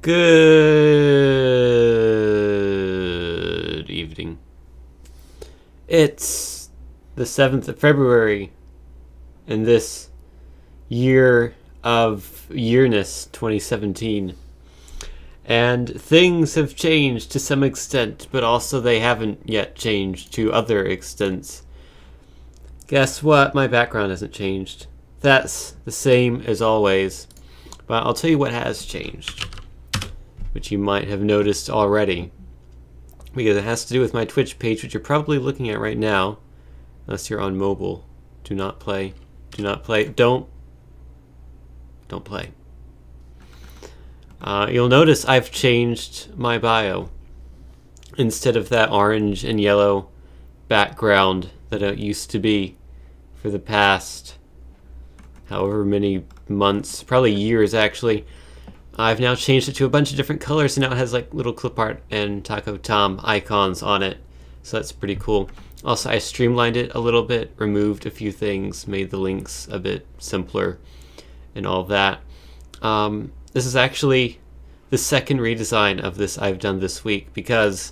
Good evening. It's the 7th of February in this year of yearness 2017. And things have changed to some extent, but also they haven't yet changed to other extents. Guess what? My background hasn't changed. That's the same as always. But I'll tell you what has changed, which you might have noticed already, because it has to do with my Twitch page, which you're probably looking at right now, unless you're on mobile. Do not play. Do not play. Don't play. You'll notice I've changed my bio. Instead of that orange and yellow background that it used to be for the past however many months, probably years actually, I've now changed it to a bunch of different colors, and now it has like little clip art and Taco Tom icons on it. So that's pretty cool. Also, I streamlined it a little bit, removed a few things, made the links a bit simpler and all of that. This is actually the second redesign of this I've done this week, because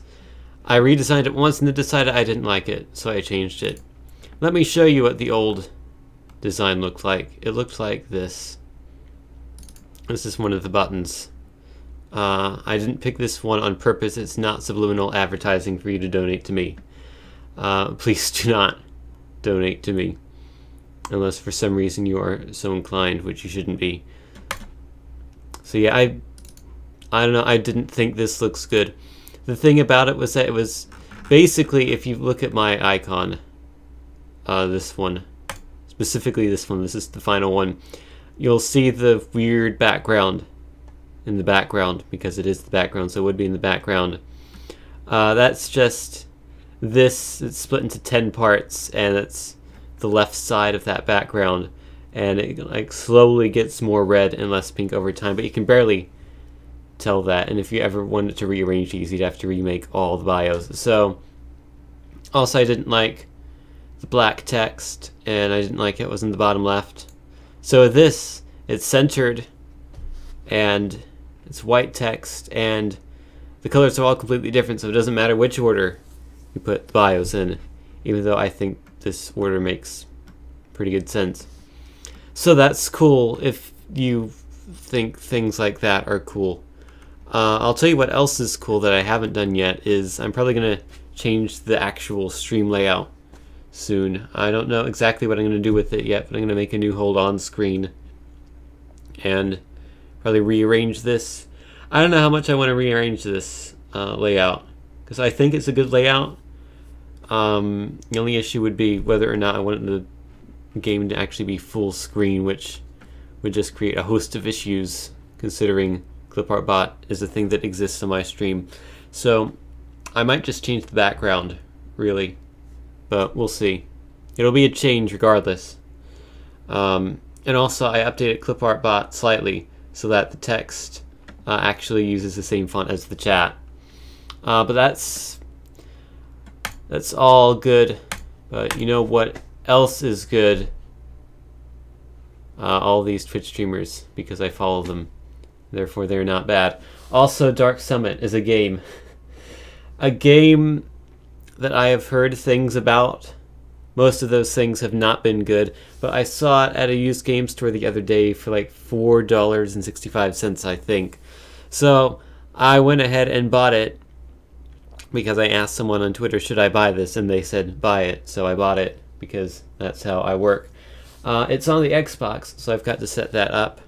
I redesigned it once and then decided I didn't like it, so I changed it. Let me show you what the old design looked like. It looked like this. This is one of the buttons. I didn't pick this one on purpose. It's not subliminal advertising for you to donate to me. Please do not donate to me, unless for some reason you are so inclined, which you shouldn't be. So yeah, I don't know, I didn't think this looks good. The thing about it was that it was basically, if you look at my icon, this one, specifically this one, this is the final one, you'll see the weird background in the background, because it is the background, so it would be in the background. That's just this. It's split into 10 parts, and it's the left side of that background, and it like slowly gets more red and less pink over time, but you can barely tell that. And if you ever wanted to rearrange these, you'd have to remake all the bios. So also, I didn't like the black text, and I didn't like it was in the bottom left. So this, it's centered, and it's white text, and the colors are all completely different, so it doesn't matter which order you put the bios in, even though I think this order makes pretty good sense. So that's cool if you think things like that are cool. I'll tell you what else is cool that I haven't done yet is I'm probably going to change the actual stream layout soon. I don't know exactly what I'm going to do with it yet, but I'm going to make a new hold on screen and probably rearrange this. I don't know how much I want to rearrange this layout, because I think it's a good layout. The only issue would be whether or not I wanted the game to actually be full screen, which would just create a host of issues, considering ClipArtBot is a thing that exists on my stream. So I might just change the background, really, but we'll see. It'll be a change regardless. And also I updated ClipArtBot slightly so that the text actually uses the same font as the chat. But that's all good. But you know what else is good? All these Twitch streamers, because I follow them. Therefore, they're not bad. Also, Dark Summit is a game. A game that I have heard things about. Most of those things have not been good, but I saw it at a used game store the other day for like $4.65, I think. So I went ahead and bought it, because I asked someone on Twitter, should I buy this? And they said, buy it. So I bought it, because that's how I work. It's on the Xbox, so I've got to set that up.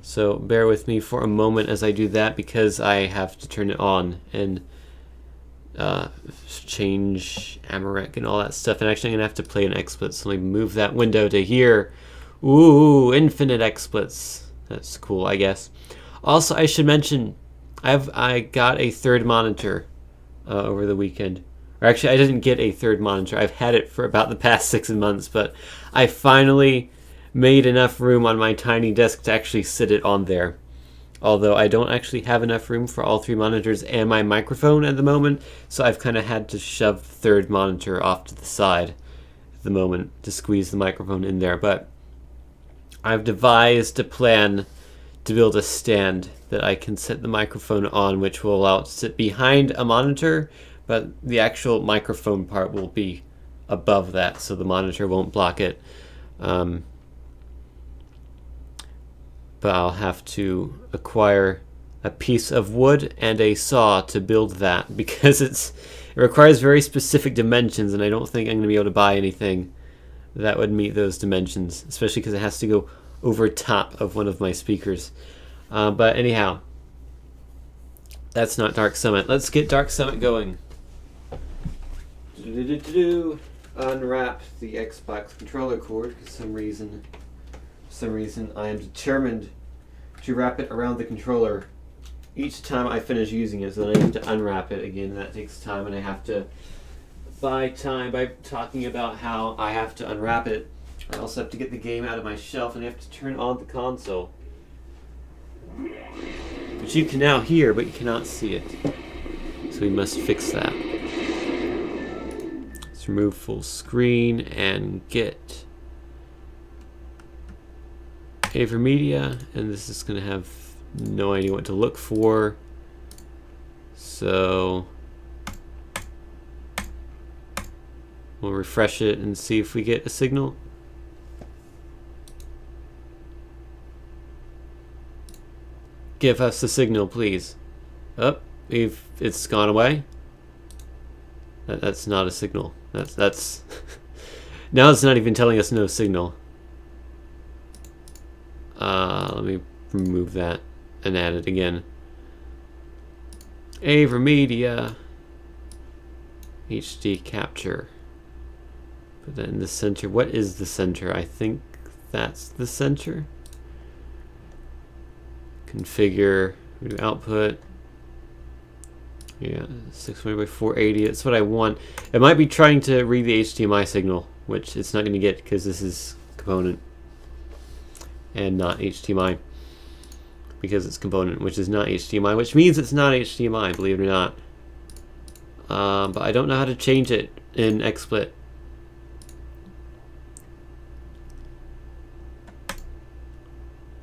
So bear with me for a moment as I do that, because I have to turn it on and change Amarek and all that stuff. And actually I'm going to have to play an XSplits, so let me move that window to here. Ooh, infinite XSplits. That's cool, I guess. Also, I should mention, I got a third monitor over the weekend. Or actually, I didn't get a third monitor. I've had it for about the past 6 months, but I finally made enough room on my tiny desk to actually sit it on there. Although I don't actually have enough room for all 3 monitors and my microphone at the moment, so I've kind of had to shove the third monitor off to the side at the moment to squeeze the microphone in there. But I've devised a plan to build a stand that I can set the microphone on, which will allow it to sit behind a monitor, but the actual microphone part will be above that, so the monitor won't block it. But I'll have to acquire a piece of wood and a saw to build that, because it requires very specific dimensions, and I don't think I'm going to be able to buy anything that would meet those dimensions, especially because it has to go over top of one of my speakers. But anyhow, that's not Dark Summit. Let's get Dark Summit going. Unwrap the Xbox controller cord. For some reason I am determined to wrap it around the controller each time I finish using it, so then I have to unwrap it again. That takes time, and I have to buy time by talking about how I have to unwrap it. I also have to get the game out of my shelf, and I have to turn on the console, which you can now hear, but you cannot see it. So we must fix that. Let's remove full screen and get AverMedia, and this is going to have no idea what to look for. So we'll refresh it and see if we get a signal. Give us a signal, please. Oh, it's gone away. That's not a signal. That's now it's not even telling us no signal. Let me remove that and add it again. AverMedia HD capture. Put that in the center. What is the center? I think that's the center. Configure, we do output. Yeah, 620 by 480. That's what I want. It might be trying to read the HDMI signal, which it's not going to get because this is component and not HDMI. Because it's component, which is not HDMI, which means it's not HDMI, believe it or not. But I don't know how to change it in XSplit.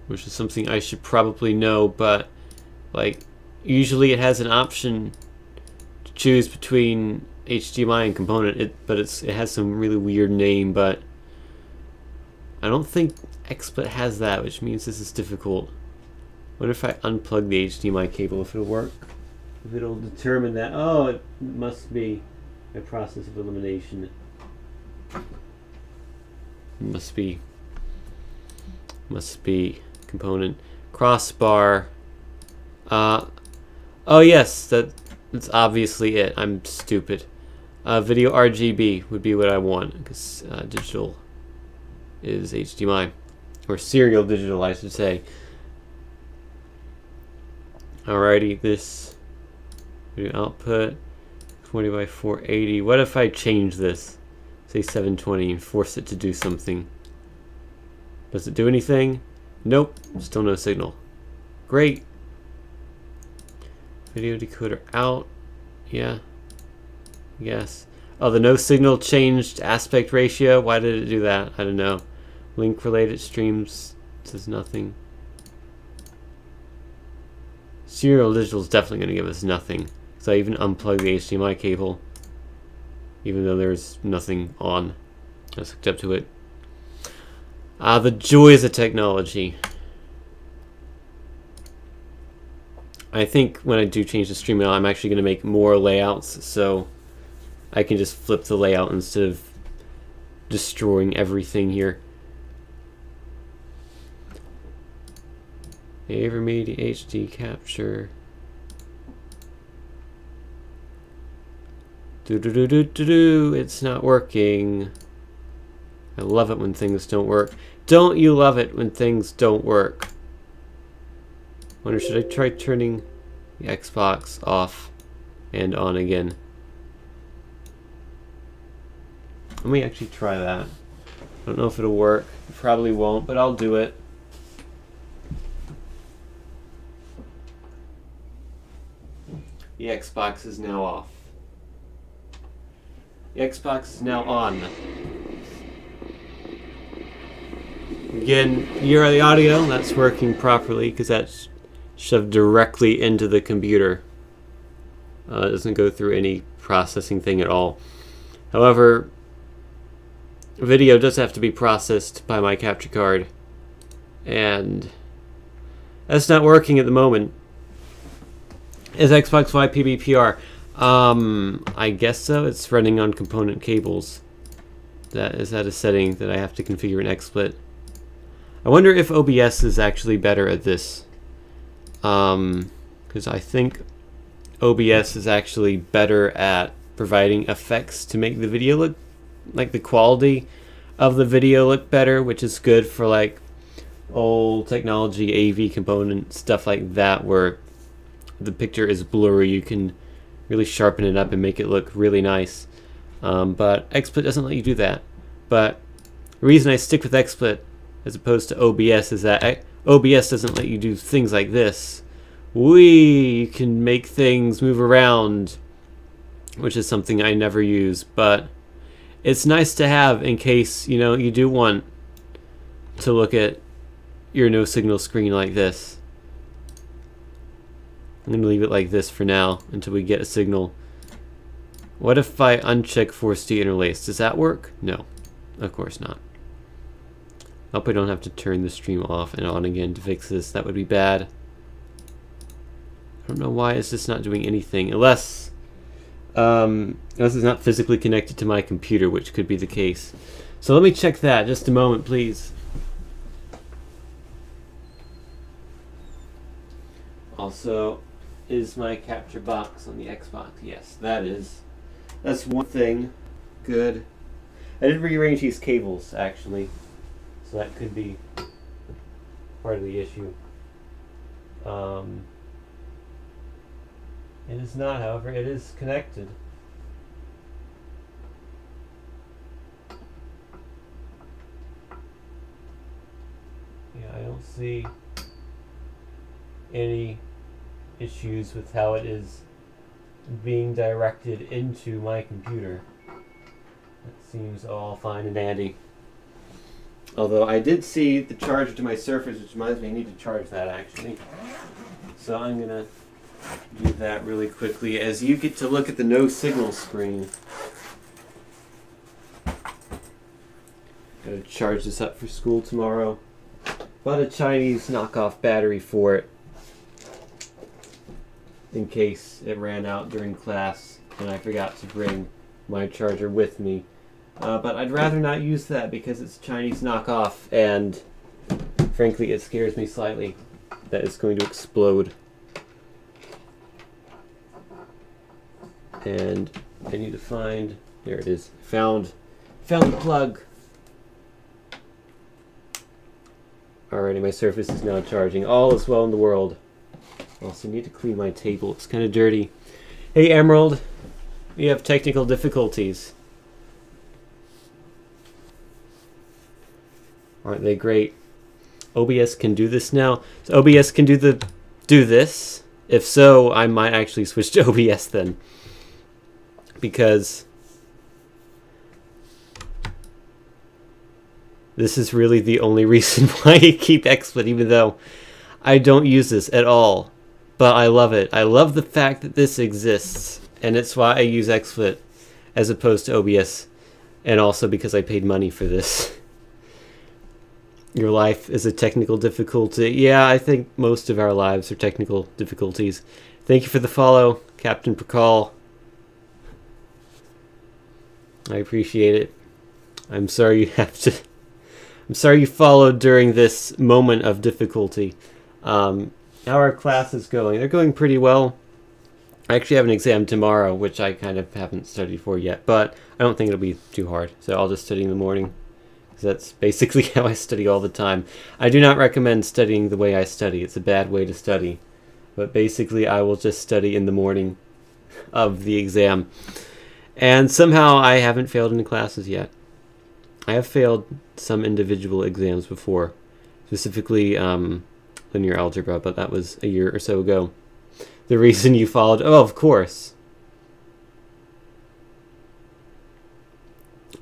Which is something I should probably know, but like usually it has an option to choose between HDMI and component, but it has some really weird name, but I don't think XSplit has that, which means this is difficult. What if I unplug the HDMI cable, if it'll work? If it'll determine that, oh, it must be a process of elimination. Must be component. Crossbar. Oh yes, that's obviously it. I'm stupid. Video RGB would be what I want, because digital is HDMI. Or serial digital, I should say. Alrighty, this video output 20 by 480. What if I change this, say 720, and force it to do something? Does it do anything? Nope, still no signal. Great. Video decoder out. Yeah. Yes. Oh, the no signal changed aspect ratio. Why did it do that? I don't know. Link related streams says nothing. Serial digital is definitely going to give us nothing. So I even unplugged the HDMI cable, even though there's nothing on. I was hooked up to it. The joys of technology. I think when I do change the stream, I'm actually going to make more layouts, so I can just flip the layout instead of destroying everything here. AverMedia HD capture. It's not working. I love it when things don't work. Don't you love it when things don't work? Wonder, should I try turning the Xbox off and on again? Let me actually try that. I don't know if it'll work. It probably won't, but I'll do it. The Xbox is now off. The Xbox is now on. Again, you hear the audio. That's working properly because that's shoved directly into the computer. It doesn't go through any processing thing at all. However, video does have to be processed by my capture card, and that's not working at the moment. Is Xbox Live PBPR? I guess so. It's running on component cables. Is that a setting that I have to configure in XSplit? I wonder if OBS is actually better at this. Because I think OBS is actually better at providing effects to make the video look, like the quality of the video look better, which is good for like old technology, AV component, stuff like that, where the picture is blurry. You can really sharpen it up and make it look really nice. But XSplit doesn't let you do that. But the reason I stick with XSplit as opposed to OBS is that OBS doesn't let you do things like this. You can make things move around, which is something I never use, but it's nice to have in case, you know, you do want to look at your no signal screen like this. I'm going to leave it like this for now until we get a signal. What if I uncheck Force Deinterlace? Does that work? No, of course not. I hope I don't have to turn the stream off and on again to fix this. That would be bad. I don't know why it's just not doing anything, unless it's not physically connected to my computer, which could be the case. So let me check that. Just a moment, please. Also, is my capture box on the Xbox? Yes, that is. That's one thing. Good. I did rearrange these cables, actually, so that could be part of the issue. It is not, however, it is connected. Yeah, I don't see any issues with how it is being directed into my computer. That seems all fine and dandy. Although I did see the charger to my Surface, which reminds me I need to charge that actually. So I'm gonna do that really quickly as you get to look at the no signal screen. Gotta charge this up for school tomorrow. Bought a Chinese knockoff battery for it in case it ran out during class and I forgot to bring my charger with me. But I'd rather not use that because it's Chinese knockoff, and frankly it scares me slightly that it's going to explode. And I need to find, there it is, found the plug. Alrighty, my Surface is now charging. All is well in the world. Also need to clean my table, it's kind of dirty. Hey Emerald, we have technical difficulties. Aren't they great? OBS can do this now. So OBS can do this. If so, I might actually switch to OBS then. Because this is really the only reason why I keep XSplit, even though I don't use this at all. But I love it. I love the fact that this exists, and it's why I use XSplit as opposed to OBS, and also because I paid money for this. Your life is a technical difficulty. Yeah, I think most of our lives are technical difficulties. Thank you for the follow, Captain Prakal. I appreciate it. I'm sorry you have to... I'm sorry you followed during this moment of difficulty. How are classes going? They're going pretty well. I actually have an exam tomorrow, which I kind of haven't studied for yet, but I don't think it'll be too hard, so I'll just study in the morning. That's basically how I study all the time. I do not recommend studying the way I study. It's a bad way to study. But basically, I will just study in the morning of the exam. And somehow, I haven't failed any classes yet. I have failed some individual exams before. Specifically, linear algebra, but that was a year or so ago. The reason you followed... Oh, of course.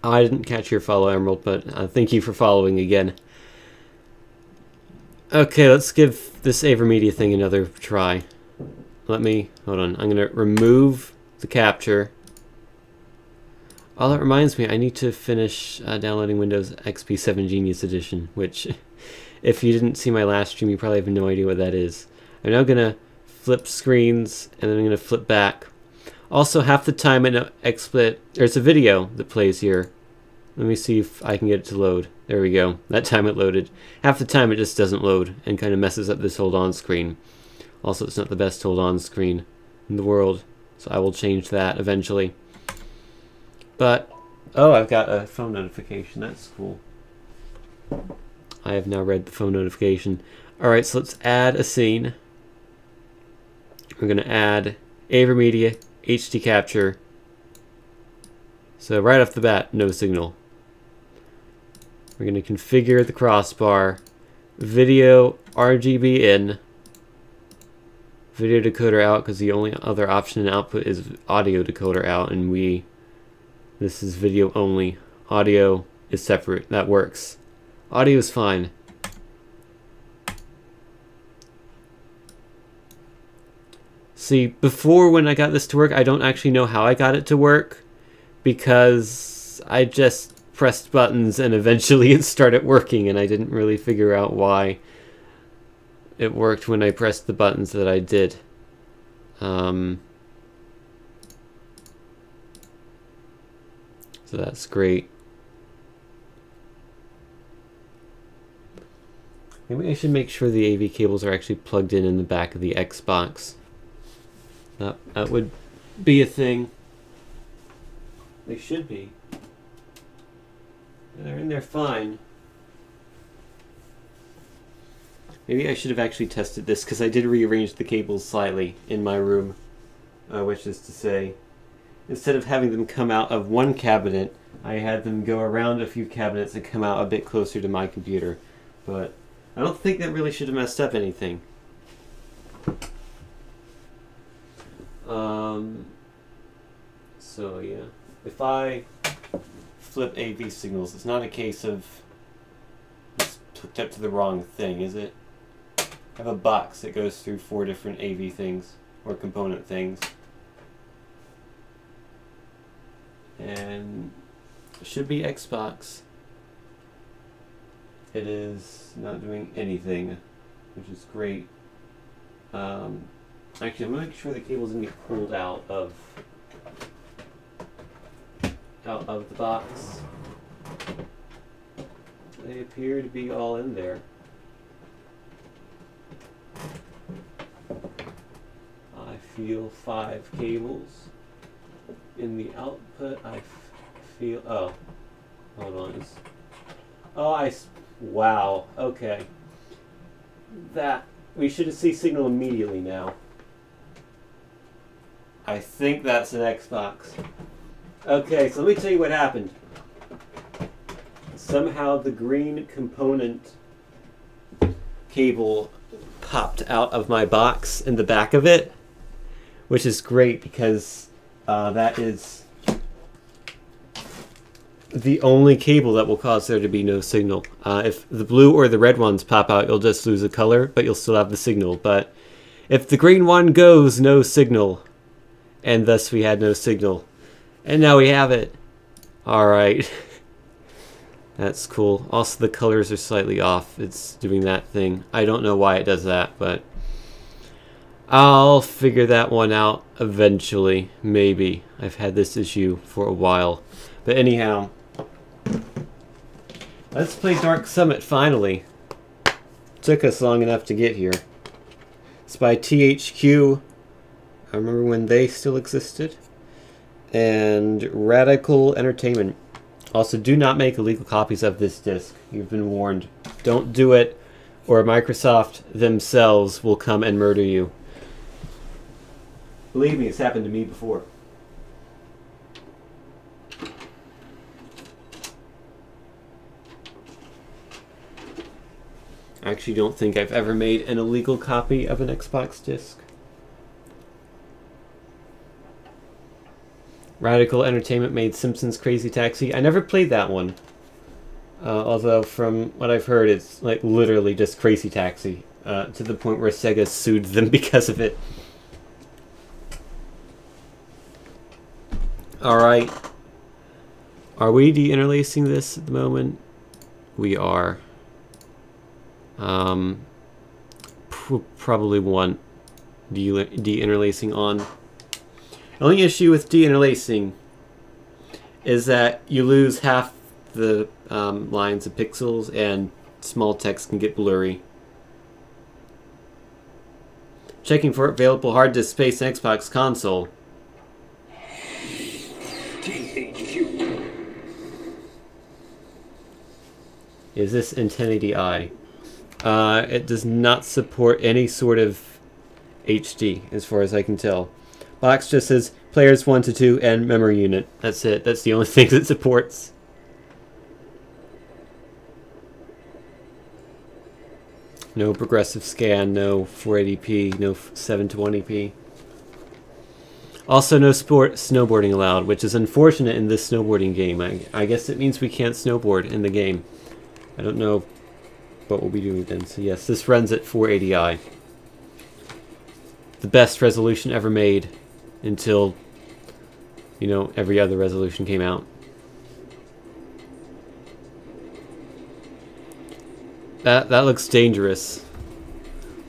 I didn't catch your follow, Emerald, but thank you for following again. Okay, let's give this AverMedia thing another try. Hold on, I'm gonna remove the capture. Oh, that reminds me, I need to finish downloading Windows XP 7 Genius Edition, which, if you didn't see my last stream, you probably have no idea what that is. I'm now gonna flip screens, and then I'm gonna flip back. Also, half the time in XSplit, there's a video that plays here. Let me see if I can get it to load. There we go. That time it loaded. Half the time it just doesn't load and kind of messes up this hold on screen. Also, it's not the best hold on screen in the world, so I will change that eventually. But, oh, I've got a phone notification. That's cool. I have now read the phone notification. Alright, so let's add a scene. We're going to add AverMedia HD capture. So right off the bat, no signal. We're going to configure the crossbar, video RGB in, video decoder out, because the only other option in output is audio decoder out, and this is video only. Audio is separate. That works. Audio is fine. See, before when I got this to work, I don't actually know how I got it to work, because I just pressed buttons and eventually it started working, and I didn't really figure out why it worked when I pressed the buttons that I did. So that's great. Maybe I should make sure the AV cables are actually plugged in the back of the Xbox. That would be a thing. They should be. They're in there fine. Maybe I should have actually tested this, because I did rearrange the cables slightly in my room. Which is to say, instead of having them come out of one cabinet, I had them go around a few cabinets and come out a bit closer to my computer. But I don't think that really should have messed up anything. So yeah, if I flip AV signals, it's not a case of it's hooked up to the wrong thing, is it? I have a box that goes through 4 different AV things, or component things. And it should be Xbox. It is not doing anything, which is great. Actually, I'm going to make sure the cables didn't get pulled out of the box. They appear to be all in there. I feel 5 cables. In the output, I feel... Oh, hold on. Wow, okay. We should see signal immediately now. I think that's an Xbox. Okay, so let me tell you what happened. Somehow the green component cable popped out of my box in the back of it, which is great because that is the only cable that will cause there to be no signal. If the blue or the red ones pop out, you'll just lose the color, but you'll still have the signal. But if the green one goes, no signal. And thus we had no signal. And now we have it. Alright. That's cool. Also the colors are slightly off. It's doing that thing. I don't know why it does that, but I'll figure that one out eventually. Maybe. I've had this issue for a while. But anyhow, let's play Dark Summit finally. Took us long enough to get here. It's by THQ. I remember when they still existed. And Radical Entertainment. Also, do not make illegal copies of this disc. You've been warned. Don't do it, or Microsoft themselves will come and murder you. Believe me, it's happened to me before. I actually don't think I've ever made an illegal copy of an Xbox disc. Radical Entertainment made Simpsons Crazy Taxi. I never played that one. Although from what I've heard, it's like literally just Crazy Taxi, to the point where Sega sued them because of it. Alright. Are we de-interlacing this at the moment? We are. Probably want de-interlacing on. The only issue with de-interlacing is that you lose half the lines of pixels and small text can get blurry. Checking for available hard disk space in Xbox console. THQ. Is this in 1080i? It does not support any sort of HD, as far as I can tell. Box just says players 1 to 2 and memory unit. That's it. That's the only thing it supports. No progressive scan, no 480p, no 720p. Also no snowboarding allowed, which is unfortunate in this snowboarding game. I guess it means we can't snowboard in the game. I don't know what we'll be doing then. So yes, this runs at 480i. The best resolution ever made until, you know, every other resolution came out. That looks dangerous.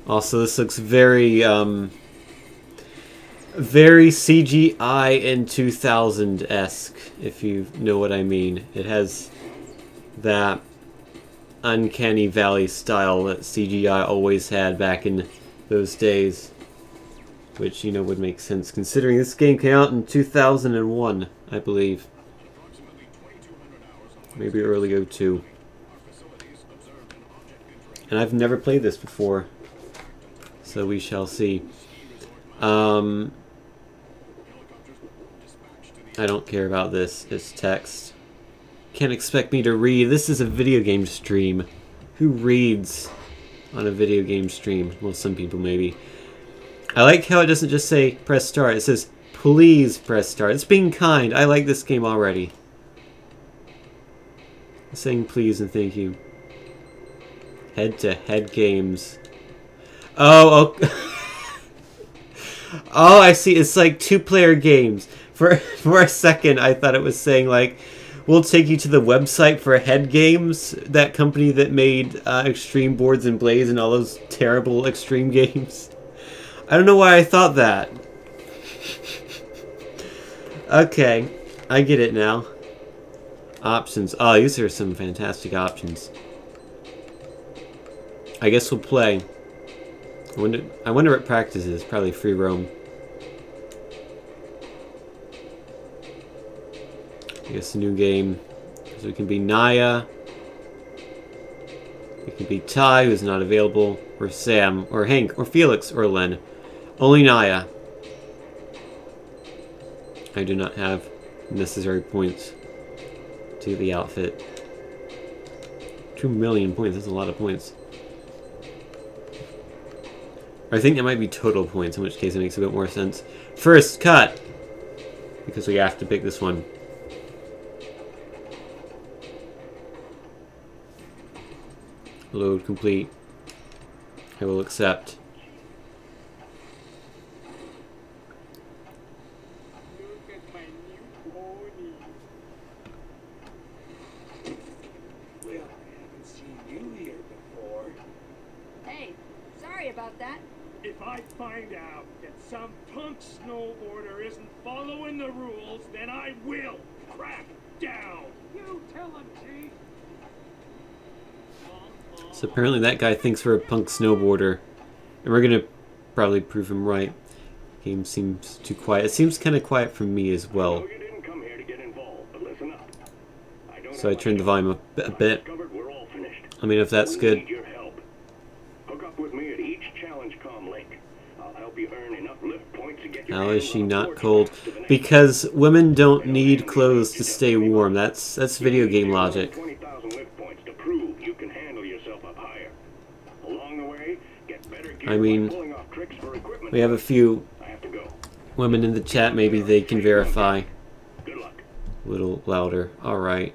Also, this looks very very CGI in 2000-esque, if you know what I mean. It has that uncanny valley style that CGI always had back in those days, which, you know, would make sense considering this game came out in 2001, I believe. Maybe early 02. And I've never played this before, so we shall see. I don't care about this. It's text. Can't expect me to read. This is a video game stream. Who reads on a video game stream? Well, some people maybe. I like how it doesn't just say press start. It says please press start. It's being kind. I like this game already. It's saying please and thank you. Head-to-head games. Oh, okay. Oh, I see. It's like two-player games. For a second, I thought it was saying, like, we'll take you to the website for Head Games, that company that made Extreme Boards and Blaze and all those terrible Extreme games. I don't know why I thought that. Okay, I get it now. Options. Oh, these are some fantastic options. I guess we'll play. I wonder what practice is. Probably free roam. I guess a new game. So it can be Naya. It can be Ty, who's not available, or Sam, or Hank, or Felix, or Len. Only Naya. I do not have necessary points to the outfit. 2 million points. That's a lot of points. I think that might be total points, in which case it makes a bit more sense. First cut! Because we have to pick this one. Load complete. I will accept. Look at my new pony. Well, I haven't seen you here before. Hey, sorry about that. If I find out that some punk snowboarder isn't following the rules, then I will crack down. You tell him, Chief. So apparently that guy thinks we're a punk snowboarder. And we're gonna probably prove him right. Game seems too quiet. It seems kind of quiet for me as well. You didn't come here to get involved, but listen up. So I turned the volume up a bit. We're all finished. I mean, if that's We good. need your help. Hook up with me at each challenge.com link. I'll help you earn enough lift points to get your How is hands she on not Forge cold? Pass to the next Because women don't need clothes to stay warm. That's video game logic. 20,000 lift points to prove you can handle yourself up higher. Along the way, get better gear I mean, by pulling off tricks for equipment. we have a few I have to go. women in the chat. Maybe they can verify. Good luck. A little louder. Alright.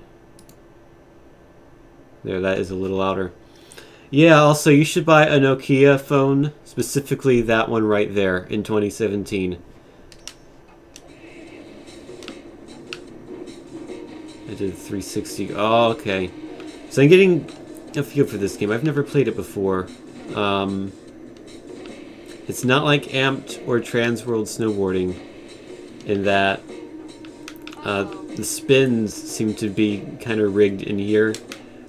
There, that is a little louder. Yeah, also, you should buy a Nokia phone, specifically that one right there, in 2017. I did 360. Oh, okay. So I'm getting a feel for this game. I've never played it before. It's not like Amped or Transworld Snowboarding in that the spins seem to be kind of rigged in here.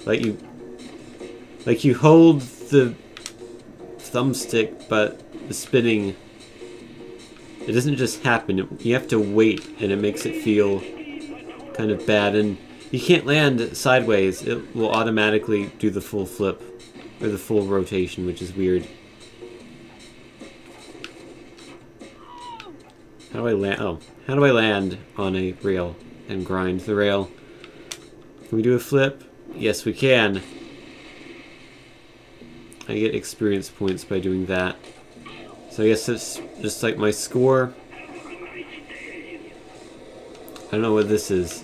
Like you hold the thumbstick, but the spinning, it doesn't just happen. You have to wait, and it makes it feel kind of bad. And you can't land sideways. It will automatically do the full flip, or the full rotation, which is weird. How do I land? Oh, how do I land on a rail and grind the rail? Can we do a flip? Yes, we can. I get experience points by doing that. So I guess it's just like my score. I don't know what this is.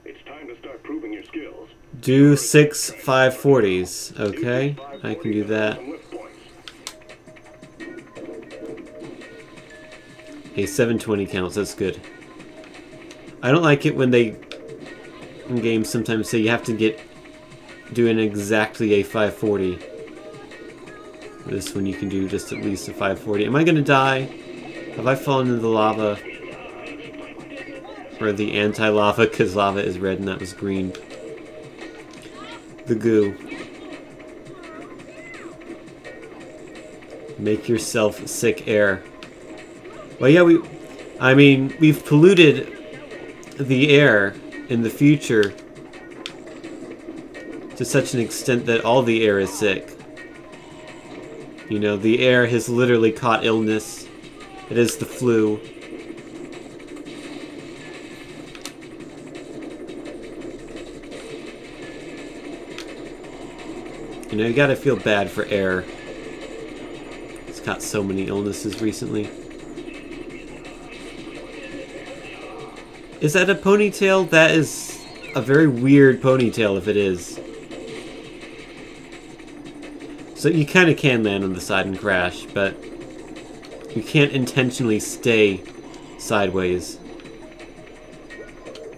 It's time to start proving your skills. Do 6 540s. Okay, I can do that. A 720 counts, that's good. I don't like it when they, in games, sometimes say you have to get doing exactly a 540. This one you can do just at least a 540. Am I gonna die? Have I fallen into the lava? Or the anti-lava, because lava is red and that was green. The goo. Make yourself sick air. Well, yeah, we've polluted the air in the future to such an extent that all the air is sick. You know, the air has literally caught illness. It is the flu. You know, you gotta feel bad for air. It's caught so many illnesses recently. Is that a ponytail? That is a very weird ponytail if it is. So you kind of can land on the side and crash, but you can't intentionally stay sideways.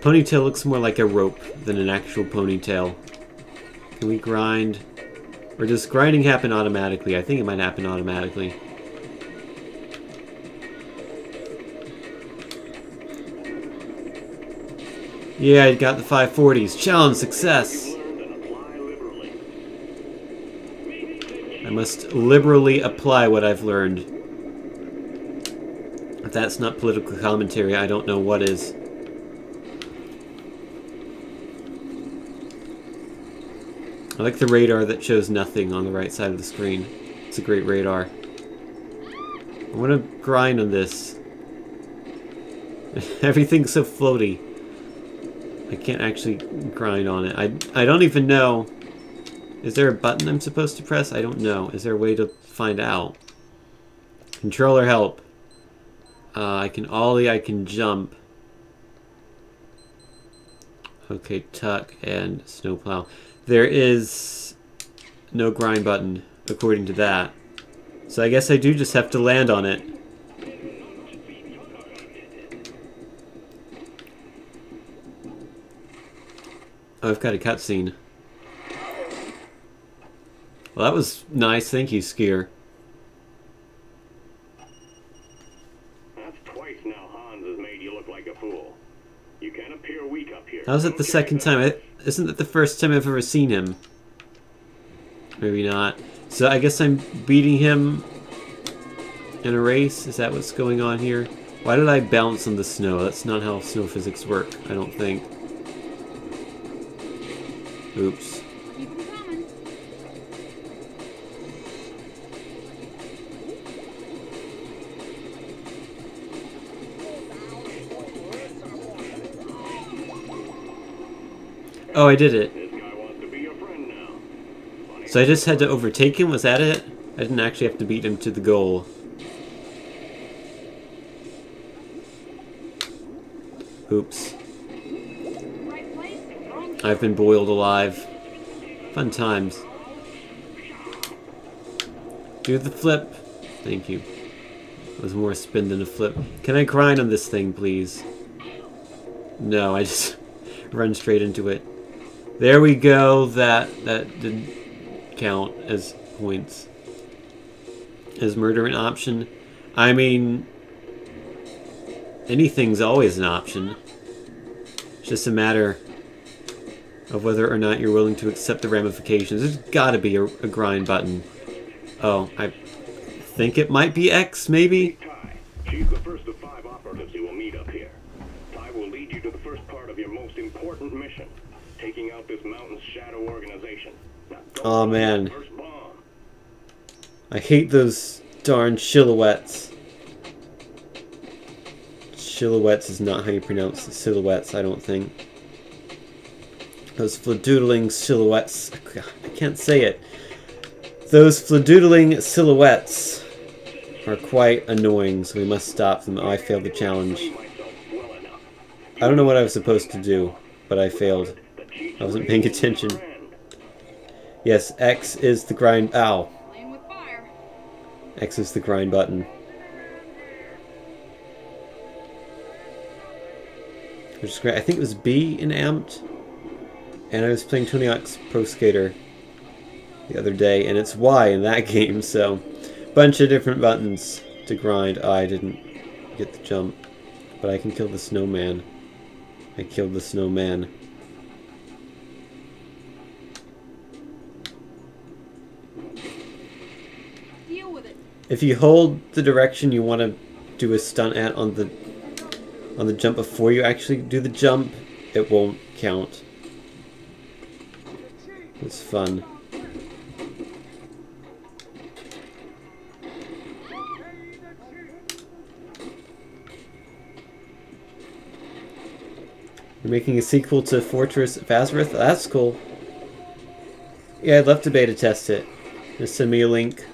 Ponytail looks more like a rope than an actual ponytail. Can we grind? Or does grinding happen automatically? I think it might happen automatically. Yeah, I got the 540s. Challenge success! I must liberally apply what I've learned. If that's not political commentary, I don't know what is. I like the radar that shows nothing on the right side of the screen. It's a great radar. I want to grind on this. Everything's so floaty. I can't actually grind on it. I don't even know. Is there a button I'm supposed to press? I don't know. Is there a way to find out? Controller help. I can ollie, I can jump. Okay, tuck and snowplow. There is no grind button, according to that. So I guess I do just have to land on it. Oh, I've got a cutscene. Well, that was nice. Thank you, Skier. That's twice now Hans has made you look like a fool. You can't appear weak up here. How was it the second time? Isn't that the first time I've ever seen him? Maybe not. So I guess I'm beating him in a race? Is that what's going on here? Why did I bounce on the snow? That's not how snow physics work, I don't think. Oops. Keep 'em coming. Oh, I did it. This guy wants to be your friend now. Funny. So I just had to overtake him? Was that it? I didn't actually have to beat him to the goal. Oops. Right place, wrong I've been boiled alive. Fun times. Do the flip. Thank you. It was more spin than a flip. Can I grind on this thing, please? No, I just run straight into it. There we go. That didn't count as points. Is murder an option? I mean, anything's always an option. It's just a matter of whether or not you're willing to accept the ramifications. There's gotta be a grind button. Oh, I think it might be X, maybe? Ty, she's the first of 5 operatives you will meet up here. Ty will lead you to the first part of your most important mission, taking out this mountain's shadow organization. Now, Oh man, first bomb. I hate those darn silhouettes. Silhouettes is not how you pronounce the silhouettes, I don't think. Those fladoodling silhouettes. I can't say it. Those fladoodling silhouettes are quite annoying, so we must stop them. Oh, I failed the challenge. I don't know what I was supposed to do, but I failed. I wasn't paying attention. Yes, X is the grind. Ow. Playing with fire. X is the grind button. Which is great. I think it was B in Amped. And I was playing Tony Hawk's Pro Skater the other day, and it's Y in that game, so bunch of different buttons to grind. Oh, I didn't get the jump, but I can kill the snowman. I killed the snowman. Deal with it. If you hold the direction you want to do a stunt at on the jump before you actually do the jump, it won't count. It's fun. You're making a sequel to Fortress of Azeroth? That's cool. Yeah, I'd love to beta test it. Just send me a link.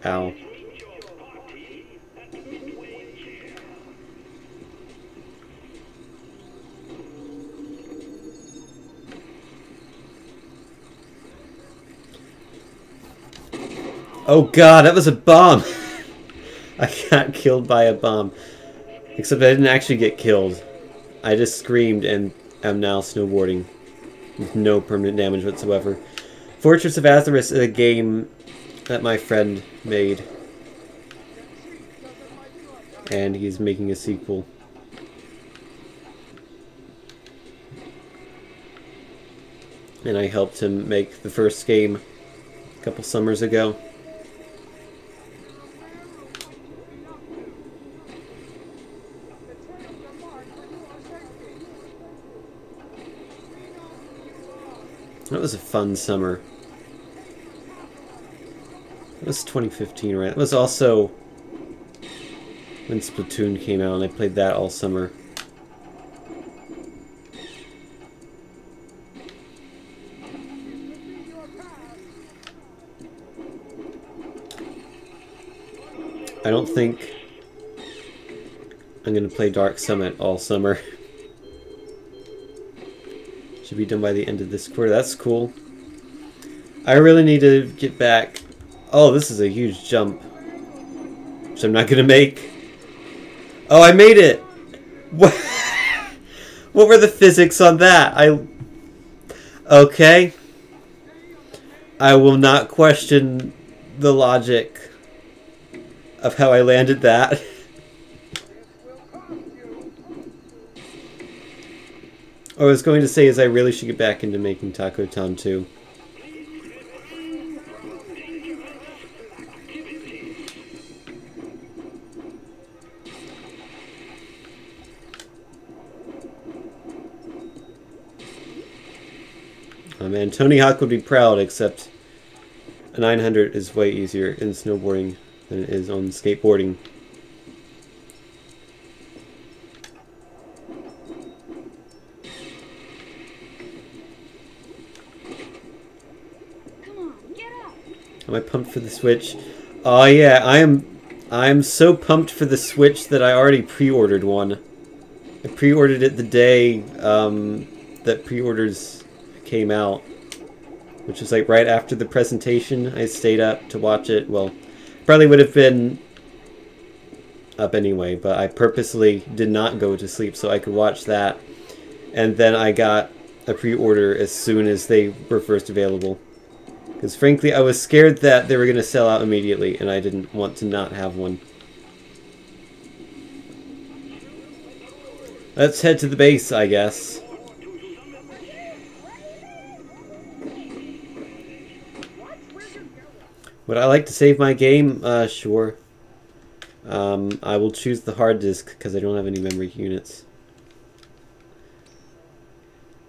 Ow. Oh god, that was a bomb! I got killed by a bomb. Except I didn't actually get killed. I just screamed and am now snowboarding. With no permanent damage whatsoever. Fortress of Azeroth is a game that my friend made. And he's making a sequel. And I helped him make the first game a couple summers ago. That was a fun summer. It was 2015, right? It was also when Splatoon came out, and I played that all summer. I don't think I'm going to play Dark Summit all summer. Should be done by the end of this quarter. That's cool. I really need to get back. Oh, this is a huge jump. Which I'm not going to make. Oh, I made it! What? What were the physics on that? Okay. I will not question the logic of how I landed that. What I was going to say is I really should get back into making Taco Tom 2. Oh man, Tony Hawk would be proud, except a 900 is way easier in snowboarding than it is on skateboarding. Am I pumped for the Switch? Oh yeah, I am so pumped for the Switch that I already pre-ordered one. I pre-ordered it the day that pre-orders came out, which was like right after the presentation. I stayed up to watch it. Well, probably would have been up anyway, but I purposely did not go to sleep so I could watch that. And then I got a pre-order as soon as they were first available. Because frankly, I was scared that they were going to sell out immediately, and I didn't want to not have one. Let's head to the base, I guess. Would I like to save my game? Sure. I will choose the hard disk because I don't have any memory units.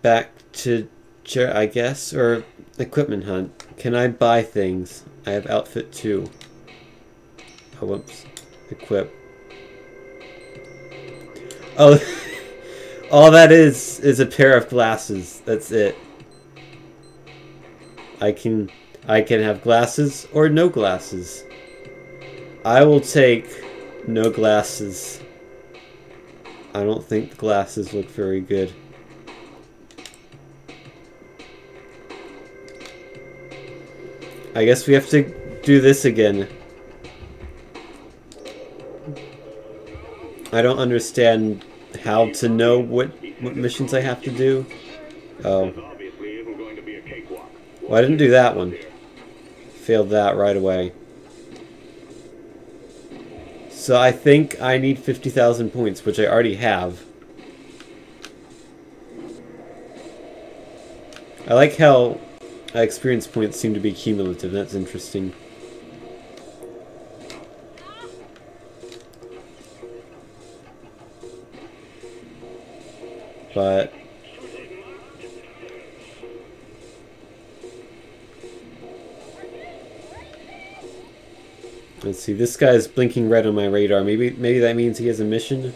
Back to chair, I guess, or equipment hunt. Can I buy things? I have outfit 2. Oh, whoops. Equip. Oh, all that is a pair of glasses. That's it. I can have glasses or no glasses. I will take no glasses. I don't think the glasses look very good. I guess we have to do this again. I don't understand how to know what missions I have to do. Oh. Well, I didn't do that one. Failed that right away. So I think I need 50,000 points, which I already have. I like how experience points seem to be cumulative. That's interesting. But let's see. This guy is blinking red on my radar. Maybe that means he has a mission,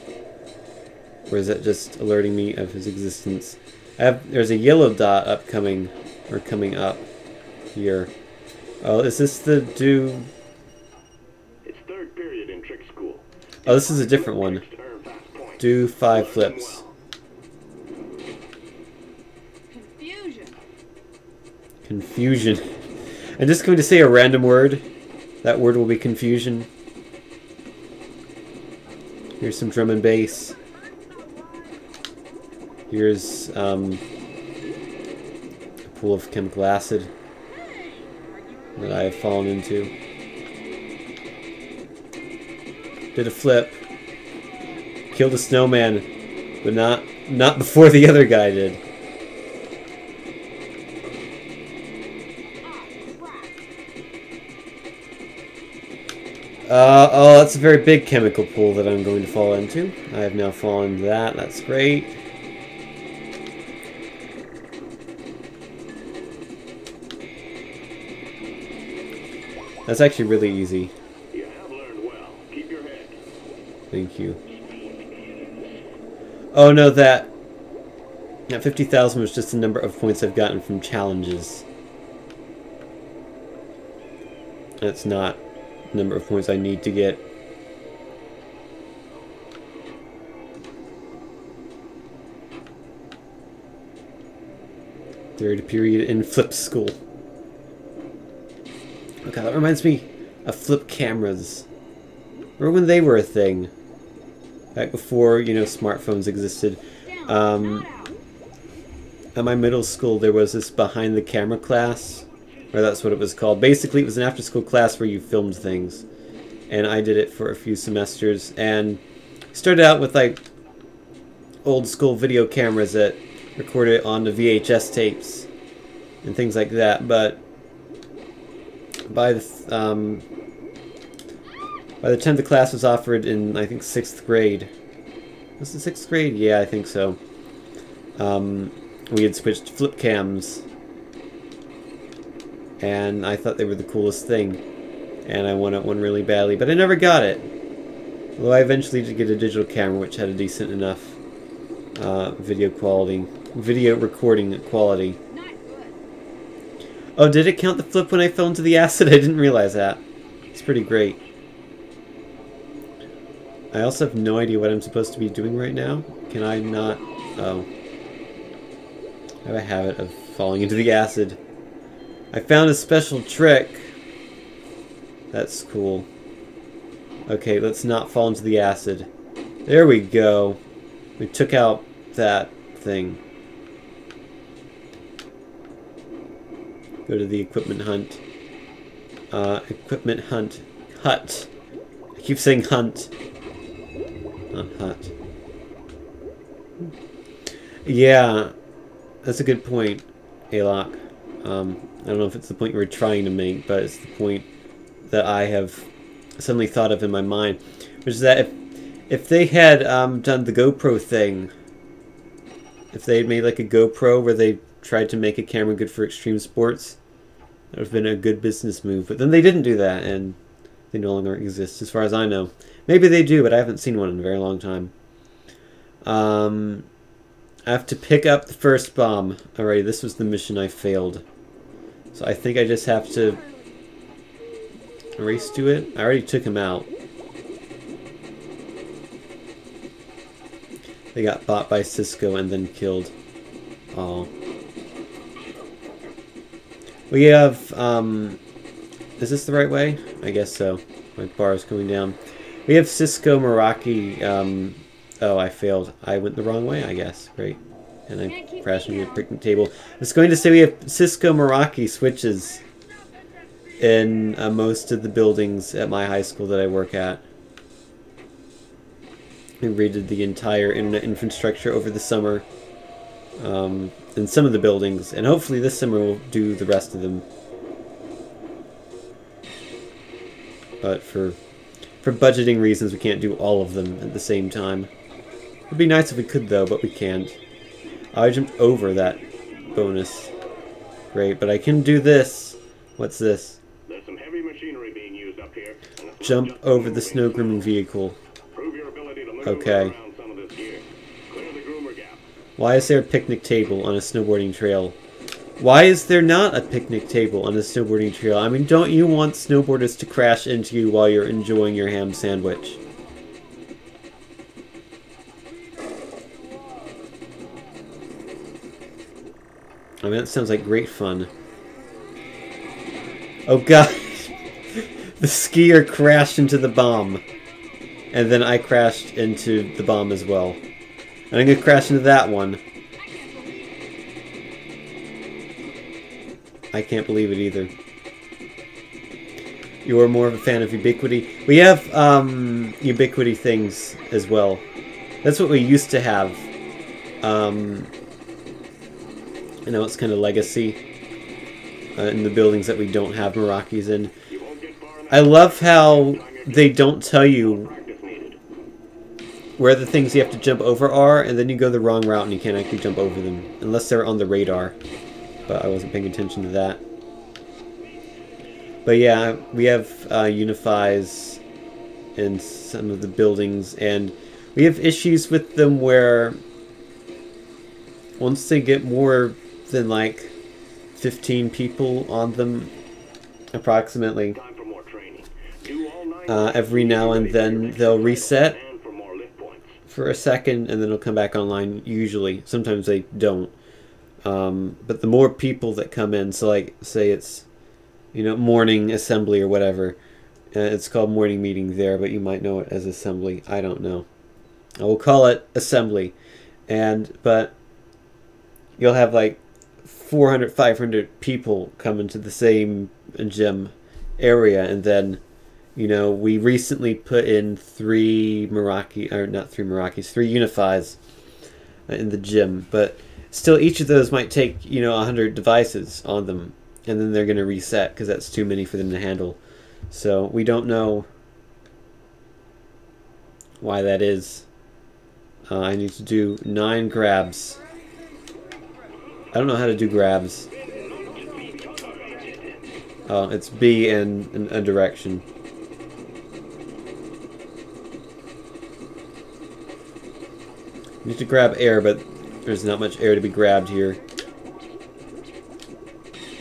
or is that just alerting me of his existence? There's a yellow dot upcoming. Or coming up here. Oh, is this the do? It's third period in trick school. Oh, this is a different one. Do 5 flips. Confusion. Confusion. I'm just going to say a random word. That word will be confusion. Here's some drum and bass. Here's a pool of chemical acid that I have fallen into. Did a flip. Killed a snowman, but not before the other guy did. Oh, that's a very big chemical pool that I'm going to fall into. I have now fallen into that. That's great. That's actually really easy. You have learned well. Keep your head. Thank you. Oh no, that 50,000 was just the number of points I've gotten from challenges. That's not the number of points I need to get. Third period in flip school. Okay, that reminds me of flip cameras. Remember when they were a thing? Back before, you know, smartphones existed. At my middle school, there was this behind the camera class. Or that's what it was called. Basically, it was an after-school class where you filmed things. And I did it for a few semesters. And started out with, like, old-school video cameras that recorded on the VHS tapes. And things like that. But by the time the class was offered in, I think, 6th grade. Was it 6th grade? Yeah, I think so. We had switched to flip cams. And I thought they were the coolest thing. And I wanted one really badly, but I never got it. Although I eventually did get a digital camera, which had a decent enough video recording quality. Oh, did it count the flip when I fell into the acid? I didn't realize that. It's pretty great. I also have no idea what I'm supposed to be doing right now. Can I not? Oh. I have a habit of falling into the acid. I found a special trick. That's cool. Okay, let's not fall into the acid. There we go. We took out that thing. Go to the equipment hunt. Equipment hunt. Hut. I keep saying hunt. Not hut. Yeah, that's a good point, Alok. I don't know if it's the point you were trying to make, but it's the point that I have suddenly thought of in my mind, which is that if they had done the GoPro thing, if they had made like a GoPro where they tried to make a camera good for extreme sports, that would have been a good business move. But then they didn't do that, and they no longer exist, as far as I know. Maybe they do, but I haven't seen one in a very long time. I have to pick up the first bomb. Alright, this was the mission I failed. So I think I just have to race to it. I already took him out. They got bought by Cisco and then killed. Oh. We have, is this the right way? I guess so. My bar is going down. We have Cisco Meraki, oh, I failed. I went the wrong way, I guess. Great. And I crashed into a picnic table. I was going to say we have Cisco Meraki switches in most of the buildings at my high school that I work at. We redid the entire internet infrastructure over the summer in some of the buildings, and hopefully this summer we'll do the rest of them. But for budgeting reasons, we can't do all of them at the same time. It'd be nice if we could, though, but we can't. I jumped over that bonus. Great, but I can do this. What's this? There's some heavy machinery being used up here. Jump over the snow grooming vehicle. Prove your ability to Okay. around some of this gear. Clear the groomer gap. Why is there a picnic table on a snowboarding trail? Why is there not a picnic table on a snowboarding trail? I mean, don't you want snowboarders to crash into you while you're enjoying your ham sandwich? I mean, that sounds like great fun. Oh god! The skier crashed into the bomb. And then I crashed into the bomb as well. And I'm gonna crash into that one. I can't believe it either. You're more of a fan of Ubiquity. We have Ubiquity things as well. That's what we used to have. I know it's kind of legacy in the buildings that we don't have Merakis in. I love how they don't tell you where the things you have to jump over are, and then you go the wrong route and you can't actually jump over them, unless they're on the radar. But I wasn't paying attention to that. But yeah, we have Unifies in some of the buildings, and we have issues with them where once they get more than like 15 people on them, approximately, Time for more training. Do all 9 every now and then they'll reset and for more lift points. for a second and then it'll come back online usually. Sometimes they don't. But the more people that come in, so like say it's, you know, morning assembly or whatever, it's called morning meeting there, but you might know it as assembly. I don't know. I will call it assembly. But you'll have like 400, 500 people come into the same gym area, and then, you know, we recently put in 3 Unifies in the gym, but still each of those might take, you know, 100 devices on them, and then they're going to reset because that's too many for them to handle. So we don't know why that is. I need to do 9 grabs. I don't know how to do grabs. Oh, it's B and a direction. I need to grab air, but there's not much air to be grabbed here.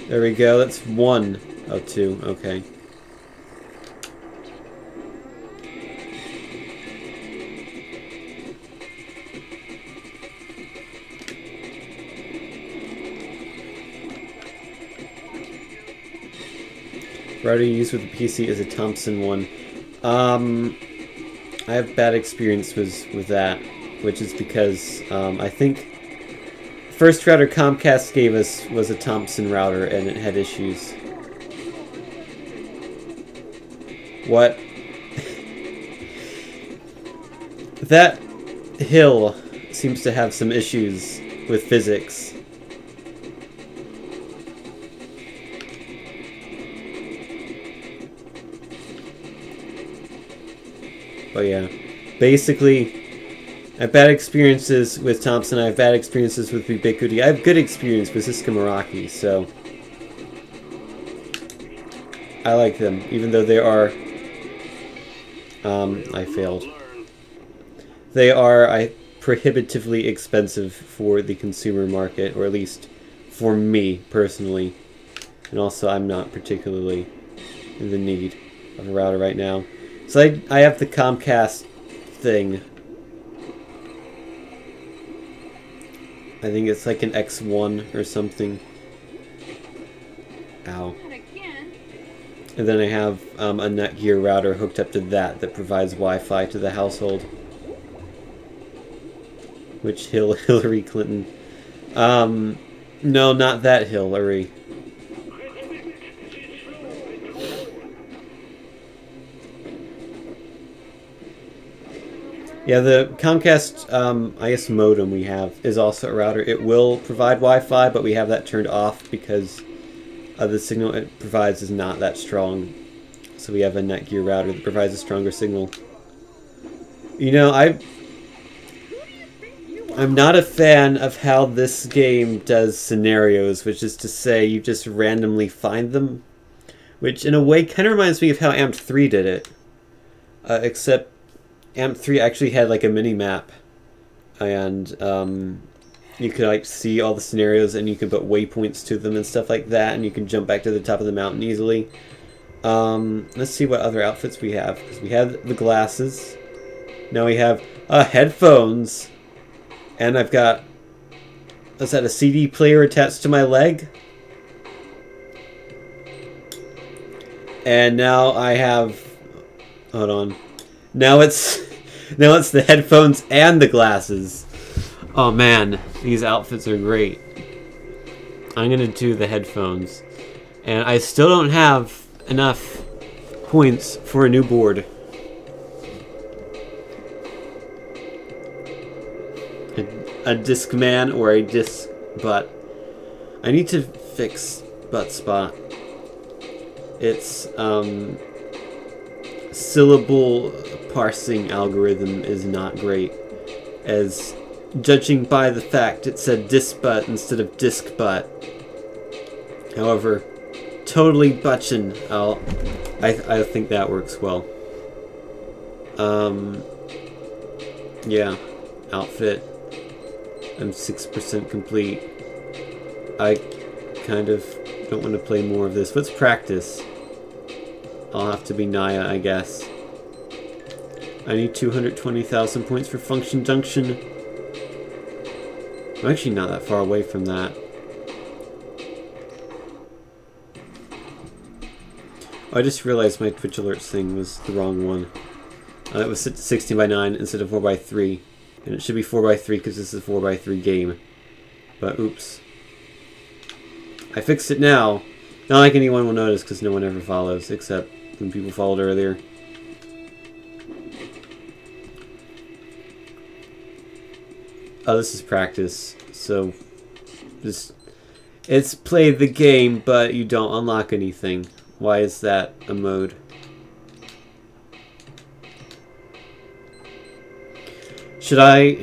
There we go, that's 1 of 2, okay. router you use with the PC is a Thompson one. I have bad experience with that, which is because I think first router Comcast gave us was a Thompson router and it had issues. What? That hill seems to have some issues with physics. But yeah, basically, I have bad experiences with Thompson. I have bad experiences with Ubiquiti. I have good experience with Cisco Meraki, so I like them, even though they are. I failed. They are prohibitively expensive for the consumer market, or at least for me personally. And also, I'm not particularly in the need of a router right now. So I have the Comcast thing. I think it's like an X1 or something. Ow. And then I have a Netgear router hooked up to that provides Wi-Fi to the household. Which Hillary Clinton? No, not that Hillary. Yeah, the Comcast, I guess, modem we have is also a router. It will provide Wi-Fi, but we have that turned off because the signal it provides is not that strong. So we have a Netgear router that provides a stronger signal. You know, I'm not a fan of how this game does scenarios, which is to say you just randomly find them. Which, in a way, kind of reminds me of how Amp 3 did it. Except Amp 3 actually had like a mini-map. And you could like see all the scenarios and you can put waypoints to them and stuff like that. And you can jump back to the top of the mountain easily. Let's see what other outfits we have. Because we have the glasses. Now we have headphones. And I've got, is that a CD player attached to my leg? And now I have, hold on. Now it's the headphones and the glasses. Oh man, these outfits are great. I'm gonna do the headphones. And I still don't have enough points for a new board. A Discman or a disc butt. I need to fix butt spot. Its syllable parsing algorithm is not great, as judging by the fact it said disc butt instead of disc butt. However, totally butchin'. I think that works well. Yeah, outfit. I'm 6% complete. I kind of don't want to play more of this. Let's practice. I'll have to be Naya, I guess. I need 220,000 points for Function Junction. I'm actually not that far away from that. Oh, I just realized my Twitch alerts thing was the wrong one. It was set to 16:9 instead of 4:3. And it should be 4:3 because this is a 4:3 game. But oops. I fixed it now. Not like anyone will notice because no one ever follows, except when people followed earlier. Oh, this is practice. So, just... It's play the game, but you don't unlock anything. Why is that a mode? Should I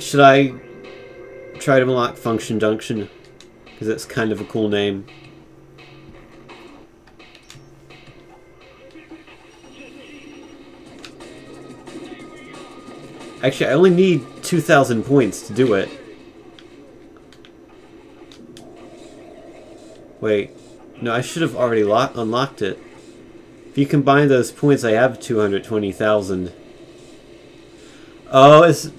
try to unlock Function Junction? Because it's kind of a cool name. Actually, I only need 2,000 points to do it. Wait. No, I should have already unlocked it. If you combine those points, I have 220,000. Oh, it's...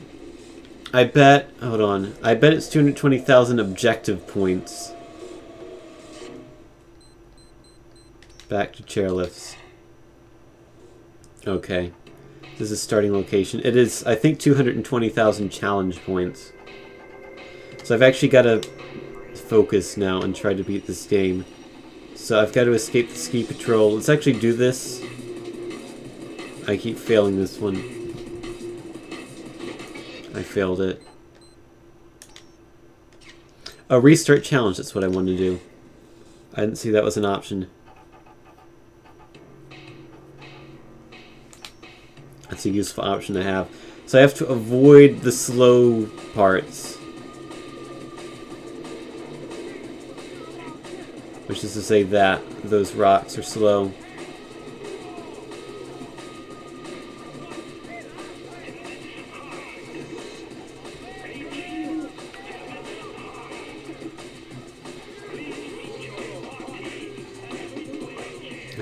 I bet... Hold on. I bet it's 220,000 objective points. Back to chairlifts. Okay. This is starting location. It is, I think, 220,000 challenge points. So I've actually got to focus now and try to beat this game. So I've got to escape the ski patrol. Let's actually do this. I keep failing this one. I failed it. A restart challenge, that's what I wanted to do. I didn't see that was an option. That's a useful option to have. So I have to avoid the slow parts. Which is to say that those rocks are slow.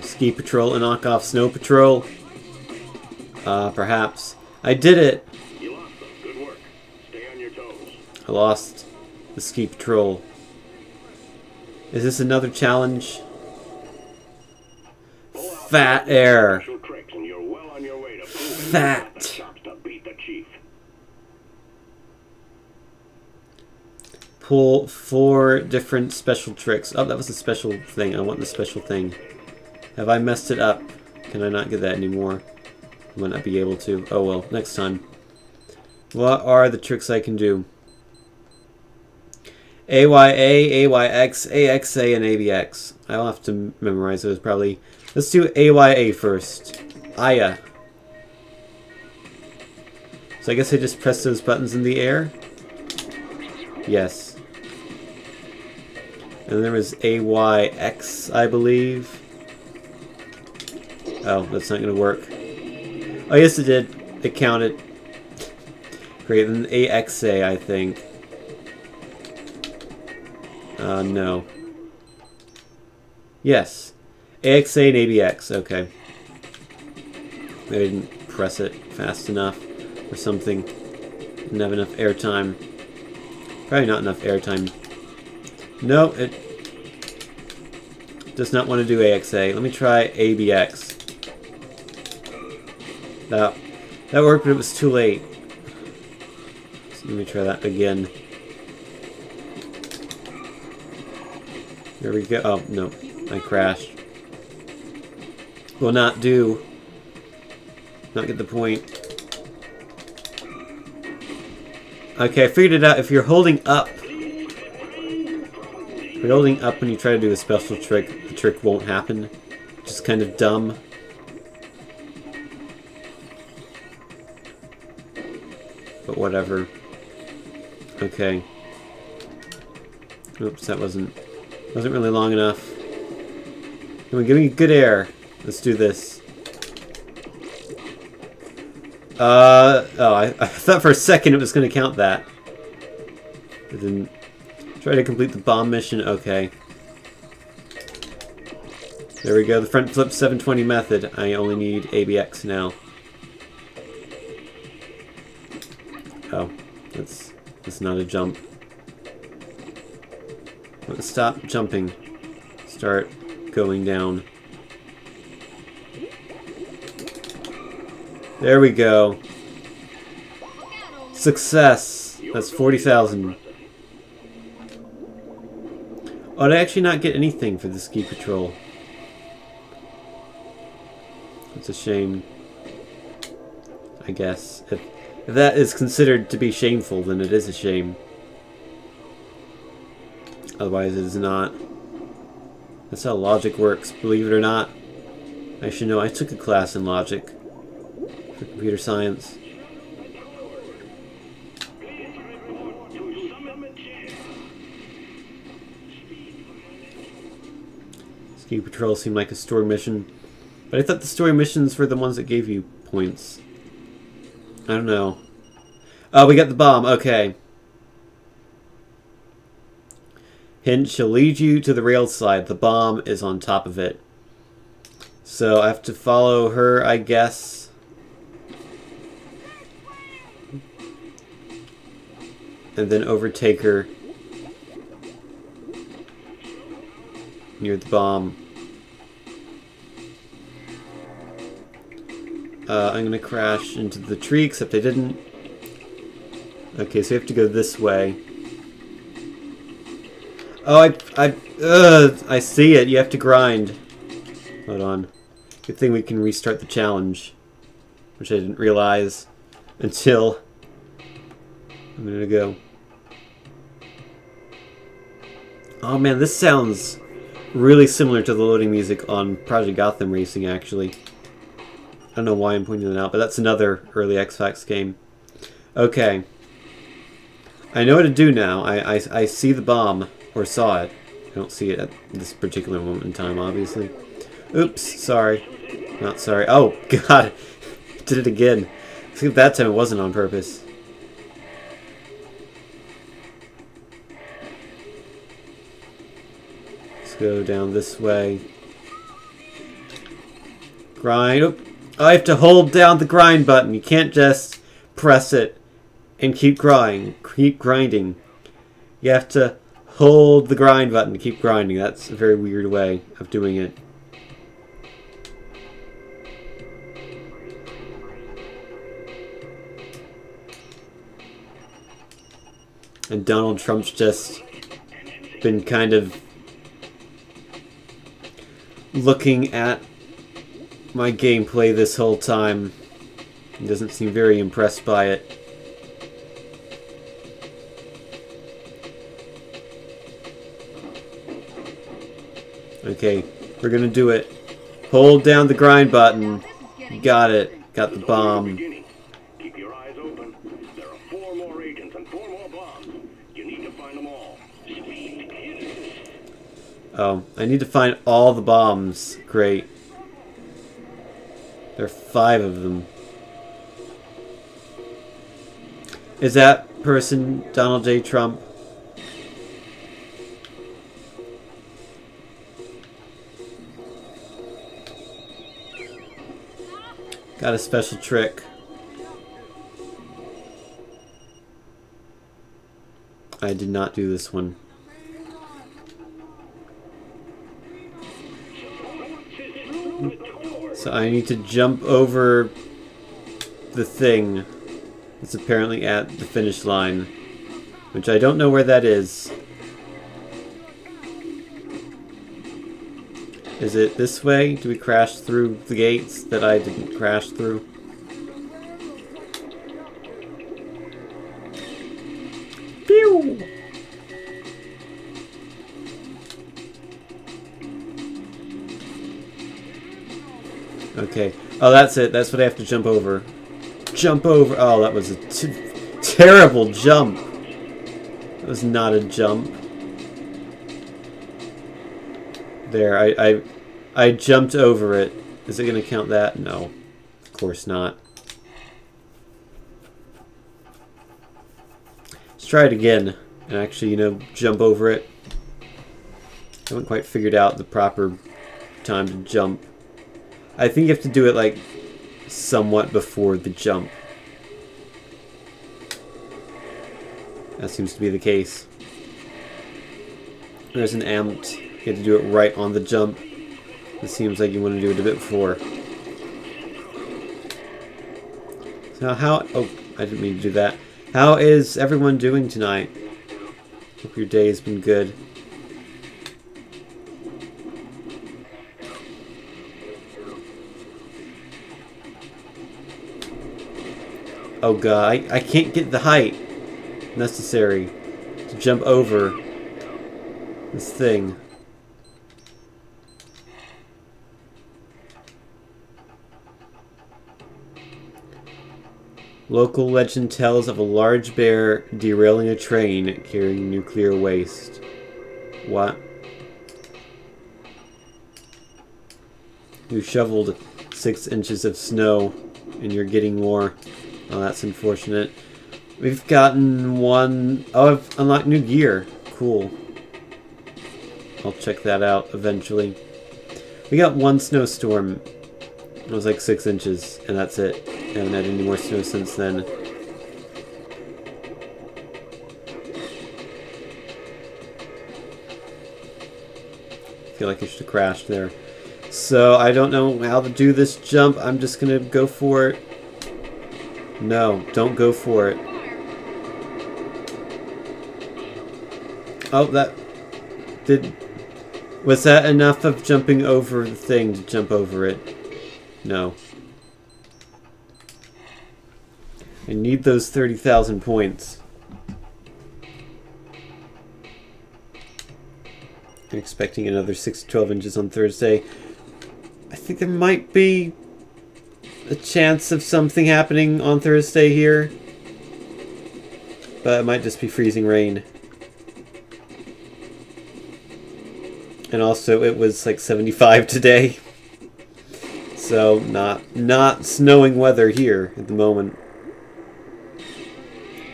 Ski patrol and knock off snow patrol. Perhaps. I did it! You lost them. Good work. Stay on your toes. I lost the ski patrol. Is this another challenge? Fat air. Special tricks and you're well on your way to proving you've got the Fat. chops to beat the chief. Pull 4 different special tricks. Oh, that was a special thing. I want the special thing. Have I messed it up? Can I not get that anymore? I might not be able to. Oh well, next time. What are the tricks I can do? AYA, AYX, AXA, and ABX. I'll have to memorize those probably. Let's do AYA first. Aya. So I guess I just press those buttons in the air? Yes. And there was AYX, I believe. Oh, that's not going to work. Oh, yes, it did. It counted. Great, then AXA, I think. No. Yes. AXA and ABX, okay. Maybe I didn't press it fast enough or something. Didn't have enough airtime. Probably not enough airtime. No, it does not want to do AXA. Let me try ABX. That worked, but it was too late. So let me try that again. There we go. Oh, no. I crashed. Will not do. Not get the point. Okay, I figured it out. If you're holding up... If you're holding up when you try to do a special trick, the trick won't happen. Just kind of dumb. But whatever. Okay. Oops, that wasn't really long enough. Come on, give me good air. Let's do this. Oh, I thought for a second it was going to count that. It didn't. Try to complete the bomb mission. Okay. There we go. The front flip 720 method. I only need ABX now. Oh, that's not a jump. Let's stop jumping. Start going down. There we go. Success. That's 40,000. Oh, did I actually not get anything for the ski patrol? That's a shame. I guess. If that is considered to be shameful, then it is a shame. Otherwise it is not. That's how logic works, believe it or not. I should know, I took a class in logic for computer science. Ski patrol seemed like a story mission, but I thought the story missions were the ones that gave you points. I don't know. Oh, we got the bomb. Okay. Hint, she'll lead you to the rail slide. The bomb is on top of it. So I have to follow her, I guess. And then overtake her near the bomb. I'm gonna crash into the tree, except I didn't. Okay, so we have to go this way. Oh, I see it. You have to grind. Hold on. Good thing we can restart the challenge, which I didn't realize until a minute ago. Oh man, this sounds really similar to the loading music on Project Gotham Racing, actually. I don't know why I'm pointing that out, but that's another early X-Fax game. Okay. I know what to do now. I see the bomb, or saw it. I don't see it at this particular moment in time, obviously. Oops, sorry. Not sorry. Oh, God. Did it again. I think that time it wasn't on purpose. Let's go down this way. Grind. Oh, I have to hold down the grind button. You can't just press it and keep grinding. You have to hold the grind button to keep grinding. That's a very weird way of doing it. And Donald Trump's just been kind of looking at my gameplay this whole time. He doesn't seem very impressed by it. Okay, we're gonna do it. Hold down the grind button. Got it. Got the bomb. Keep your eyes open. There are 4 more agents and 4 more bombs. You need to find them all. Oh, I need to find all the bombs. Great. There are 5 of them. Is that person Donald J. Trump? Got a special trick. I did not do this one. So I need to jump over the thing that's apparently at the finish line, which I don't know where that is. Is it this way? Do we crash through the gates that I didn't crash through? Pew! Okay. Oh, that's it. That's what I have to jump over. Jump over. Oh, that was a terrible jump. That was not a jump. There, I jumped over it. Is it going to count that? No. Of course not. Let's try it again and actually, you know, jump over it. I haven't quite figured out the proper time to jump. I think you have to do it, like, somewhat before the jump. That seems to be the case. There's an amped. You have to do it right on the jump. It seems like you want to do it a bit before. So how... Oh, I didn't mean to do that. How is everyone doing tonight? Hope your day has been good. Oh god, I can't get the height necessary to jump over this thing. Local legend tells of a large bear derailing a train carrying nuclear waste. What? You shoveled 6 inches of snow and you're getting more. Oh, that's unfortunate. We've gotten one... Oh, I've unlocked new gear. Cool. I'll check that out eventually. We got one snowstorm. It was like 6 inches, and that's it. I haven't had any more snow since then. I feel like I should have crashed there. So I don't know how to do this jump. I'm just gonna go for it. No, don't go for it. Oh, that did. Was that enough of jumping over the thing to jump over it? No. I need those 30,000 points. I'm expecting another 6 to 12 inches on Thursday. I think there might be a chance of something happening on Thursday here. But it might just be freezing rain. And also it was like 75 today. So not snowing weather here at the moment.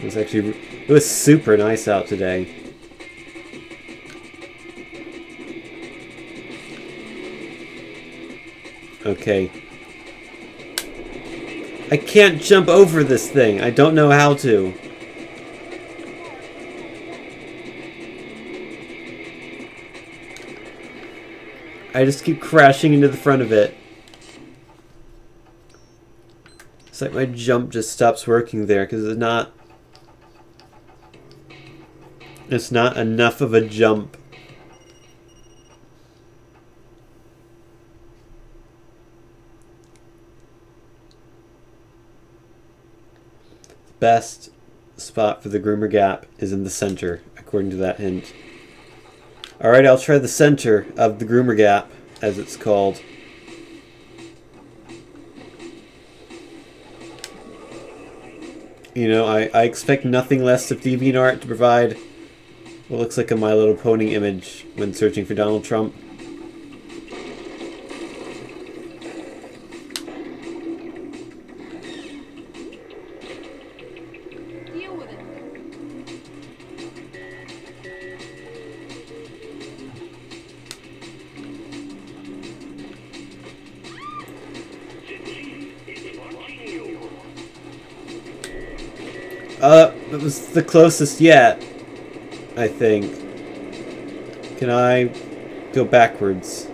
It was super nice out today. Okay. I can't jump over this thing. I don't know how to. I just keep crashing into the front of it. It's like my jump just stops working there because it's not enough of a jump. Best spot for the groomer gap is in the center, according to that hint. Alright, I'll try the center of the groomer gap, as it's called. You know, I expect nothing less of DeviantArt to provide what looks like a My Little Pony image when searching for Donald Trump. Deal with it. It was the closest yet, I think. Can I go backwards?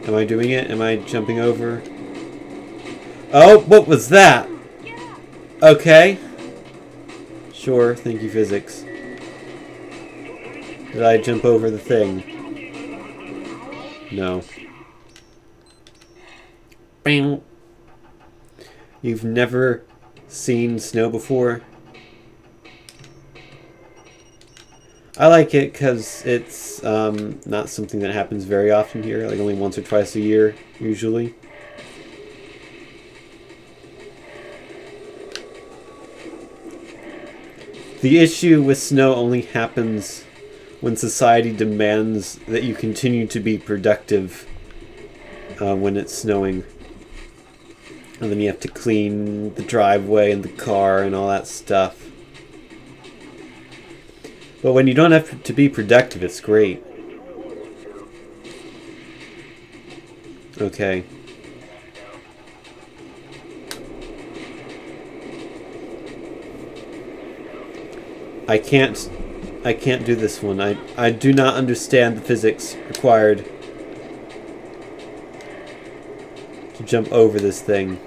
Am I doing it? Am I jumping over? Oh, what was that? Okay. Sure, thank you, physics. Did I jump over the thing? No. You've never seen snow before? I like it because it's not something that happens very often here, like only once or twice a year, usually. The issue with snow only happens when society demands that you continue to be productive when it's snowing. And then you have to clean the driveway and the car and all that stuff. But when you don't have to be productive, it's great. Okay. I can't do this one. I do not understand the physics required to jump over this thing.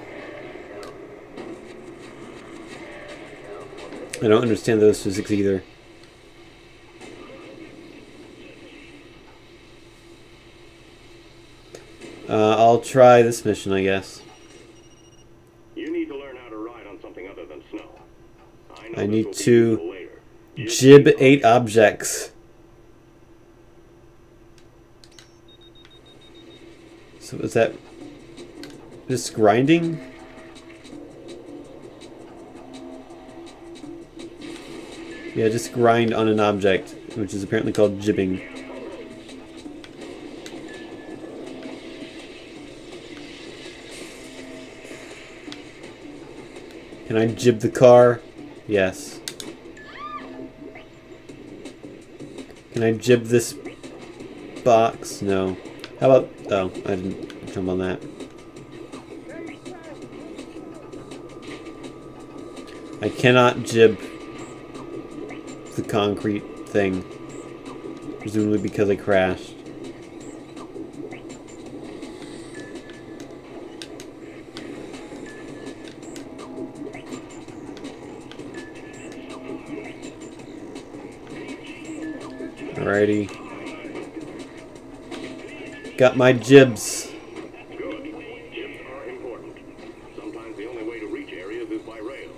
I don't understand those physics either. I'll try this mission, I guess. You need to learn how to ride on something other than snow. I need to jib 8 objects. So is that just grinding? Yeah, just grind on an object, which is apparently called jibbing. Can I jib the car? Yes. Can I jib this box? No. How about... Oh, I didn't jump on that. I cannot jib the concrete thing. Presumably because I crashed. Alrighty. Got my jibs. Good. Jibs are important. Sometimes the only way to reach areas is by rail.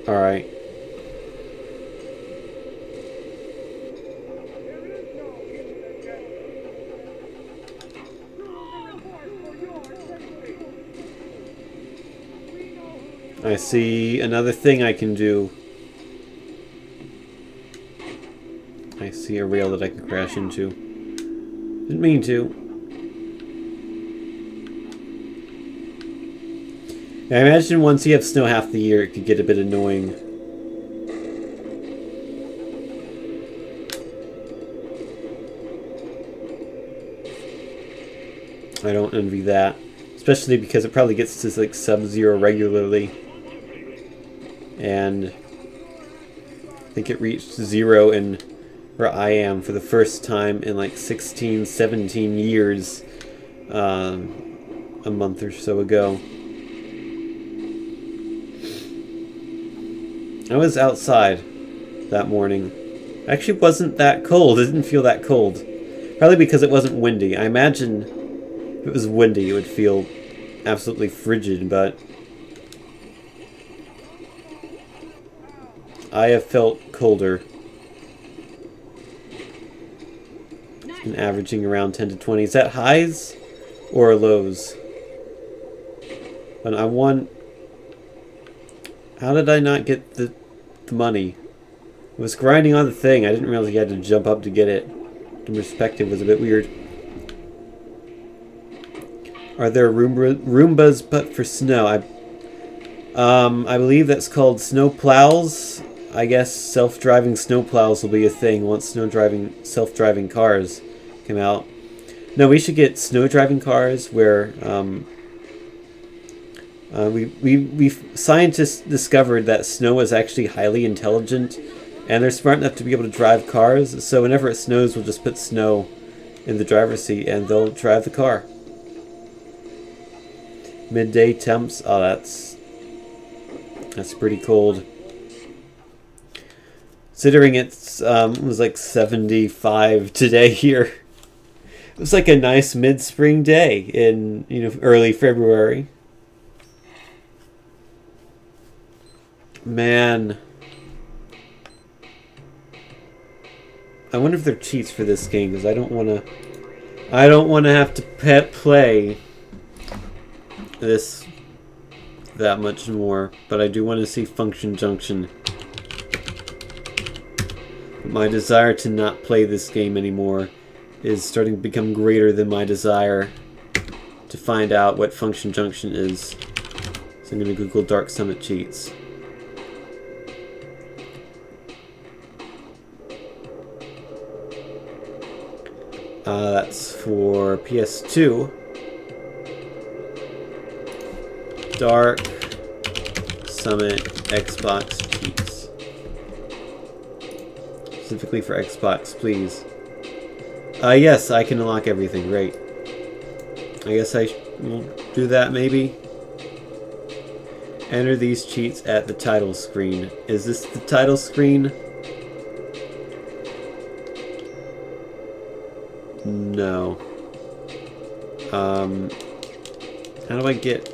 Alright. I see another thing I can do. I see a rail that I can crash into. Didn't mean to. I imagine once you have snow half the year, it could get a bit annoying. I don't envy that. Especially because it probably gets to like sub-zero regularly. And I think it reached 0 in where I am for the first time in like 16, 17 years a month or so ago. I was outside that morning. Actually wasn't that cold. It didn't feel that cold. Probably because it wasn't windy. I imagine if it was windy it would feel absolutely frigid, but I have felt colder. It's been averaging around 10 to 20. Is that highs or lows? But I want... How did I not get the money? I was grinding on the thing. I didn't realize you had to jump up to get it. The perspective was a bit weird. Are there Roombas but for snow? I believe that's called snow plows. I guess self-driving snow plows will be a thing once self-driving cars come out. No, we should get snow-driving cars where scientists discovered that snow is actually highly intelligent, and they're smart enough to be able to drive cars. So whenever it snows, we'll just put snow in the driver's seat, and they'll drive the car. Midday temps. Oh, that's pretty cold. Considering it's it was like 75 today here. It was like a nice mid-spring day in early February. Man, I wonder if there are cheats for this game because I don't want to have to play this that much more, but I do want to see Function Junction. My desire to not play this game anymore is starting to become greater than my desire to find out what Function Junction is. So I'm going to Google Dark Summit cheats. That's for PS2. Dark Summit Xbox cheats. Specifically for Xbox, please. Yes, I can unlock everything. Great. I guess I will do that maybe. Enter these cheats at the title screen. Is this the title screen? No. How do I get...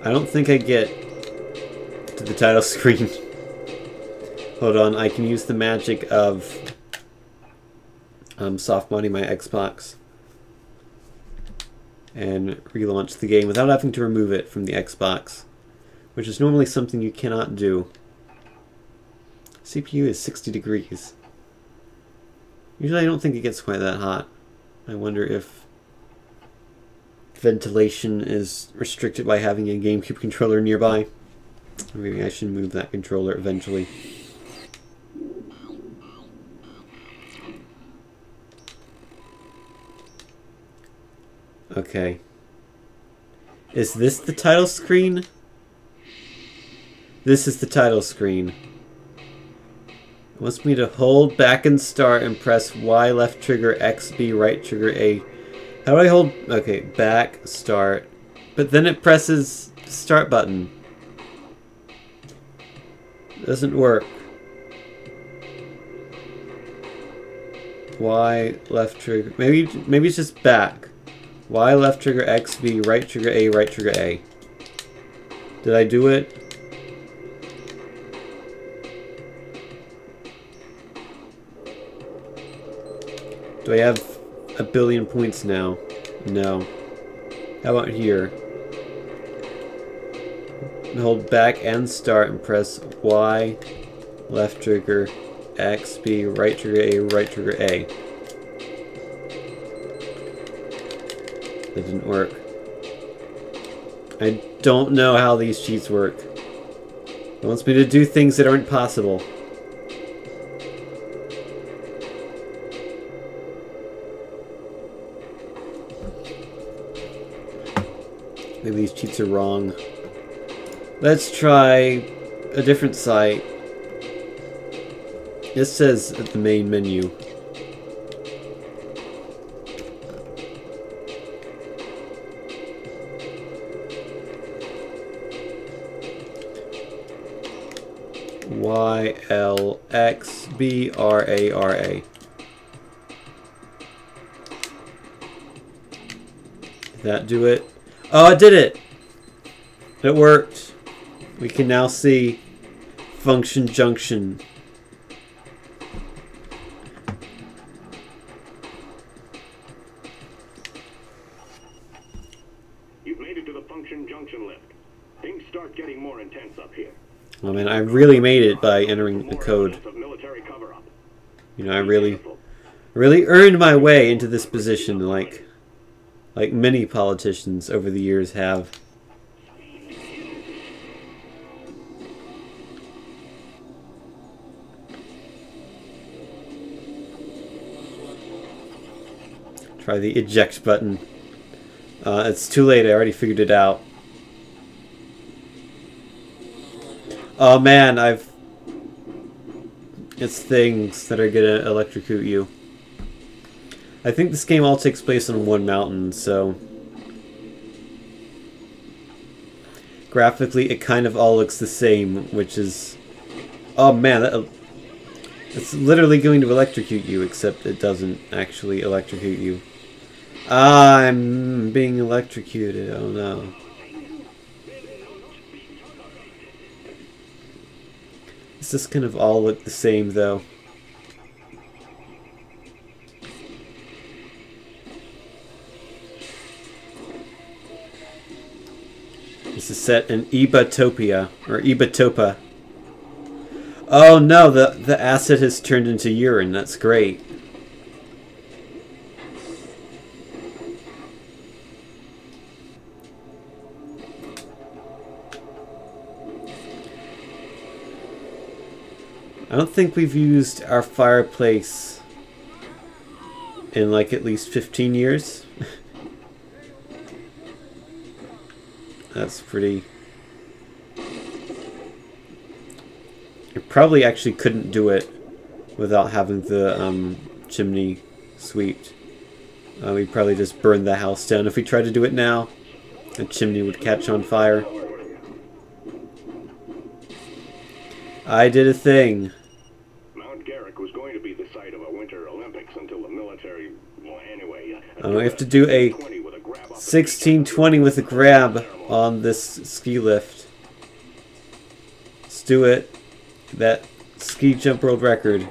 I don't think I get to the title screen. Hold on, I can use the magic of soft modding my Xbox and relaunch the game without having to remove it from the Xbox, which is normally something you cannot do. CPU is 60 degrees. Usually I don't think it gets quite that hot. I wonder if ventilation is restricted by having a GameCube controller nearby. Or maybe I should move that controller eventually. Okay. Is this the title screen? This is the title screen. It wants me to hold back and start and press Y left trigger, X, B, right trigger, A. How do I hold? Okay, back, start. But then it presses the start button. Doesn't work. Y left trigger. Maybe it's just back. Y left trigger, X, B, right trigger, A, right trigger, A. Did I do it? Do I have a billion points now? No. How about here? Hold back and start and press Y, left trigger, X, B, right trigger, A, right trigger, A. That didn't work. I don't know how these cheats work. It wants me to do things that aren't possible. Maybe these cheats are wrong. Let's try a different site. This says at the main menu. YLXBRARA. Did that do it? Oh, it did it! It worked. We can now see function junction. You've made it to the function junction lift. Things start getting more intense up here. Oh man, I really made it by entering the code. You know, I really earned my way into this position, like many politicians over the years have. Try the eject button. It's too late, I already figured it out. Oh man, it's things that are gonna electrocute you. I think this game all takes place on one mountain, so graphically it kind of all looks the same, which is... Oh man, it's literally going to electrocute you, except it doesn't actually electrocute you. I'm being electrocuted, oh no. Does this kind of all look the same, though? This is set in Ebatopia, or Ebatopa. Oh no, the acid has turned into urine. That's great. I don't think we've used our fireplace in like at least 15 years. That's pretty... I probably actually couldn't do it without having the chimney swept. We'd probably just burn the house down. If we tried to do it now, the chimney would catch on fire. I did a thing. Mount Garrick was going to be the site of a Winter Olympics until the military... Well, anyway... We have to do a 1620 with a grab on this ski lift. Let's do it. That ski jump world record.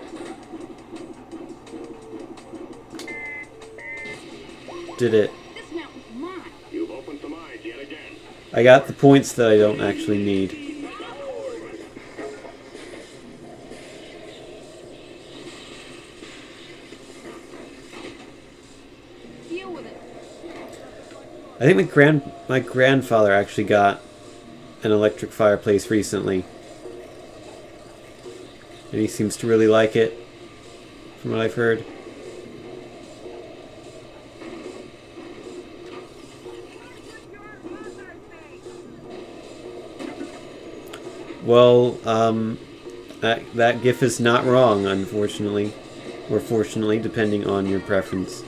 Did it. This mountain's mine. You've opened some eyes yet again. I got the points that I don't actually need. Deal with it. I think my grandfather actually got an electric fireplace recently. And he seems to really like it, from what I've heard. Well, that GIF is not wrong, unfortunately. Or fortunately, depending on your preference.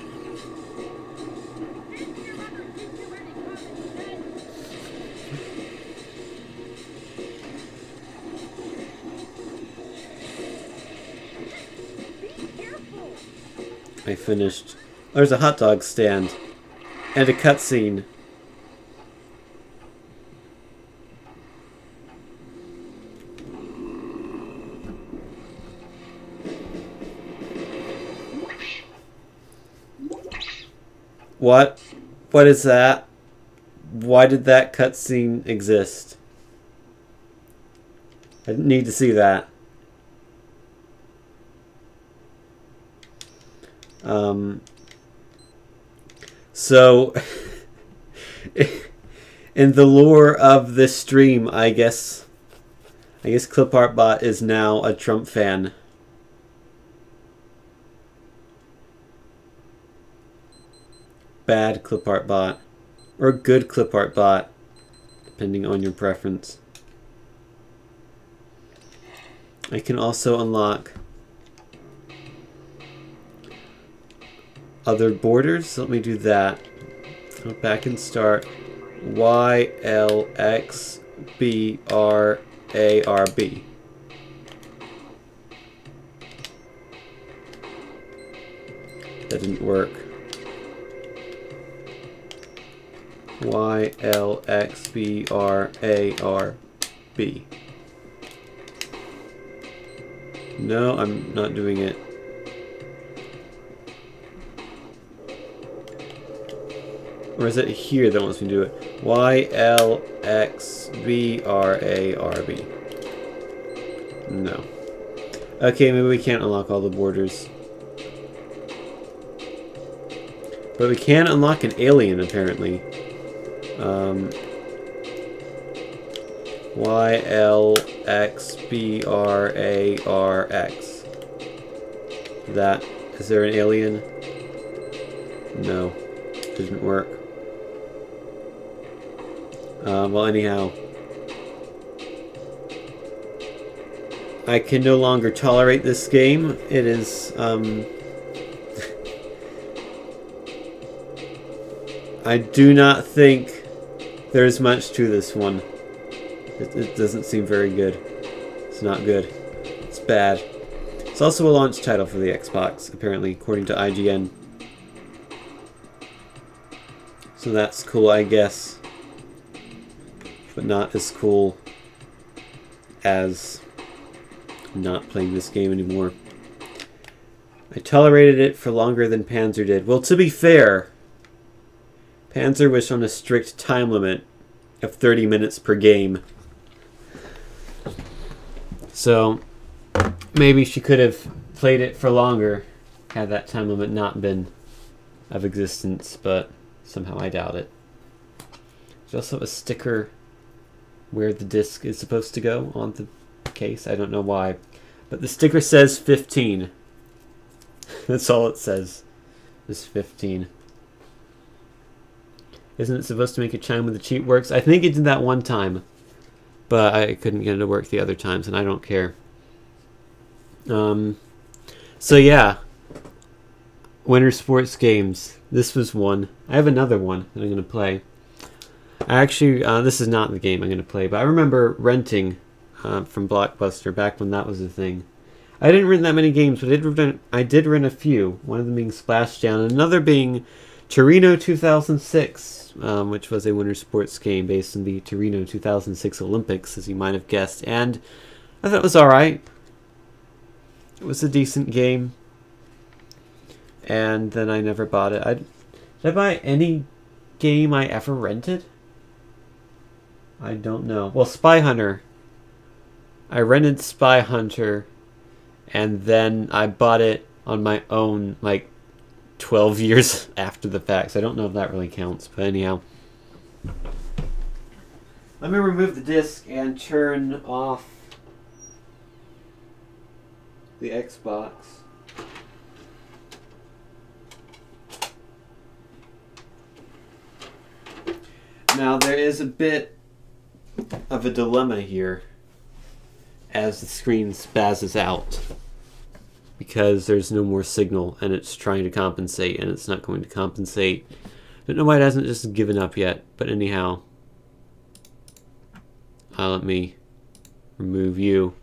I finished. There's a hot dog stand. And a cutscene. What? What is that? Why did that cutscene exist? I didn't need to see that. So, in the lore of this stream, I guess ClipArtBot is now a Trump fan. Bad ClipArtBot, or good ClipArtBot, depending on your preference. I can also unlock other borders. Let me do that. Go back and start. YLXBRARB. That didn't work. YLXBRARB. No, I'm not doing it. Or is it here that wants me to do it? YLXBRARB. No. Okay, maybe we can't unlock all the borders. But we can unlock an alien, apparently. YLXBRARX. That. Is there an alien? No. Didn't work. Well, anyhow. I can no longer tolerate this game. It is, I do not think there's much to this one. It doesn't seem very good. It's not good. It's bad. It's also a launch title for the Xbox, apparently, according to IGN. So that's cool, I guess. But not as cool as not playing this game anymore. I tolerated it for longer than Panzer did. Well, to be fair, Panzer was on a strict time limit of 30 minutes per game. So, maybe she could have played it for longer had that time limit not been of existence, but somehow I doubt it. There's also a sticker where the disc is supposed to go on the case. I don't know why. But the sticker says 15. That's all it says. Is 15. Isn't it supposed to make a chime when the cheat works? I think it did that one time. But I couldn't get it to work the other times, and I don't care. So yeah. Winter Sports Games. This was one. I have another one that I'm going to play. Actually, this is not the game I'm going to play, but I remember renting from Blockbuster back when that was a thing. I didn't rent that many games, but I did rent a few. One of them being Splashdown, and another being Torino 2006, which was a winter sports game based on the Torino 2006 Olympics, as you might have guessed. And I thought it was alright. It was a decent game. And then I never bought it. Did I buy any game I ever rented? I don't know. Well, Spy Hunter. I rented Spy Hunter, and then I bought it on my own, like, 12 years after the fact. So I don't know if that really counts, but anyhow. Let me remove the disc and turn off the Xbox. Now, there is a bit of a dilemma here. as the screen spazzes out because there's no more signal and it's trying to compensate and it's not going to compensate. I don't know why it hasn't just given up yet, but anyhow, let me remove you.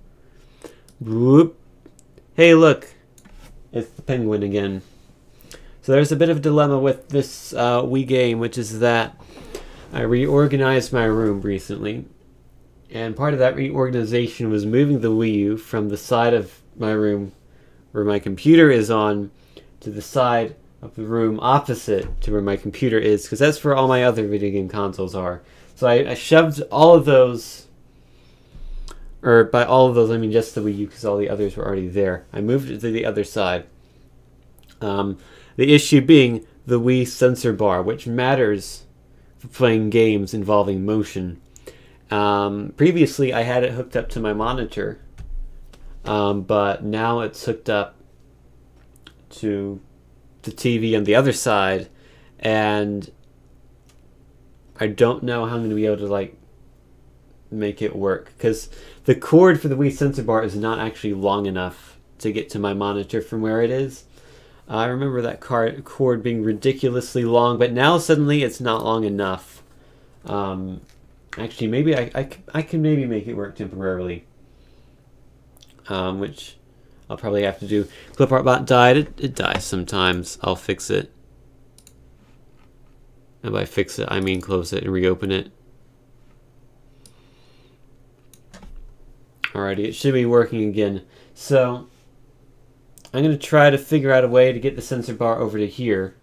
Whoop. Hey, look, it's the penguin again. So there's a bit of a dilemma with this Wii game, which is that I reorganized my room recently. And part of that reorganization was moving the Wii U from the side of my room where my computer is on to the side of the room opposite to where my computer is, because that's where all my other video game consoles are. So I shoved all of those, or by all of those I mean just the Wii U because all the others were already there. I moved it to the other side. The issue being the Wii sensor bar, which matters for playing games involving motion. Previously I had it hooked up to my monitor, but now it's hooked up to the TV on the other side, and I don't know how I'm going to be able to like make it work because the cord for the Wii sensor bar is not actually long enough to get to my monitor from where it is. I remember that cord being ridiculously long, but now suddenly it's not long enough. Actually, maybe I can maybe make it work temporarily, which I'll probably have to do. ClipArtBot died. It dies sometimes. I'll fix it. And by fix it, I mean close it and reopen it. Alrighty, it should be working again. So I'm going to try to figure out a way to get the sensor bar over to here.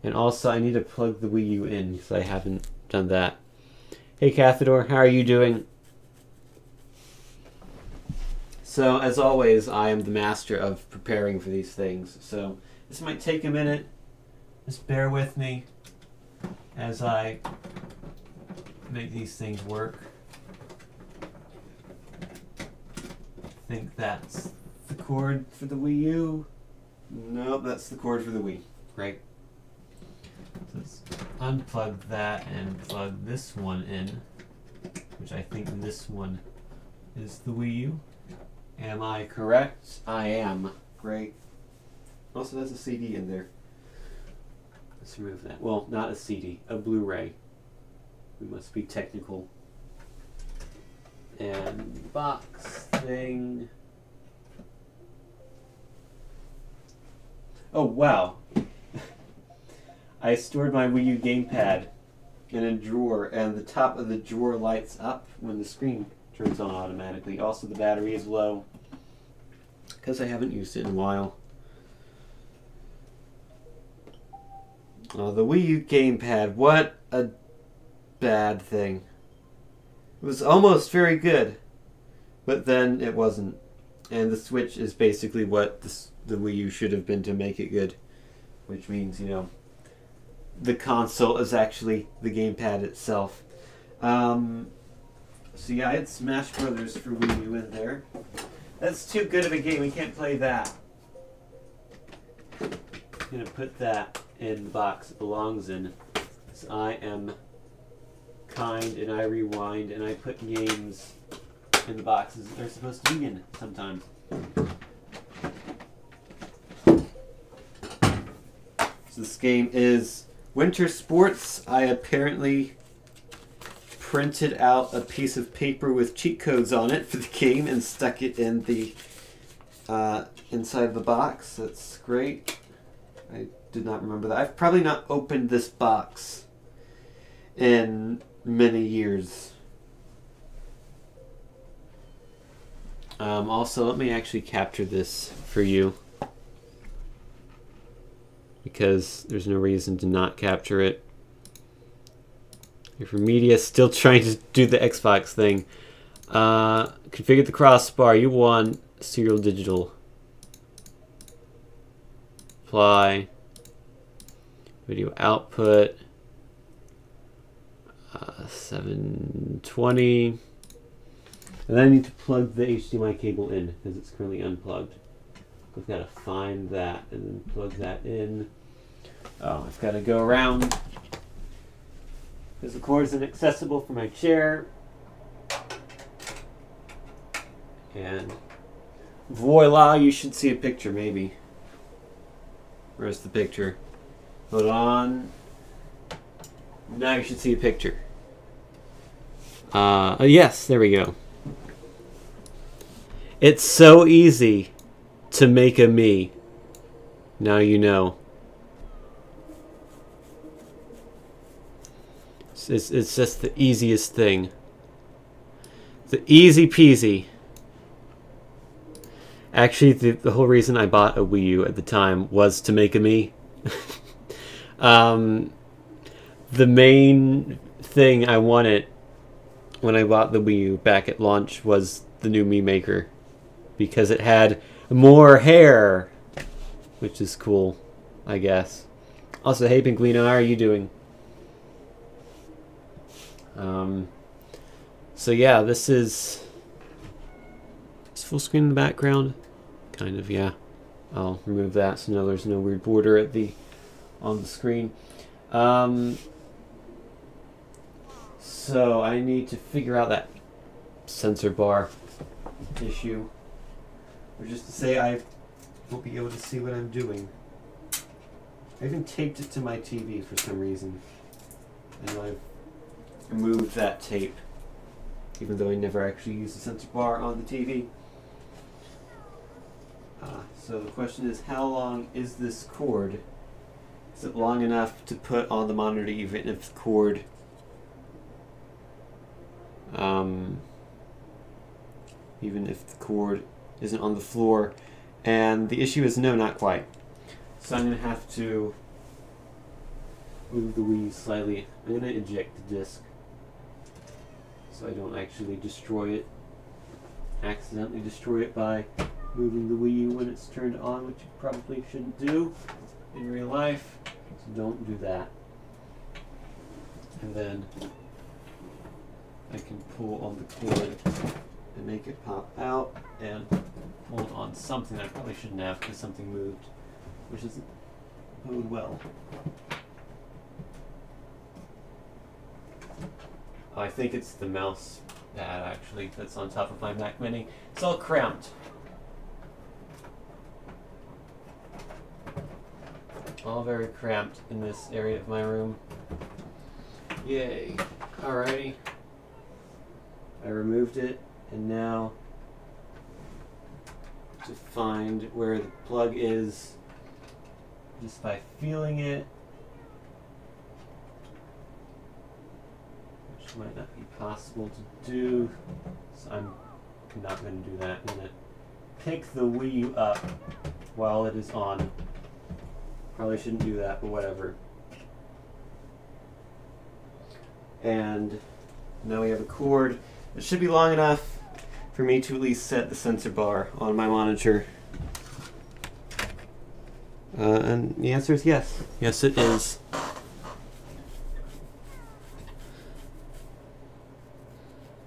And also I need to plug the Wii U in because I haven't done that. Hey Cathador, how are you doing? So as always, I am the master of preparing for these things. So this might take a minute. Just bear with me as I make these things work. I think that's the cord for the Wii U. Nope, that's the cord for the Wii. Great. So let's unplug that and plug this one in, which I think this one is the Wii U. Am I correct? I am. Great. Also, there's a CD in there. Let's remove that. Well, not a CD, a Blu-ray. We must be technical. And box thing. Oh, wow. I stored my Wii U gamepad in a drawer, and the top of the drawer lights up when the screen turns on automatically. Also, the battery is low because I haven't used it in a while. Oh, the Wii U gamepad. What a bad thing. It was almost very good, but then it wasn't. And the Switch is basically what the Wii U should have been to make it good, which means, you know, the console is actually the gamepad itself. So yeah, I had Smash Brothers for Wii U in there. That's too good of a game. We can't play that. I'm gonna put that in the box it belongs in. So I am kind and I rewind and I put games in the boxes that they're supposed to be in sometimes. So this game is Winter Sports. I apparently printed out a piece of paper with cheat codes on it for the game and stuck it in the inside the box. That's great. I did not remember that. I've probably not opened this box in many years. Also, let me actually capture this for you, because there's no reason to not capture it. If your media still trying to do the Xbox thing, configure the crossbar. You want serial digital. Apply. Video output. 720. And then I need to plug the HDMI cable in because it's currently unplugged. I've got to find that and then plug that in. Oh, I've got to go around because the cord is inaccessible for my chair. And voila, you should see a picture, maybe. Where's the picture? Hold on. Now you should see a picture. Yes, there we go. It's so easy to make a me. Now you know. It's just the easiest thing. The easy peasy. Actually, the whole reason I bought a Wii U at the time was to make a me. The main thing I wanted when I bought the Wii U back at launch was the new Mii Maker. Because it had more hair. Which is cool, I guess. Also, hey Pinguino, how are you doing? So yeah, this is full screen in the background. Kind of, yeah. I'll remove that so now there's no weird border at on the screen. So I need to figure out that sensor bar issue. Or just to say I won't be able to see what I'm doing. I even taped it to my TV for some reason. And I've removed that tape. Even though I never actually used the sensor bar on the TV. So the question is, how long is this cord? Is it long enough to put on the monitor even if the cord isn't on the floor? And the issue is no, not quite. So I'm going to have to move the Wii slightly. I'm going to eject the disc so I don't actually accidentally destroy it by moving the Wii U when it's turned on, which you probably shouldn't do in real life. So don't do that. And then I can pull on the cord and make it pop out and hold on something I probably shouldn't have because something moved, which doesn't bode well. I think it's the mouse pad actually that's on top of my Mac Mini. It's all cramped. All very cramped in this area of my room. Yay. Alrighty. I removed it, and now to find where the plug is just by feeling it, which might not be possible to do, so I'm not going to do that. I'm going to pick the Wii U up while it is on. Probably shouldn't do that, but whatever. And now we have a cord. It should be long enough for me to at least set the sensor bar on my monitor. And the answer is yes. Yes, it is.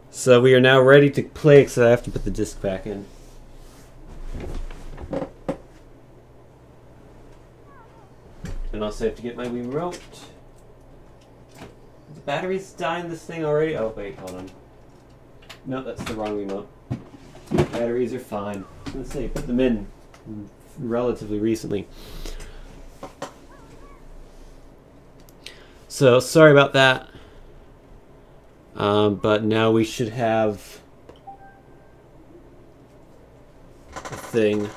So we are now ready to play, because I have to put the disc back in. And also have to get my Wii remote. The batteries dying this thing already? Oh wait, hold on. No, that's the wrong remote. Batteries are fine. I was gonna say, put them in relatively recently. So, sorry about that. But now we should have a thing.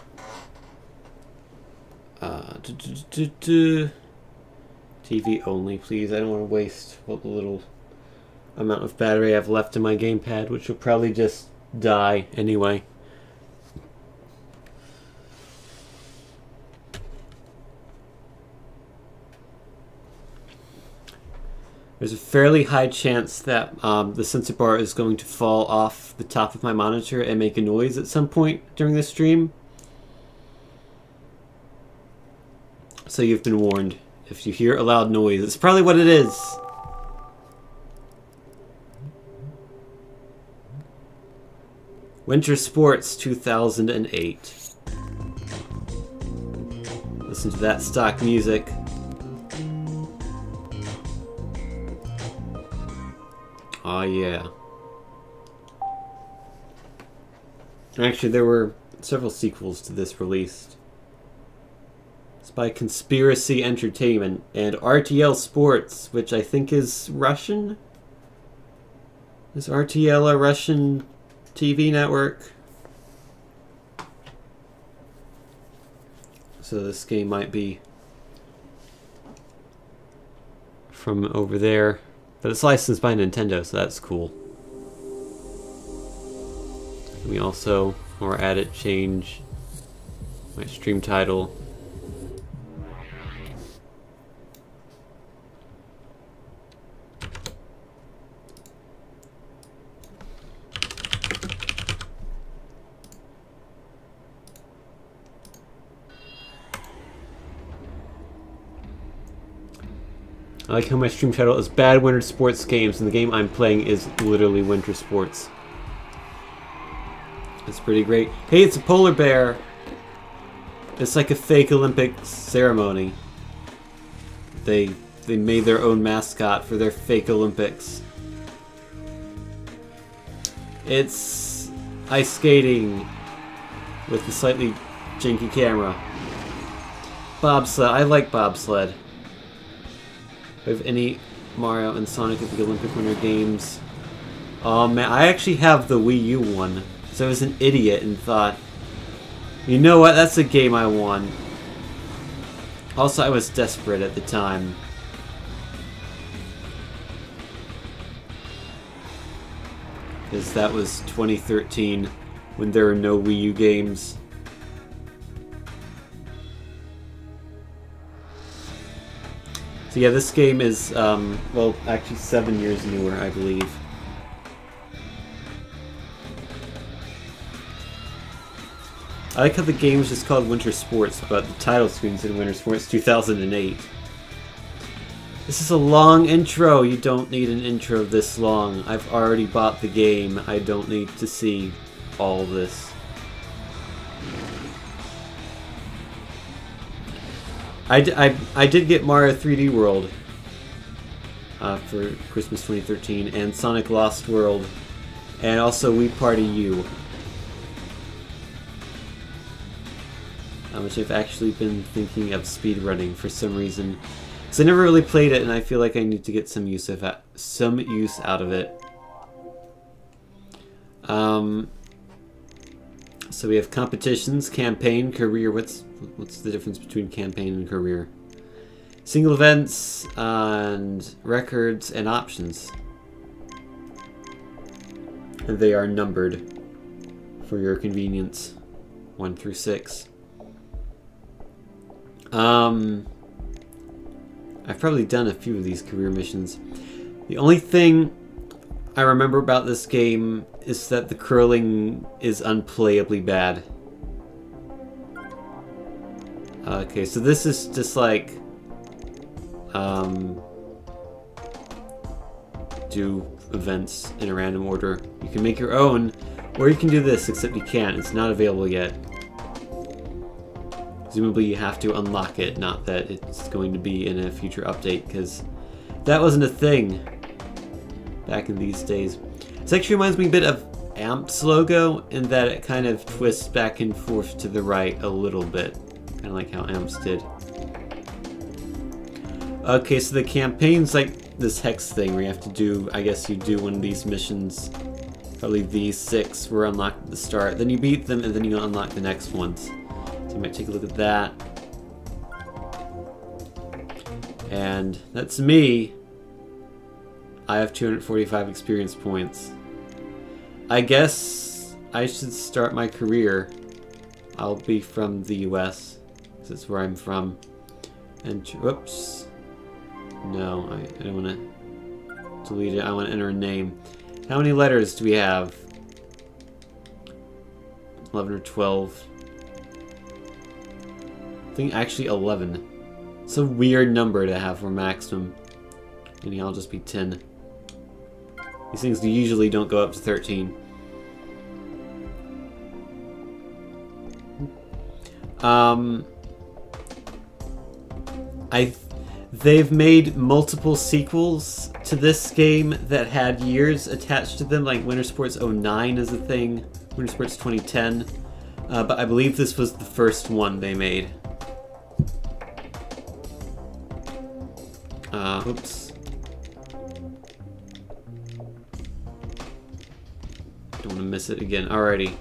TV only, please. I don't want to waste what little amount of battery I have left in my gamepad, which will probably just die anyway. There's a fairly high chance that the sensor bar is going to fall off the top of my monitor and make a noise at some point during the stream. So you've been warned. If you hear a loud noise, it's probably what it is. Winter Sports 2008. Listen to that stock music. Oh yeah. Actually, there were several sequels to this released. It's by Conspiracy Entertainment and RTL Sports, which I think is Russian? Is RTL a Russian TV network? So this game might be from over there. But it's licensed by Nintendo, so that's cool. We also, or add it, change my stream title. I like how my stream title is Bad Winter Sports Games, and the game I'm playing is literally Winter Sports. It's pretty great. Hey, it's a polar bear! It's like a fake Olympic ceremony. They made their own mascot for their fake Olympics. It's ice skating with a slightly janky camera. Bobsled. I like bobsled. Of any Mario and Sonic at the Olympic Winter Games. Oh man, I actually have the Wii U one. So I was an idiot and thought, you know what, that's a game I want. Also, I was desperate at the time. Because that was 2013 when there were no Wii U games. So yeah, this game is, well, actually 7 years newer, I believe. I like how the game is just called Winter Sports, but the title screen's in Winter Sports 2008. This is a long intro. You don't need an intro this long. I've already bought the game. I don't need to see all this. I did get Mario 3D World for Christmas 2013, and Sonic Lost World, and also Wii Party U, which I've actually been thinking of speedrunning for some reason. Because I never really played it, and I feel like I need to get some use out of it. So we have competitions, campaign, career. What's the difference between campaign and career? Single events, and records, and options. And they are numbered for your convenience, 1 through 6. I've probably done a few of these career missions. The only thing I remember about this game is that the curling is unplayably bad. Okay, so this is just like do events in a random order. You can make your own, or you can do this, except you can't. It's not available yet. Presumably you have to unlock it, not that it's going to be in a future update, because that wasn't a thing back in these days. This actually reminds me a bit of Amp's logo, in that it kind of twists back and forth to the right a little bit. Kind of like how Amp's did. Okay, so the campaign's like this hex thing where you have to do, I guess you do one of these missions. Probably these 6 were unlocked at the start. Then you beat them, and then you unlock the next ones. So you might take a look at that. And that's me. I have 245 experience points. I guess I should start my career. I'll be from the US, because that's where I'm from. And whoops. No, I don't want to delete it. I want to enter a name. How many letters do we have? 11 or 12. I think actually 11. It's a weird number to have for maximum. And I'll just be 10. These things usually don't go up to 13. They've made multiple sequels to this game that had years attached to them, like Winter Sports 09 is a thing, Winter Sports 2010. But I believe this was the first one they made. Oops. Don't want to miss it again. Alrighty.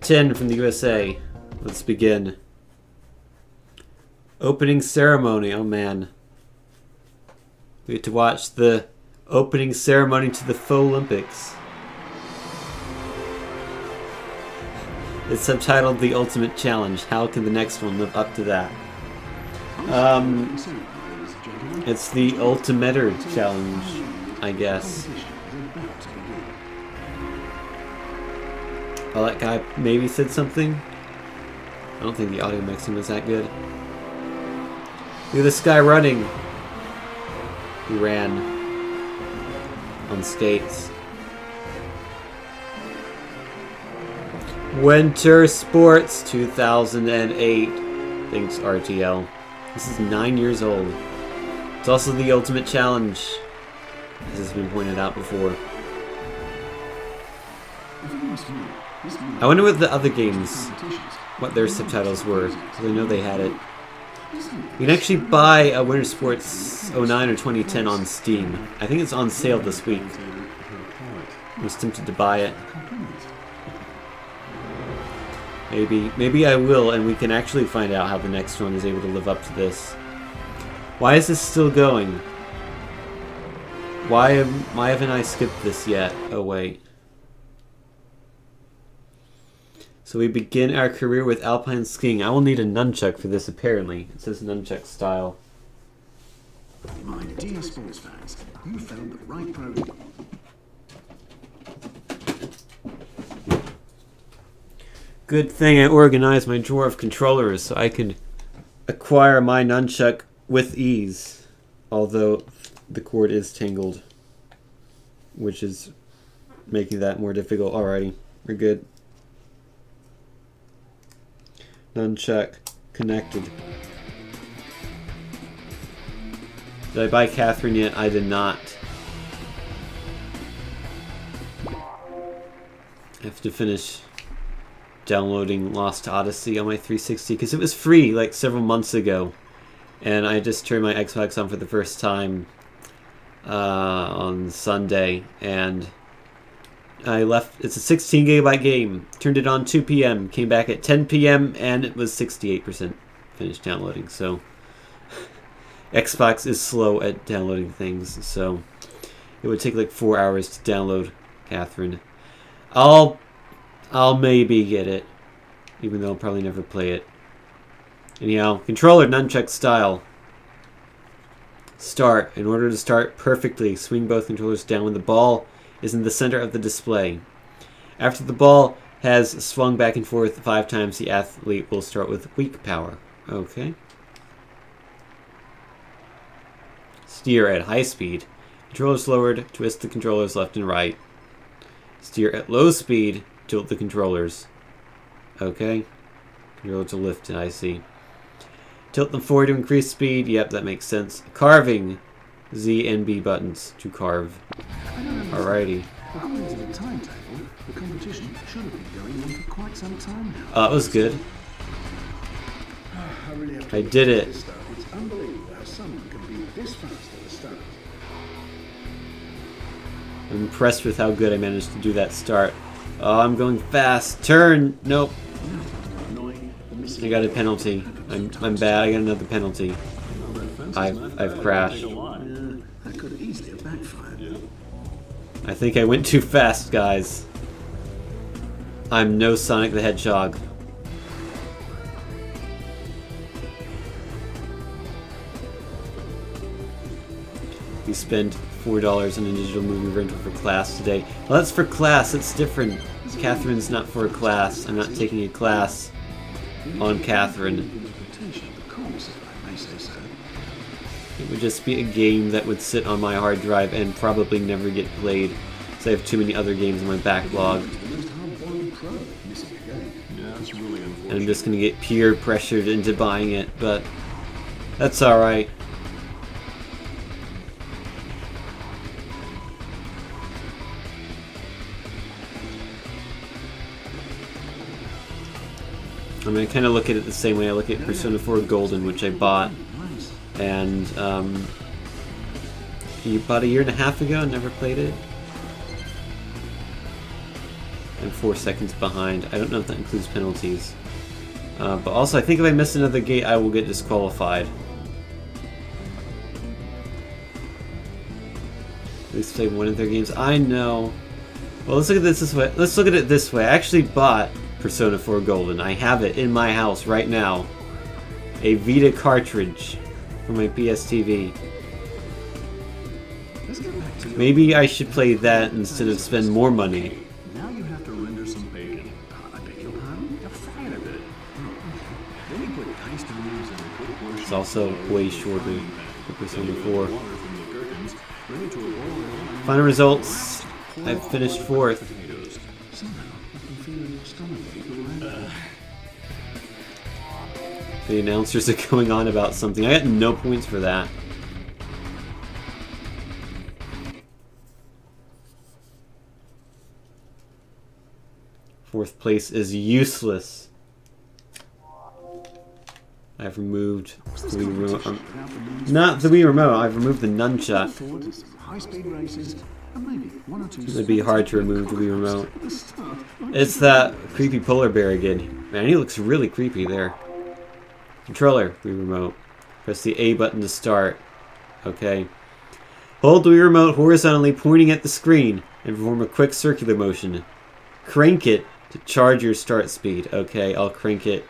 10 from the USA. Let's begin. Opening ceremony. Oh man. We get to watch the opening ceremony to the Faux Olympics. It's subtitled The Ultimate Challenge. How can the next one live up to that? It's the Ultimator Challenge, I guess. Oh, that guy maybe said something? I don't think the audio mixing was that good. Look at this guy running. He ran on skates. Winter Sports 2008. Thanks, RTL. This is 9 years old. It's also the Ultimate Challenge, as has been pointed out before. I wonder what the other games, what their subtitles were, because I know they had it. You can actually buy a Winter Sports 09 or 2010 on Steam. I think it's on sale this week. I was tempted to buy it. Maybe I will, and we can actually find out how the next one is able to live up to this. Why is this still going? Why haven't I skipped this yet? Oh wait. So we begin our career with alpine skiing. I will need a nunchuck for this apparently. It says nunchuck style. My dear sports fans, you found the right program. Good thing I organized my drawer of controllers so I could acquire my nunchuck with ease. Although the cord is tangled, which is making that more difficult. Alrighty, we're good. Nunchuck connected. Did I buy Catherine yet? I did not. I have to finish downloading Lost Odyssey on my 360 because it was free like several months ago, and I just turned my Xbox on for the first time on Sunday, and I left. It's a 16 gigabyte game. Turned it on 2 p.m. Came back at 10 p.m. and it was 68% finished downloading. So Xbox is slow at downloading things. So it would take like 4 hours to download Catherine. I'll maybe get it, even though I'll probably never play it. Anyhow, controller nunchuck style. Start. In order to start perfectly, swing both controllers down when the ball is in the center of the display. After the ball has swung back and forth 5 times, the athlete will start with weak power. Okay. Steer at high speed. Controllers lowered, twist the controllers left and right. Steer at low speed, tilt the controllers. Okay. Controller to lift, I see. Tilt them forward to increase speed. Yep, that makes sense. Carving. Z and B buttons to carve. Alrighty. According to the timetable, the competition should have been going on for quite some time now. That was good. I did it. It's unbelievable how someone can be this fast at the start. I'm impressed with how good I managed to do that start. Oh, I'm going fast. Turn. Nope. I got a penalty. I'm bad. I got another penalty. I've crashed. That could easily have backfired. I think I went too fast, guys. I'm no Sonic the Hedgehog. We spent $4 on a digital movie rental for class today. Well, that's for class. It's different. Catherine's not for a class. I'm not taking a class on Catherine. It would just be a game that would sit on my hard drive and probably never get played, because I have too many other games in my backlog. And I'm just going to get peer pressured into buying it, but that's alright. I mean, I kind of look at it the same way I look at Persona 4 Golden, which I bought, Nice. and about a year and a half ago, never played it. I'm 4 seconds behind. I don't know if that includes penalties. But also, I think if I miss another gate, I will get disqualified. At least play one of their games. I know. Well, let's look at this way. Let's look at it this way. I actually bought Persona 4 Golden. I have it in my house right now. A Vita cartridge for my PS TV. Let's get back to your... Maybe I should play that instead of spend more money. Now you have to render some bacon. I beg your pardon? You're frying a bit. Then you put diced moves in a good portion. It's also way shorter than Persona 4. Water from the gherkins, ready to a boil. Final results. I've finished 4th. Potatoes. Somehow, you can feel your stomach ache around. The announcers are going on about something. I got no points for that. Fourth place is useless. I've removed the Wii Remote. Not the Wii Remote, I've removed the nunchuck. Forward to some high-speed races, and maybe one or two... It'd be hard to remove the Wii Remote. It's that creepy polar bear again. Man, he looks really creepy there. Controller, Wii Remote. Press the A button to start. Okay. Hold the Wii Remote horizontally pointing at the screen and perform a quick circular motion. Crank it to charge your start speed. Okay, I'll crank it.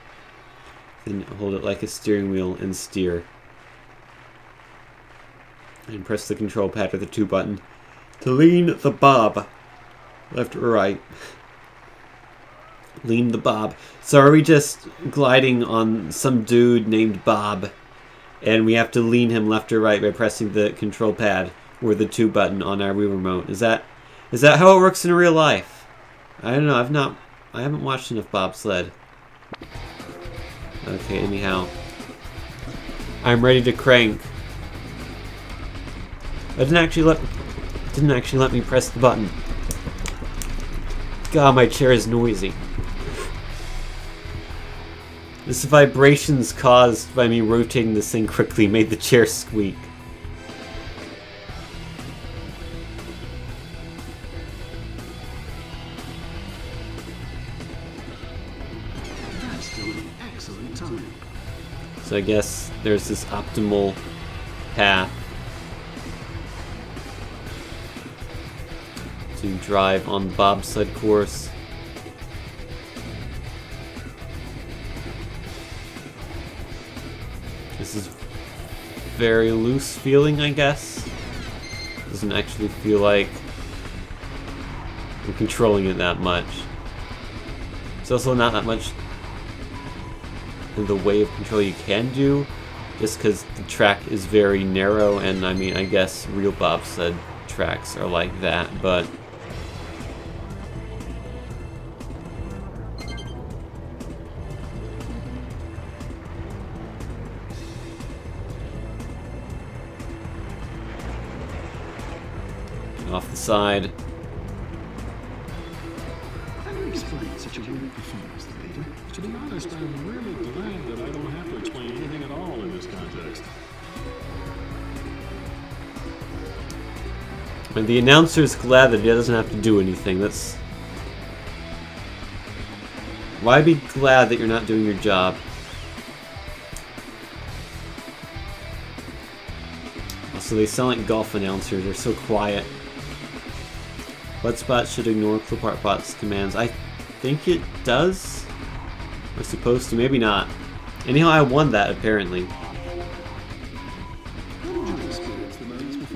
Then hold it like a steering wheel and steer. And press the control pad with the 2 button to lean the bob. Left or right. Lean the bob. So are we just gliding on some dude named Bob, and we have to lean him left or right by pressing the control pad or the 2 button on our Wii Remote? Is that how it works in real life? I don't know. I haven't watched enough Bobsled. Okay, anyhow. I'm ready to crank. It didn't actually let me press the button. God, my chair is noisy. This vibrations caused by me rotating this thing quickly made the chair squeak. That's still an excellent time. So I guess there's this optimal path to drive on the bobsled course. This is very loose feeling, I guess. Doesn't actually feel like I'm controlling it that much. It's also not that much in the way of control you can do, just because the track is very narrow, and I mean, I guess real bobsled tracks are like that, but off the side. How do you explain such a weird performance, Peter? To be honest, I'm really glad that I don't have to explain anything at all in this context. And the announcer's glad that he doesn't have to do anything. That's... Why be glad that you're not doing your job? Also, they sound like golf announcers. They're so quiet. Bloodspot should ignore Clipartbot's commands. I think it does. We're supposed to. Maybe not. Anyhow, I won that, apparently.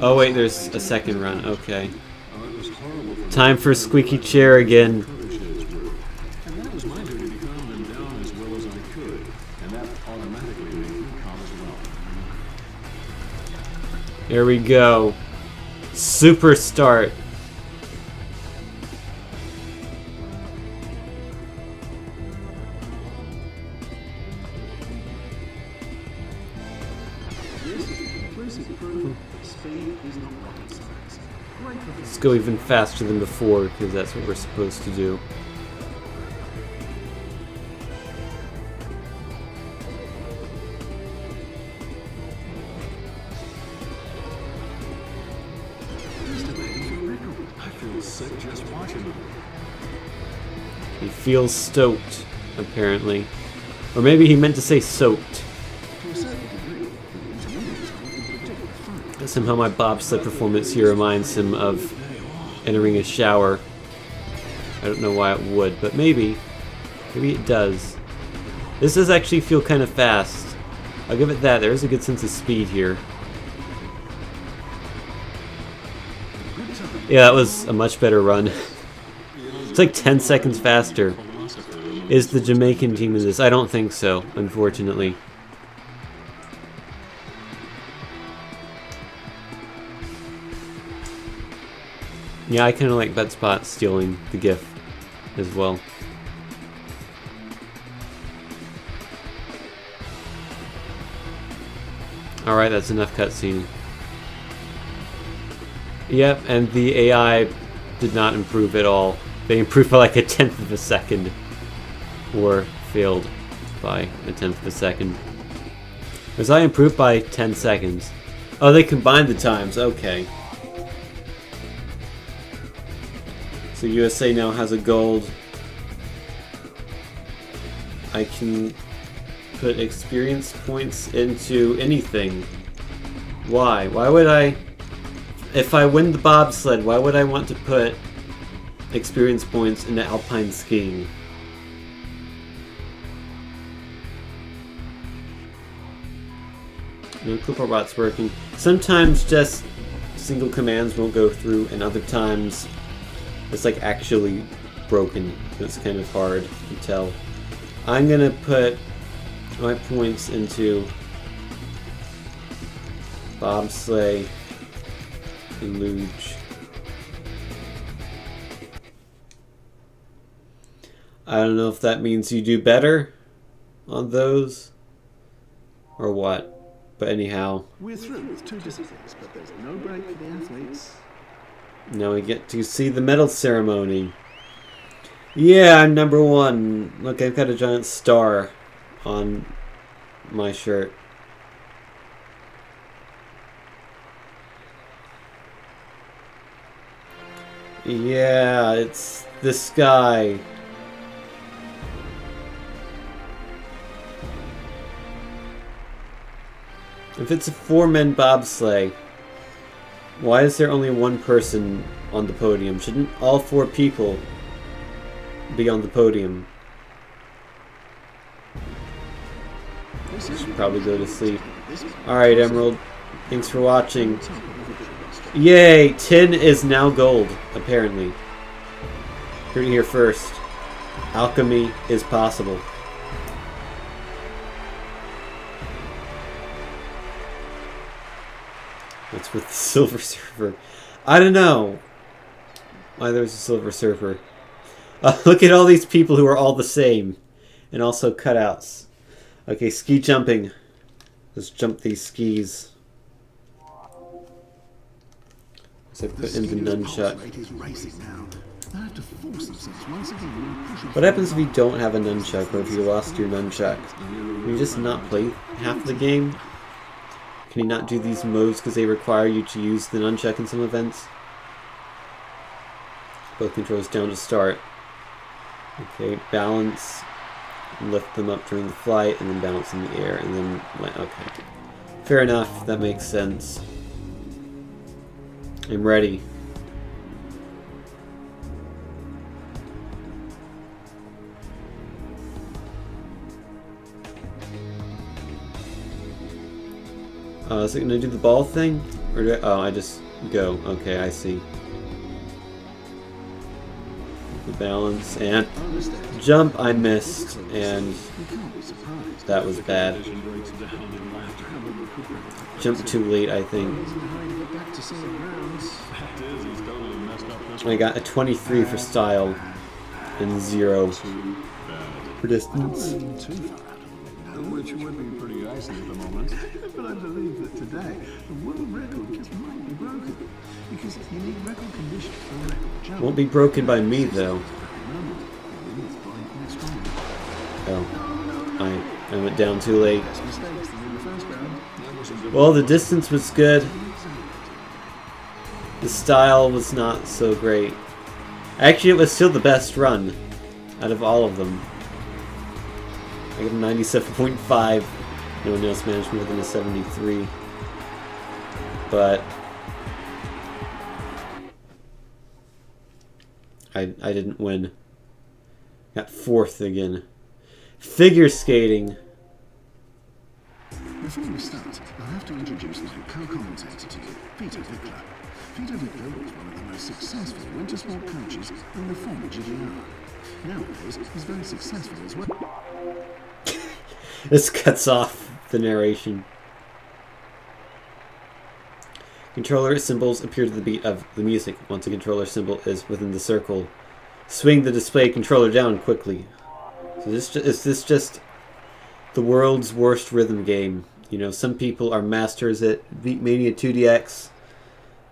Oh wait, there's a second run. Okay. Time for squeaky chair again. And that was my duty to calm them down as well as I could, and that automatically made me calm as well. Here we go. Super start. Let's go even faster than before, because that's what we're supposed to do. feels stoked, apparently. Or maybe he meant to say soaked. Somehow my bobsled performance here reminds him of entering a shower. I don't know why it would, but maybe it does. This does actually feel kind of fast. I'll give it that. There is a good sense of speed here. Yeah, that was a much better run. It's like 10 seconds faster. Is the Jamaican team in this? I don't think so, unfortunately. Yeah, I kind of like Betspot stealing the GIF as well. Alright, that's enough cutscene. Yep, and the AI did not improve at all. They improved by like 1/10 of a second. Or failed by 1/10 of a second. Was I improved by 10 seconds? Oh, they combined the times, okay. So USA now has a gold. I can put experience points into anything. Why? Why would I... If I win the bobsled, why would I want to put experience points into alpine skiing? No, ClipArtBot's working. Sometimes just single commands won't go through, and other times it's like actually broken. It's kind of hard to tell. I'm gonna put my points into bobsleigh and luge. I don't know if that means you do better on those or what, but anyhow. We're through with 2 disciplines, but there's no break for the athletes. Now we get to see the medal ceremony. Yeah, I'm number 1. Look, I've got a giant star on my shirt. Yeah, it's this guy. If it's a 4-man bobsleigh, why is there only 1 person on the podium? Shouldn't all 4 people be on the podium? I should probably go to sleep. Alright, Emerald. Thanks for watching. Yay! Tin is now gold, apparently. Heard it here first. Alchemy is possible. What's with the Silver Surfer? I don't know why there's a Silver Surfer. Look at all these people who are all the same. And also cutouts. Okay, ski jumping. Let's jump these skis. So I put in the nunchuck. What happens if you don't have a nunchuck, or if you lost your nunchuck? Can you just not play half the game? Can you not do these moves because they require you to use the nunchuck in some events? Both controls down to start. Okay, balance. Lift them up during the flight, and then balance in the air, and then... Okay. Fair enough, that makes sense. I'm ready. Is it gonna do the ball thing? Or do I, oh, I just go. Okay, I see. The balance and jump I missed, and that was bad. Jumped too late, I think. I got a 23 for style and 0 for distance. Which would be pretty icy at the moment. But I believe that today the world record just might be broken. Because you need record conditions for a record jump. Won't be broken by me though. Oh. I went down too late. Well, the distance was good. The style was not so great. Actually, it was still the best run. out of all of them. I got a 97.5. No one else managed more than a 73. But I didn't win. Got 4th again. Figure skating. Before we start, I'll have to introduce my co-commentator to you, Peter Wickler. Peter Wickler was one of the most successful winter sport coaches in the former GDR. Nowadays, he's very successful as well. This cuts off the narration. Controller symbols appear to the beat of the music. Once a controller symbol is within the circle, swing the display controller down quickly. So is this just the world's worst rhythm game? You know, some people are masters at Beatmania 2DX.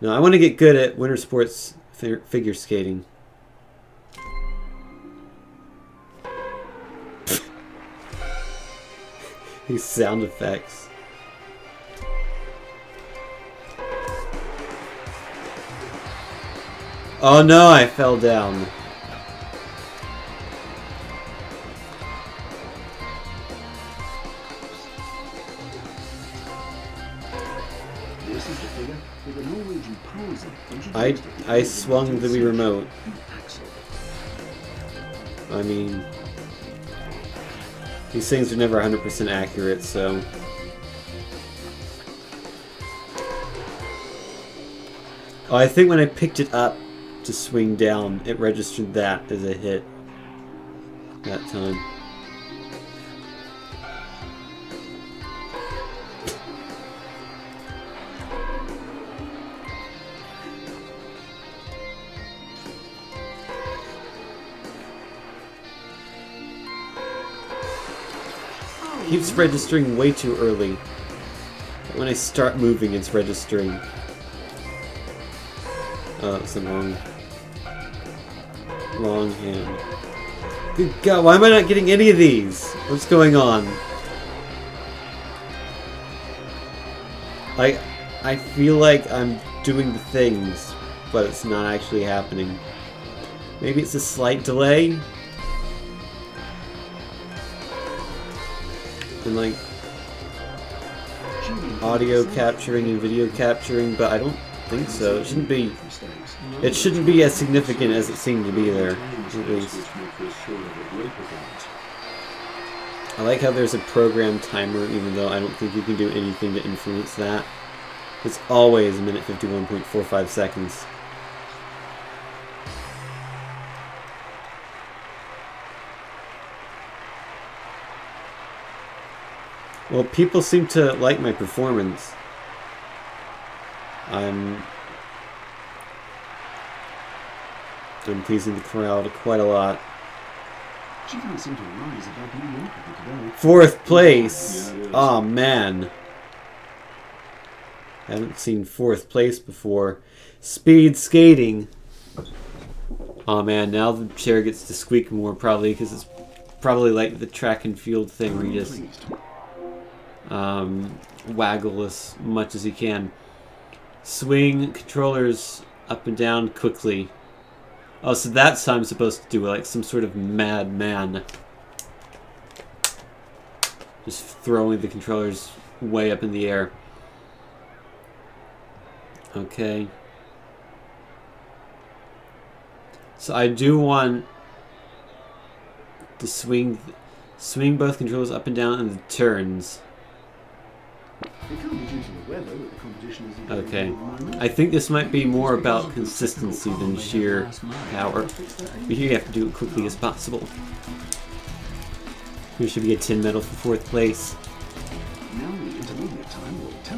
No, I want to get good at winter sports figure skating. These sound effects. Oh no, I fell down. This is the figure with the Norwegian poser. I swung the Wii remote. I mean, these things are never 100% accurate, so. Oh, I think when I picked it up to swing down, it registered that as a hit that time. Keeps registering way too early. When I start moving, it's registering. Oh, that's the wrong hand. Good God, why am I not getting any of these? What's going on? I feel like I'm doing the things, but it's not actually happening. Maybe it's a slight delay? And like audio capturing and video capturing, but I don't think so. It shouldn't be as significant as it seemed to be there, at least. I like how there's a program timer, even though I don't think you can do anything to influence that. It's always a minute 51.45 seconds. Well, people seem to like my performance. I'm pleasing the crowd quite a lot. She can't seem to rise above mediocrity today. 4th place! Oh man. I haven't seen 4th place before. Speed skating. Oh man, now the chair gets to squeak more probably, because it's probably like the track and field thing where you just waggle as much as you can. Swing controllers up and down quickly. Oh, so that's how I'm supposed to do it, like some sort of madman. Just throwing the controllers way up in the air. Okay. So I do want to swing both controllers up and down in the turns. Okay. I think this might be more about consistency than sheer power. But here you have to do it quickly as possible. Here should be a tin medal for 4th place.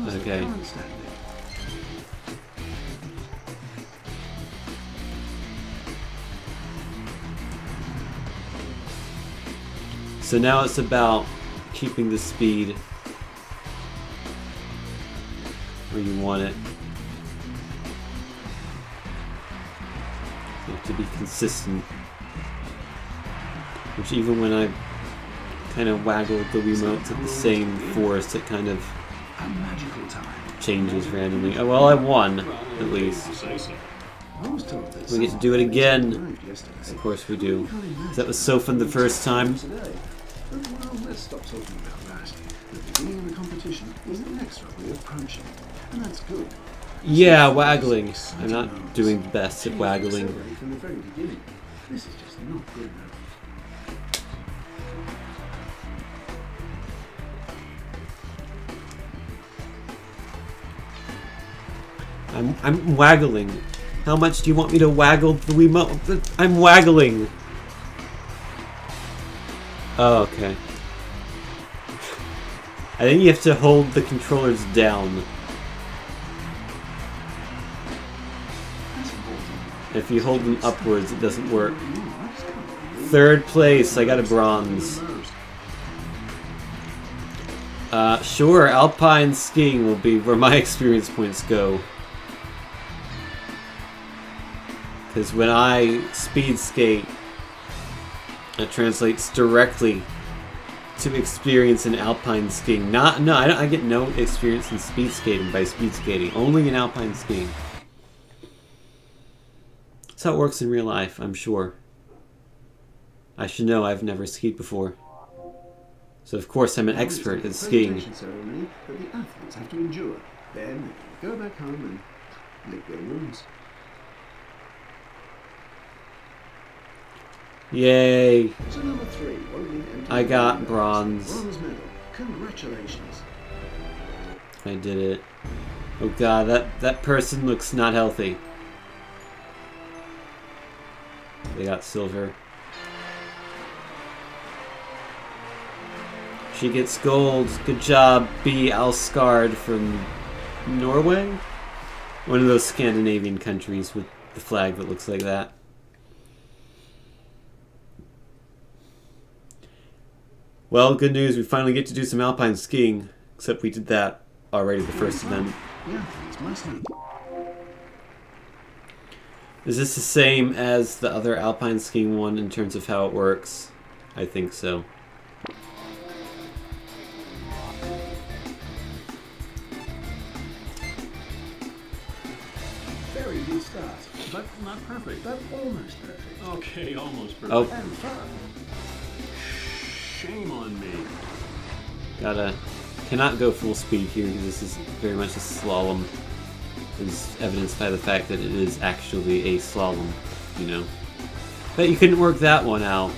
Okay. So now it's about keeping the speed where you want it. You have to be consistent. Which even when I kind of waggle the remotes at the same force, it kind of changes randomly. Oh, well, I won, at least. I was told that We get to do it again. arrived yesterday. Of course we do. That was so fun the first time. Today. But, well, let's stop talking about that. The beginning of the competition is inexorably approaching, and that's good. Yeah, waggling. I'm not doing the best at waggling. Accelerate from the very beginning. This is just not good enough. I'm waggling. How much do you want me to waggle the Wiimote? I'm waggling. Oh, okay. I think you have to hold the controllers down. If you hold them upwards, it doesn't work. Third place, I got a bronze. Sure, alpine skiing will be where my experience points go. Because when I speed skate, it translates directly to experience in alpine skiing. I get no experience in speed skating by speed skating. Only in alpine skiing. That's how it works in real life, I'm sure. I should know, I've never skied before. So of course I'm an expert at skiing. Ceremony that the athletes have to endure. Then they go back home and lick their wounds. Yay! So number 3 won't need empty I got medals. bronze. Bronze medal. Congratulations. I did it. Oh god, that person looks not healthy. They got silver. She gets gold. Good job, B. Alskard from Norway? One of those Scandinavian countries with the flag that looks like that. Well, good news, we finally get to do some alpine skiing. Except we did that already the first event. Yeah, it's must need. Is this the same as the other alpine skiing one in terms of how it works? I think so. Very good start. But not perfect. But almost perfect. Okay, almost perfect. Oh, And fun. Shame on me. cannot go full speed here because this is very much a slalom. As evidenced by the fact that it is actually a slalom, you know. Bet you couldn't work that one out.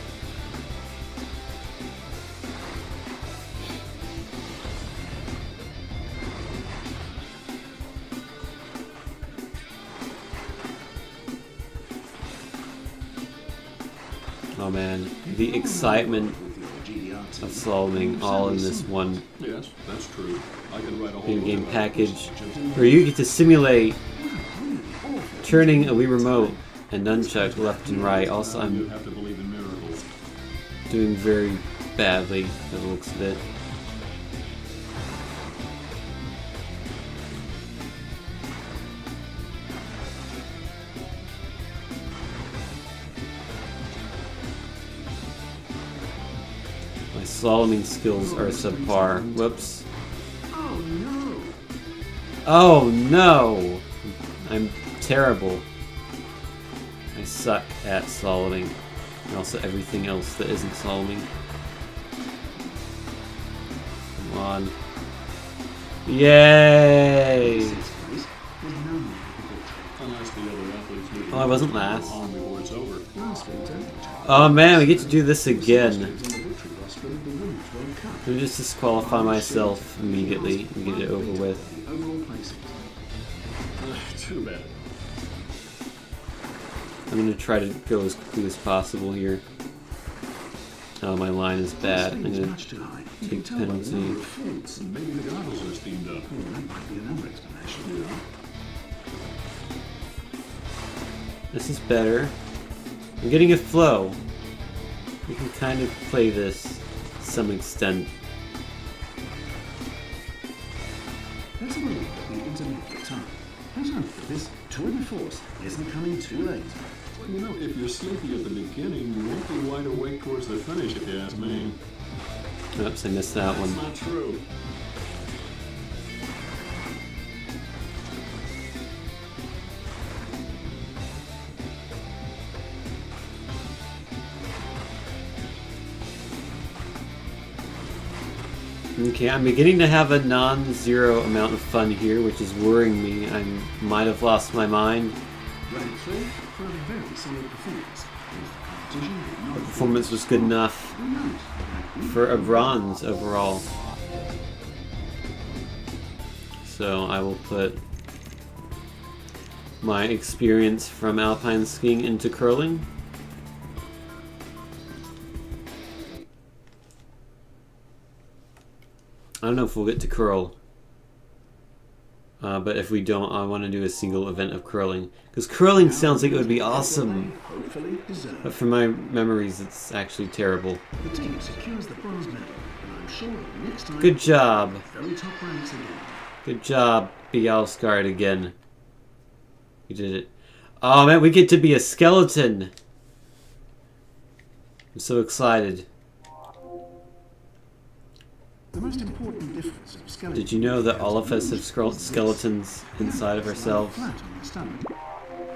Oh man, the excitement of slaloming all in this one Yes, that's true. I can write a whole video book game about package it. where you get to simulate turning a Wii Remote and nunchuck left and right. Also, You I'm have to believe in miracles. doing very badly by the looks of it. My slaloming skills are subpar. Whoops. Oh no! Oh no! I'm terrible. I suck at slaloming. And also everything else that isn't slaloming. Come on. Yay! Unless the other athletes need Oh, I wasn't last. on before it's over. Last winter, Oh man, we get to do this again. on the victory roster of the Women's World Cup. Let me just disqualify myself immediately and get it over with. The overall placings. Too bad. I'm gonna try to go as quickly as possible here. Oh, my line is bad. I'm It's gonna much too high. You take can tell by the penalty. number of faults. Maybe the goggles are steamed up. Oh, that might be another explanation. This is better. I'm getting a flow. We can kind of play this to some extent. Let's have a look at the intermediate time. Let's hope that this tour de force isn't coming too late. Well, you know, if you're sleepy at the beginning, you won't be wide awake towards the finish, if you ask me. Oops, I missed that That's one. not true. Okay, I'm beginning to have a non-zero amount of fun here, which is worrying me. I might have lost my mind. Rank 3 for a very solid performance. If the competition did not The performance was good enough who knows? for a bronze overall. So I will put my experience from alpine skiing into curling. I don't know if we'll get to curl, but if we don't, I want to do a single event of curling, because curling sounds like it would be awesome, Hopefully deserved. but from my memories it's actually terrible. The team secures the bronze medal, and I'm sure that next time Good job. very top ranks again. Good job, Bialskard again. You did it. Oh man, we get to be a skeleton! I'm so excited. The most important difference of skeletons. Did you know that all of us have skeletons inside of ourselves? Flat on your stomach.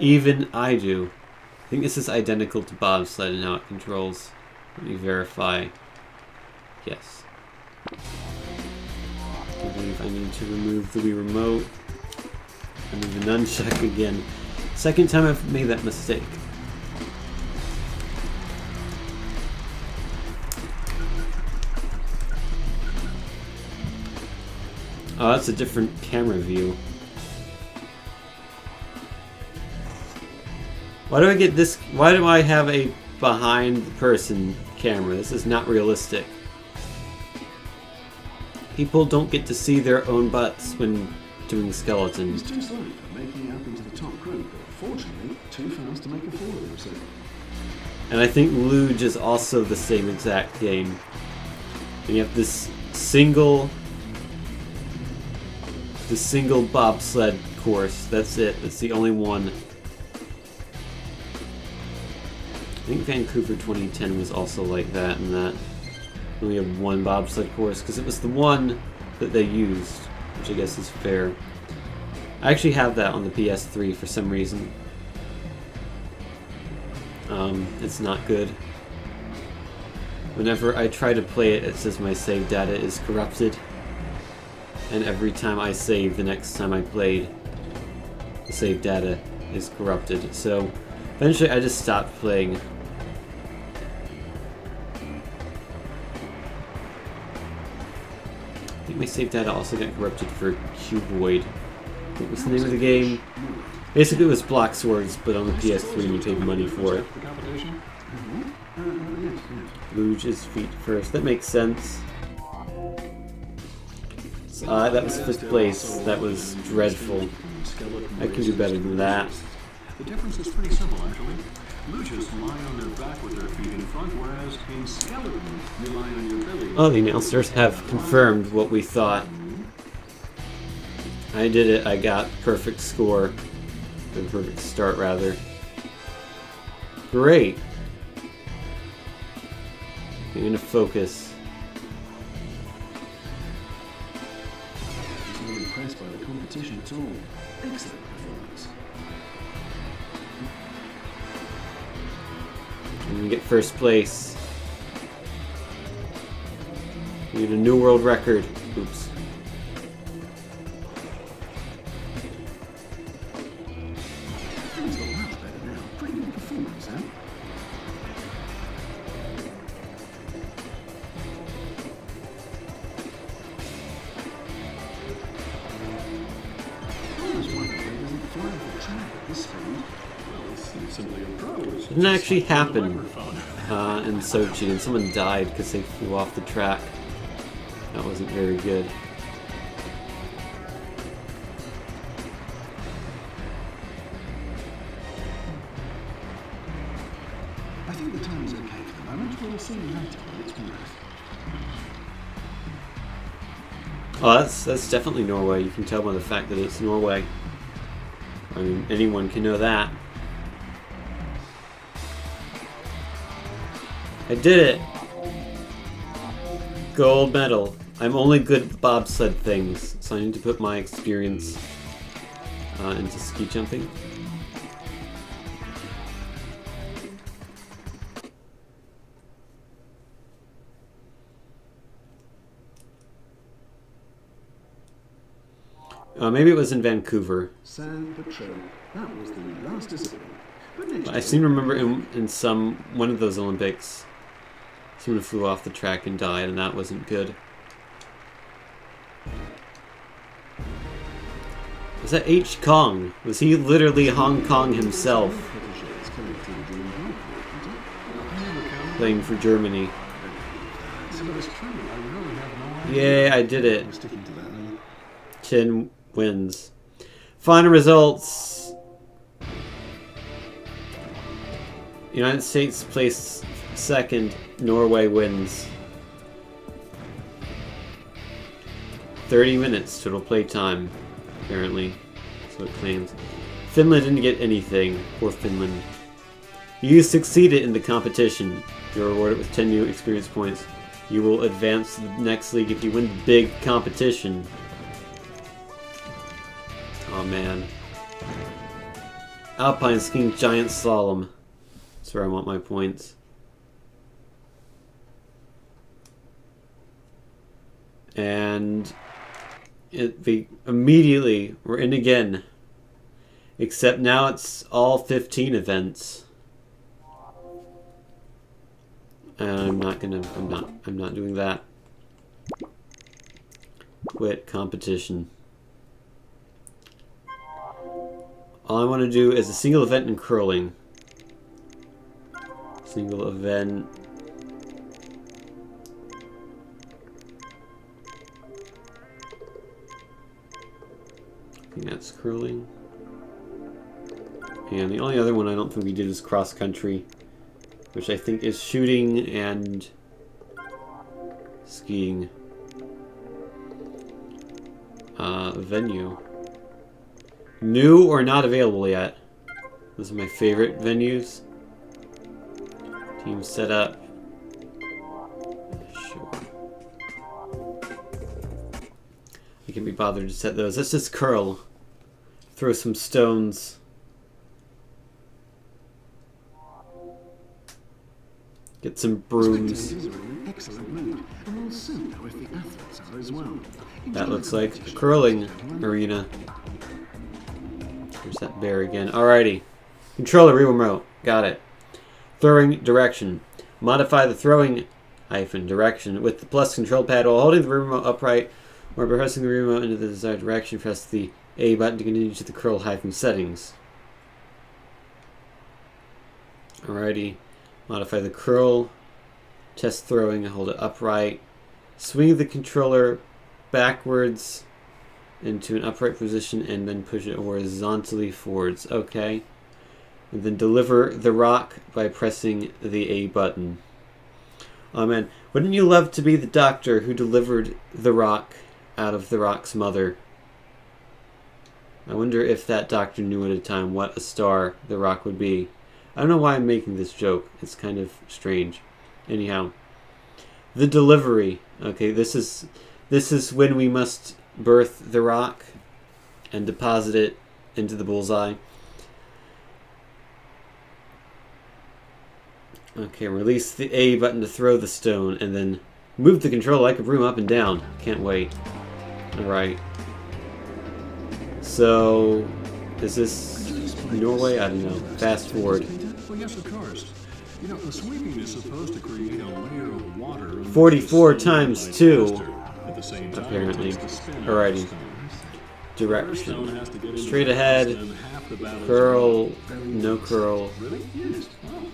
Even I do. I think this is identical to bobsled and how it controls. Let me verify. Yes. I believe I need to remove the Wii Remote. Remove the nunchuck again. Second time I've made that mistake. Oh, that's a different camera view. Why do I get this? Why do I have a behind the person camera? This is not realistic. People don't get to see their own butts when doing He's skeletons. too slow for making it up into the top group, but fortunately, too fast to make a fool of himself. And I think Luge is also the same exact game. And you have this single bobsled course. That's it. That's the only one. I think Vancouver 2010 was also like that, in that we only have one bobsled course, because it was the one that they used, which I guess is fair. I actually have that on the PS3 for some reason. It's not good. Whenever I try to play it, it says my save data is corrupted. And every time I save, the next time I played, the save data is corrupted. So eventually I just stopped playing. I think my save data also got corrupted for Cuboid. What was the name of the game? Basically it was Block Swords, but on the PS3 you paid money for it. The competition? Yes. Luge's feet first. That makes sense. That was 5th place. That was dreadful. I can do better than that. The difference is pretty simple, actually. Luchas lie on their back with their feet in front, whereas in skeleton, you lie on your belly. Oh, the announcers have confirmed what we thought. I did it. I got perfect score. Or perfect start, rather. Great. I'm gonna focus. He's not impressed by the competition at all. Excellent performance. I'm gonna get first place. We need a new world record. Oops. He's got much better now. Pretty good performance, huh? I was wondering why he doesn't fly off the track at this speed. Well, it's simply a pro. It's Didn't actually happen microphone. in Sochi, and someone died because they flew off the track. That wasn't very good. I think the time is okay for the moment. We'll see you later when it's worth. Oh, that's definitely Norway. You can tell by the fact that it's Norway. I mean, anyone can know that. I did it! Gold medal. I'm only good at bobsled things, so I need to put my experience into ski jumping. Maybe it was in Vancouver. San Patrol. That was the last discipline. But next I year, seem to remember in one of those Olympics, someone flew off the track and died, and that wasn't good. Was that H. Kong? Was he literally Hong Kong himself, proteges collected during World War, Peter. I never counted. playing for Germany? Yeah, but it's true. I really have no idea. Yay, I did it. We're sticking to that, are you? 10 wins. Final results. United States placed second. Norway wins. 30 minutes total play time, apparently. That's what it claims. Finland didn't get anything. Poor Finland. You succeeded in the competition. You're rewarded with 10 new experience points. You will advance to the next league if you win the big competition. Oh man. Alpine skiing giant slalom. That's where I want my points. And immediately we're in again. Except now it's all 15 events. And I'm not doing that. Quit competition. All I want to do is a single event in curling. Single event. I think that's curling. And the only other one I don't think we did is cross country, which I think is shooting and skiing. Venue. New or not available yet. Those are my favorite venues. Team set up. Sure. I can be bothered to set those. Let's just curl. Throw some stones. Get some brooms. Spectators are in an excellent mood, and will soon know if the athletes are as well. That looks like a curling arena. There's that bear again. Alrighty. Controller remote. Got it. Throwing direction. Modify the throwing direction with the plus control pad while holding the remote upright or pressing the remote into the desired direction. Press the A button to continue to the curl settings. Alrighty. Modify the curl. Test throwing. Hold it upright. Swing the controller backwards into an upright position and then push it horizontally forwards. Okay. And then deliver the rock by pressing the A button. Oh man, wouldn't you love to be the doctor who delivered the rock out of the rock's mother? I wonder if that doctor knew at a time what a star the rock would be. I don't know why I'm making this joke. It's kind of strange. Anyhow, the delivery. Okay, this is when we must birth the rock and deposit it into the bullseye. Okay, release the A button to throw the stone, and then move the controller like a broom up and down. Can't wait. Alright. So, is this Norway? I don't know. Fast forward. Well, yes, of course. You know, the sweeping is supposed to create a layer of water. 44 times 2. At the same time, Apparently. it takes the spin Alrighty. out of the stone. Direction. Stone has to get into Straight the ahead. and half the battle is Curl. won. No curl. Really? Yes. Oh.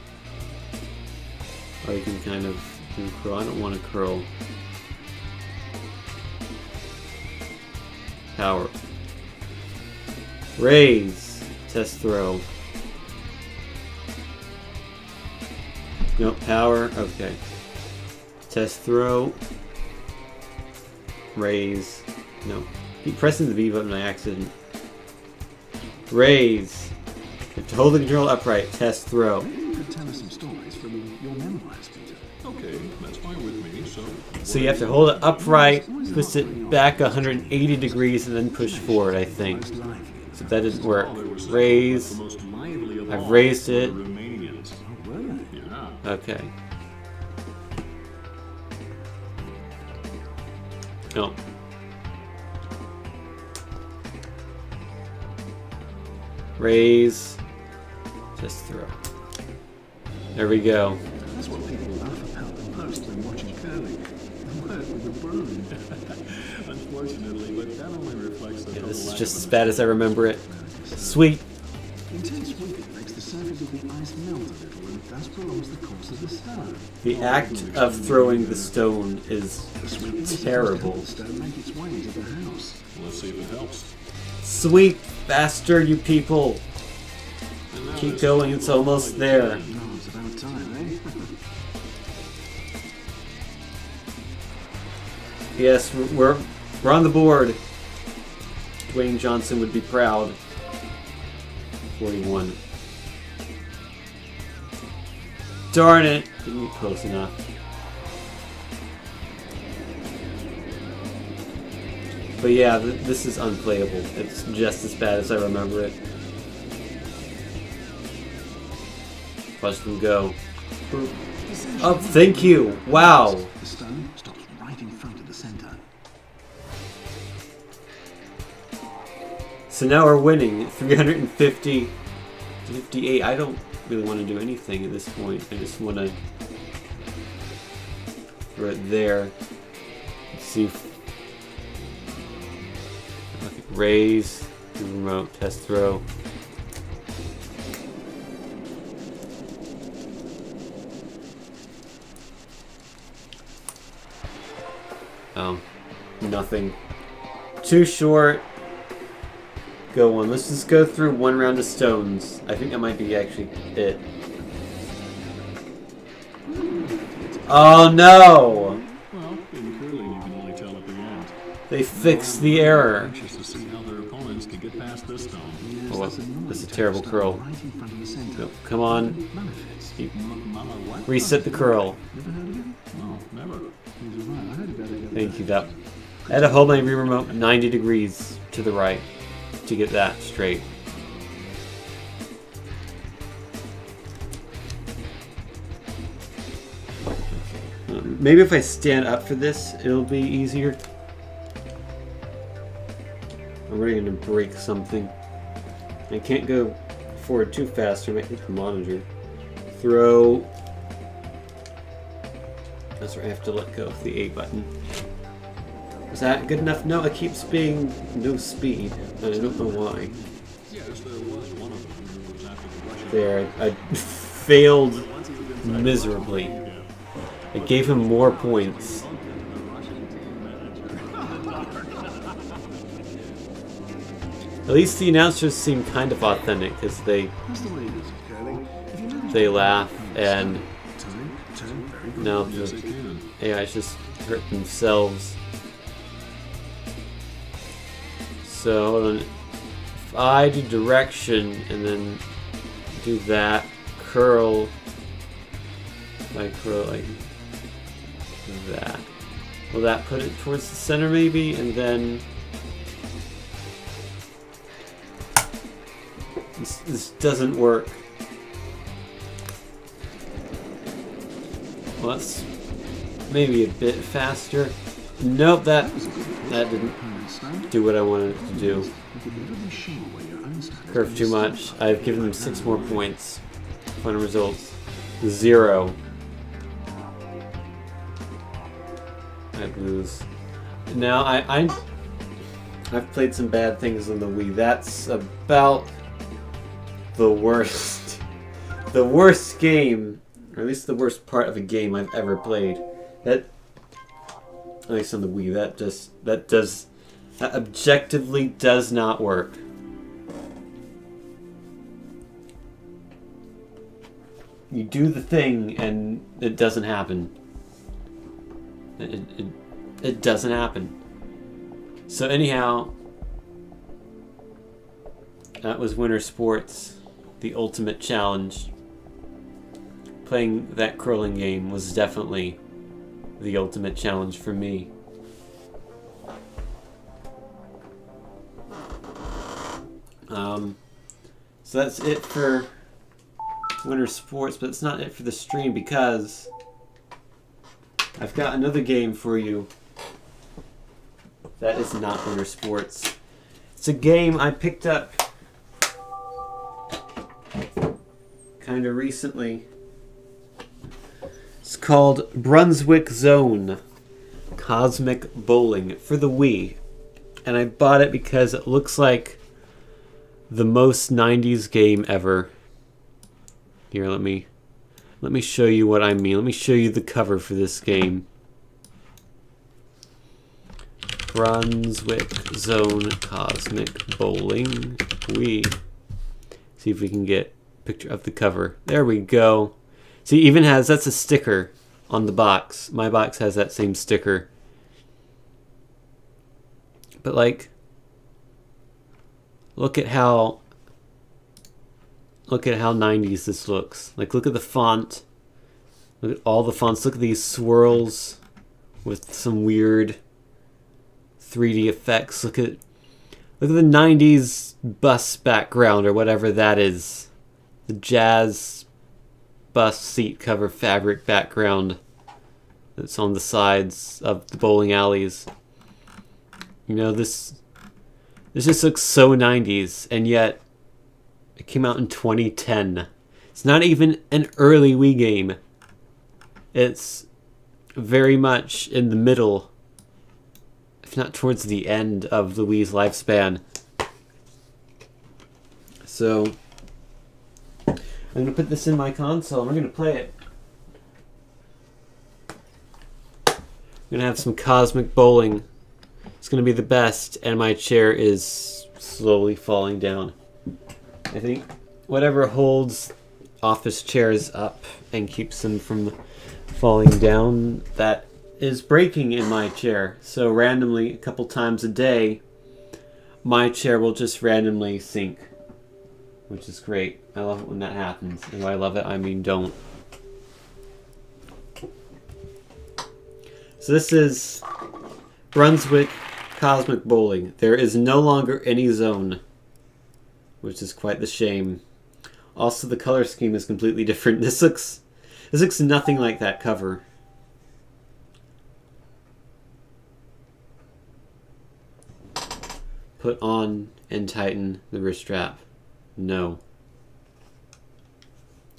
Or you can kind of do curl. I don't want to curl. Power. Raise. Test throw. Nope. Power. Okay. Test throw. Raise. No. Keep pressing the B button by accident. Raise. You have to hold the control upright. Test throw. Maybe you could tell us some stories from your memoirs, Peter. Okay, that's fine with me. So you have to hold it upright, twist it back 180 degrees, and then push forward, I think. Most lively. So that didn't work. Raise. I've raised it. Romanians. Oh, were you? Yeah. Okay. No. Raise. Just throw. There we go. That's what people laugh about the most when watching curling. Work with a broom. Unfortunately, but that only reflects the Yeah, total this is lack just of as bad as I remember it. Sweet. Intense sweeping makes the surface of the ice melt a little and thus prolongs the course of the stone. The act of throwing the stone is The sweeping is supposed to terrible. help the stone make its way into the house. Let's see if it helps. Sweep faster, you people. And now Keep this going, it's almost there. Oh, it's about time, eh? Yes, we're on the board. Dwayne Johnson would be proud. 41. Darn it! Didn't get close enough. But yeah, this is unplayable. It's just as bad as I remember it. Watch them go. Oh, thank you! Wow! The stone stops right in front of the center. So now we're winning 350 to 58. I don't really want to do anything at this point. I just want to throw it there. Let's see if I can raise the remote test throw. Oh, nothing. Too short. Go one. Let's just go through one round of stones. I think that might be actually it. Oh no! Well, in curling, you can only tell at the end. They fixed the error. Anxious to see how their opponents can get past this stone. Yes, Oh, that's annoying that's a to terrible have curl. stone right in front of the center. Nope, come on. Manifest. You Mama, what? reset the curl. Never heard of it? No, never. He's right. I heard about it. Thank you. That. I had to hold my remote 90 degrees to the right to get that straight. Maybe if I stand up for this, it'll be easier. I'm really gonna break something. I can't go forward too fast or make the monitor. Throw. That's right, I have to let go of the A button. Is that good enough? No, it keeps being no speed. And I don't know why. Yes, there was one of them who was after the Russian. There, I failed miserably. I gave him more points. At least the announcers seem kind of authentic because That's the way it is, curling. If you manage they to laugh and turn very good. no, Yes, the it can. AIs just hurt themselves. So hold on. If I do direction and then do that curl, if I curl like that, will that put it towards the center maybe? And then this doesn't work. Well, that's maybe a bit faster. Nope, that didn't do what I wanted it to do. You could never be sure where your own stone is Curve going too to much. start. I've given them 6 more points. Final results 0. I lose. Now I've played some bad things on the Wii. That's about the worst. The worst game, or at least the worst part of a game I've ever played. That, at least on the Wii, that objectively does not work. You do the thing and it doesn't happen. It doesn't happen. So anyhow, that was Winter Sports, the ultimate challenge. Playing that curling game was definitely the ultimate challenge for me. So that's it for Winter Sports, but it's not it for the stream because I've got another game for you that is not Winter Sports. It's a game I picked up kind of recently. It's called Brunswick Zone Cosmic Bowling for the Wii. And I bought it because it looks like the most 90s game ever. Here, let me show you what I mean. Let me show you the cover for this game. Brunswick Zone Cosmic Bowling Wii. See if we can get a picture of the cover. There we go. See, even has, that's a sticker on the box. My box has that same sticker. But like, look at how 90s this looks. Like, look at the font. Look at all the fonts. Look at these swirls with some weird 3D effects. Look at the 90s bus background or whatever that is. The jazz bus seat cover fabric background that's on the sides of the bowling alleys. You know, this just looks so 90s, and yet it came out in 2010. It's not even an early Wii game. It's very much in the middle, if not towards the end of the Wii's lifespan. So I'm going to put this in my console and we're going to play it. I'm going to have some cosmic bowling. It's going to be the best, and my chair is slowly falling down. I think whatever holds office chairs up and keeps them from falling down, that is breaking in my chair. So randomly, a couple times a day, my chair will just randomly sink, which is great. I love it when that happens. And by I love it, I mean don't. So this is Brunswick Cosmic Bowling. There is no longer any zone, which is quite the shame. Also, the color scheme is completely different. This looks nothing like that cover. Put on and tighten the wrist strap. No.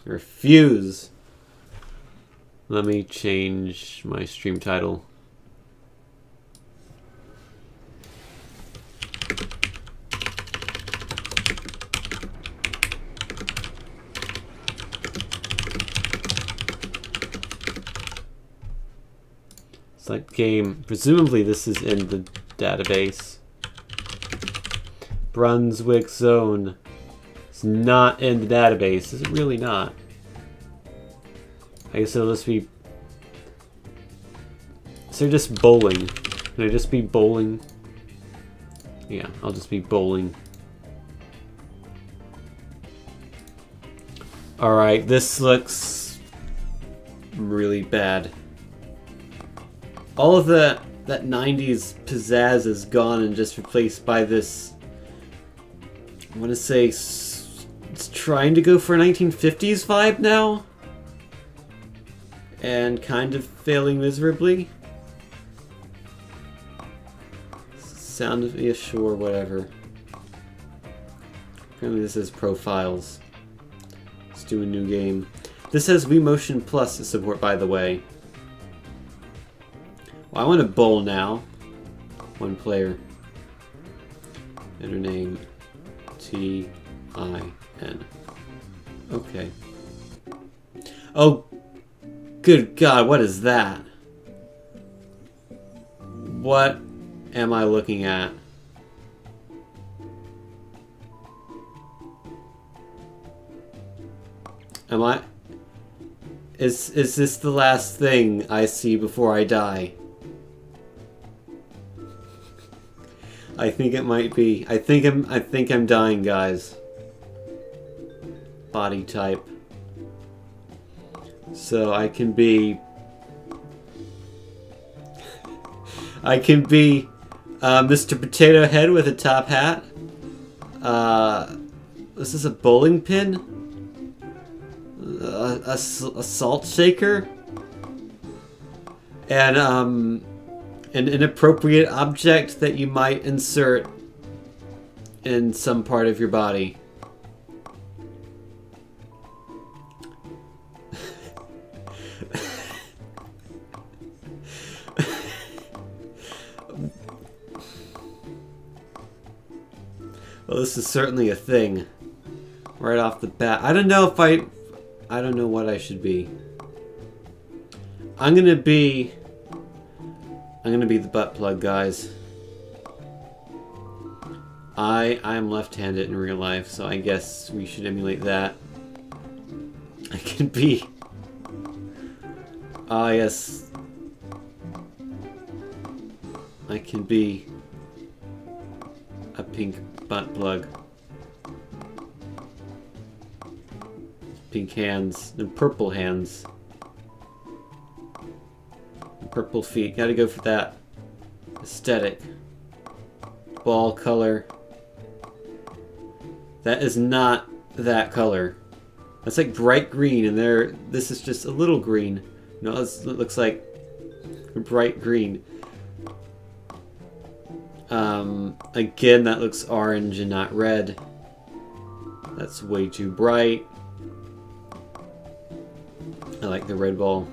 Refuse. Let me change my stream title. Select game. Presumably this is in the database. Brunswick Zone. It's not in the database. Is it really not? I guess it'll just be... Is there just bowling? Can I just be bowling? Yeah, I'll just be bowling. Alright, this looks really bad. All of that 90s pizzazz is gone and just replaced by this... I want to say it's trying to go for a 1950s vibe now, and kind of failing miserably. Sound of, yeah, sure, whatever. Apparently this is profiles. Let's do a new game. This has Wii Motion Plus support, by the way. Well, I want to bowl now. One player. Enter name. T-I-N. Okay. Oh, good God, what is that? What am I looking at? Am I... Is this the last thing I see before I die? I think it might be. I think I'm dying, guys. Body type. So I can be Mr. Potato Head with a top hat. This is a bowling pin? A salt shaker? And an inappropriate object that you might insert in some part of your body. Well, this is certainly a thing. Right off the bat. I don't know if I don't know what I should be. I'm gonna be the butt plug, guys. I'm left-handed in real life, so I guess we should emulate that. I can be... Ah, yes. I can be a pink butt plug. Pink hands. And purple hands. And purple feet. Gotta go for that aesthetic. Ball color. That is not that color. That's like bright green, and this is just a little green. No, it looks like bright green. Again, that looks orange and not red. That's way too bright. I like the red ball.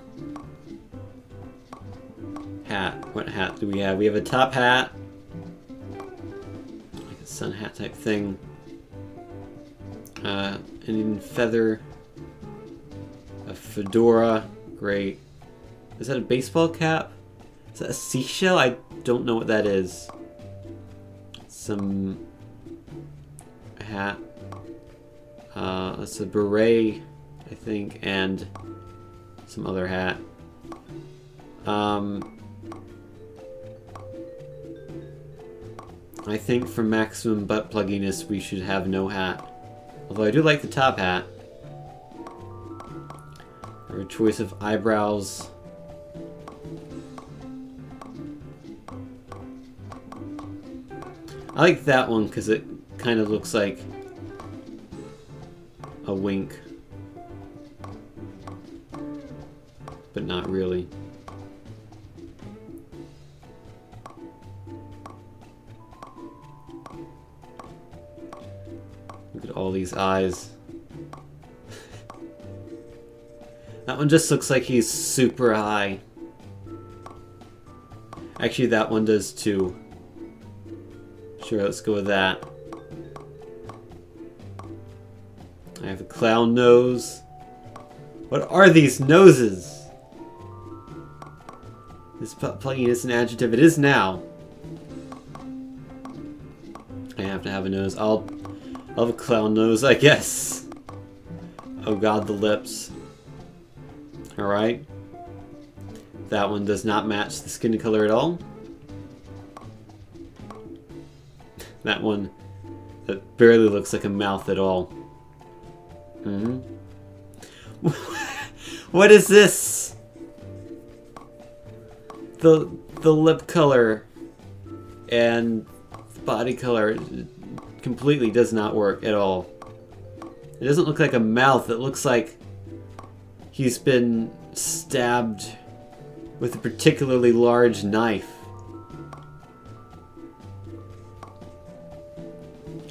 Hat. What hat do we have? We have a top hat. Like a sun hat type thing. Indian feather. A fedora. Great. Is that a baseball cap? Is that a seashell? I don't know what that is. Some hat. That's a beret, I think, and some other hat. I think for maximum butt plugginess we should have no hat. Although I do like the top hat. Or a choice of eyebrows. I like that one because it kind of looks like a wink. But not really. Look at all these eyes. That one just looks like he's super high. Actually, that one does too. Sure, let's go with that. I have a clown nose. What are these noses? This plugging is an adjective. It is now. I have to have a nose. I'll have a clown nose, I guess. Oh god, the lips. Alright. That one does not match the skin color at all. That one, that barely looks like a mouth at all. What is this? The lip color and body color completely does not work at all. It doesn't look like a mouth. It looks like he's been stabbed with a particularly large knife.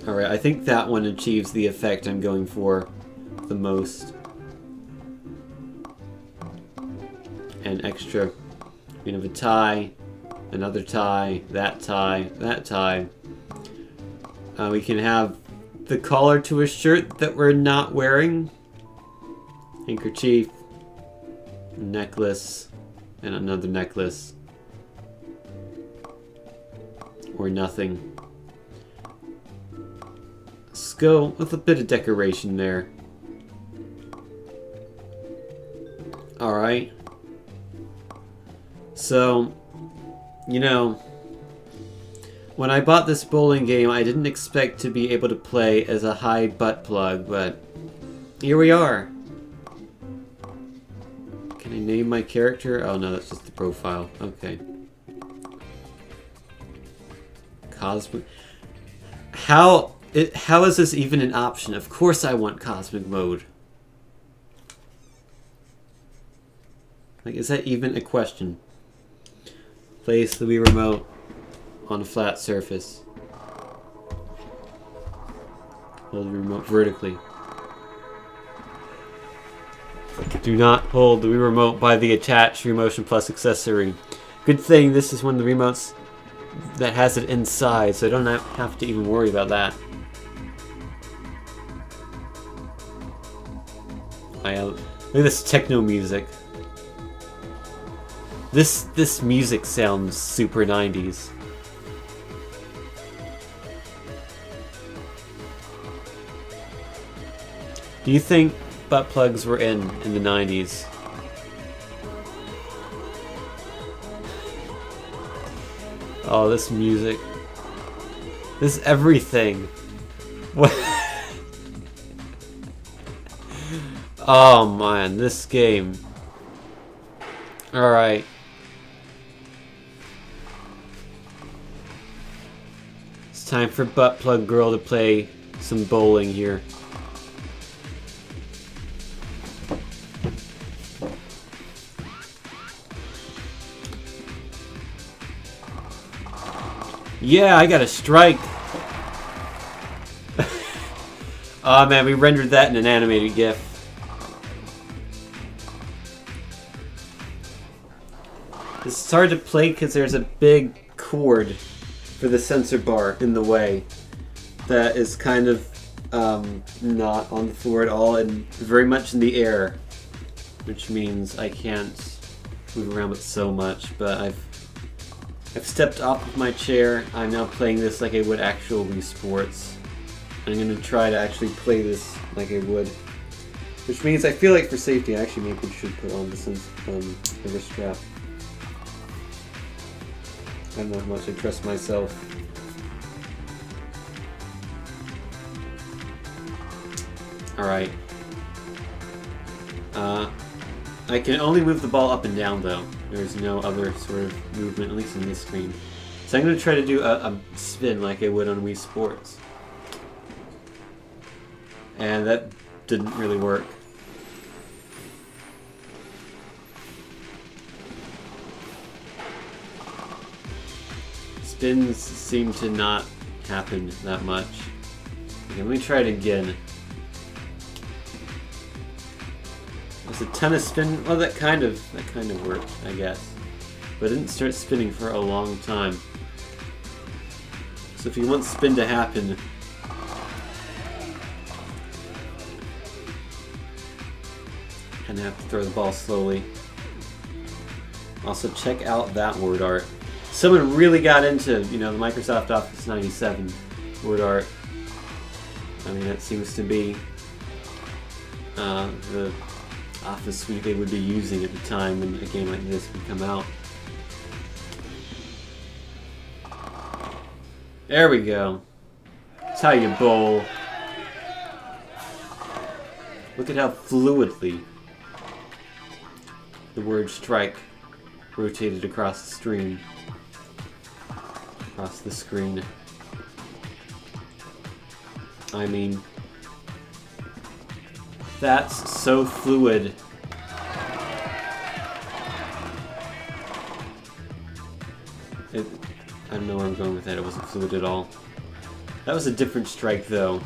Alright, I think that one achieves the effect I'm going for the most. And extra. We have a tie, another tie, that tie, that tie. We can have the collar to a shirt that we're not wearing. Handkerchief, necklace, and another necklace. Or nothing. Let's go with a bit of decoration there. Alright. So, you know, when I bought this bowling game, I didn't expect to be able to play as a high butt plug, but here we are. Can I name my character? Oh no, that's just the profile. Okay. Cosmic. How is this even an option? Of course I want cosmic mode. Like, is that even a question? Place the Wii Remote on a flat surface. Hold the remote vertically. Do not hold the Wii Remote by the attached Remotion Plus accessory. Good thing this is one of the remotes that has it inside, so I don't have to even worry about that. Look at this techno music. This music sounds super 90s. Do you think butt plugs were in the 90s? Oh, this music. This everything. What? Oh man, this game. Alright. It's time for Butt Plug Girl to play some bowling here. Yeah, I got a strike. Oh man, we rendered that in an animated GIF. It's hard to play because there's a big cord for the sensor bar in the way that is kind of not on the floor at all and very much in the air, which means I can't move around with so much, but I've stepped off of my chair. I'm now playing this like I would actual Wii Sports. I'm going to try to actually play this like I would. Which means I feel like for safety I actually maybe should put on the wrist strap. I don't know how much I trust myself. Alright. I can only move the ball up and down though. There's no other sort of movement, at least on this screen. So I'm going to try to do a spin like I would on Wii Sports. And that didn't really work. Spins seem to not happen that much. Okay, let me try it again. There's a ton of spin. Well, that kind of worked, I guess. But it didn't start spinning for a long time. So if you want spin to happen, kind of have to throw the ball slowly. Also, check out that word art. Someone really got into, you know, the Microsoft Office 97 word art. I mean, that seems to be the Office suite they would be using at the time when a game like this would come out. There we go. That's how you bowl. Look at how fluidly the word strike rotated across the stream. Across the screen. I mean, that's so fluid. I don't know where I'm going with that. It wasn't fluid at all. That was a different strike, though.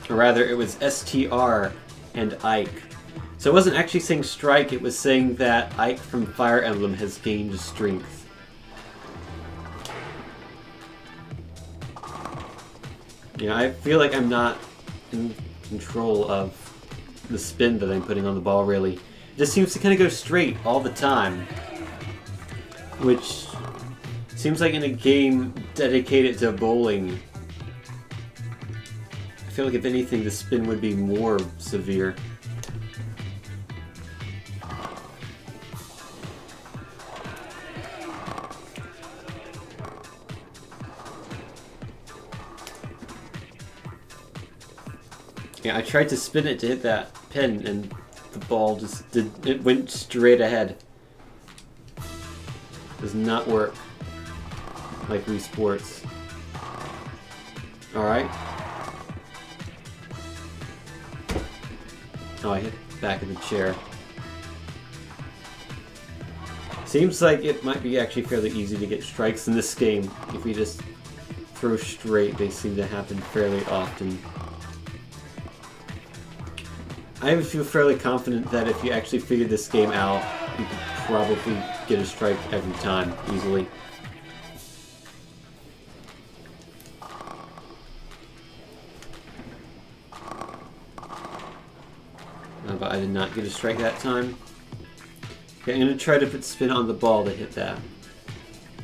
Or rather, it was STR and Ike. So it wasn't actually saying strike, it was saying that Ike from Fire Emblem has gained strength. Yeah, I feel like I'm not in control of the spin that I'm putting on the ball, really. It just seems to kind of go straight all the time. Which seems like in a game dedicated to bowling, I feel like if anything, the spin would be more severe. Yeah, I tried to spin it to hit that pin, and the ball just it went straight ahead. Does not work like Wii Sports. Alright. Oh, I hit the back of the chair. Seems like it might be actually fairly easy to get strikes in this game. If we just throw straight, they seem to happen fairly often. I feel fairly confident that if you actually figure this game out, you could probably get a strike every time, easily. but I did not get a strike that time. Okay, I'm gonna try to put spin on the ball to hit that.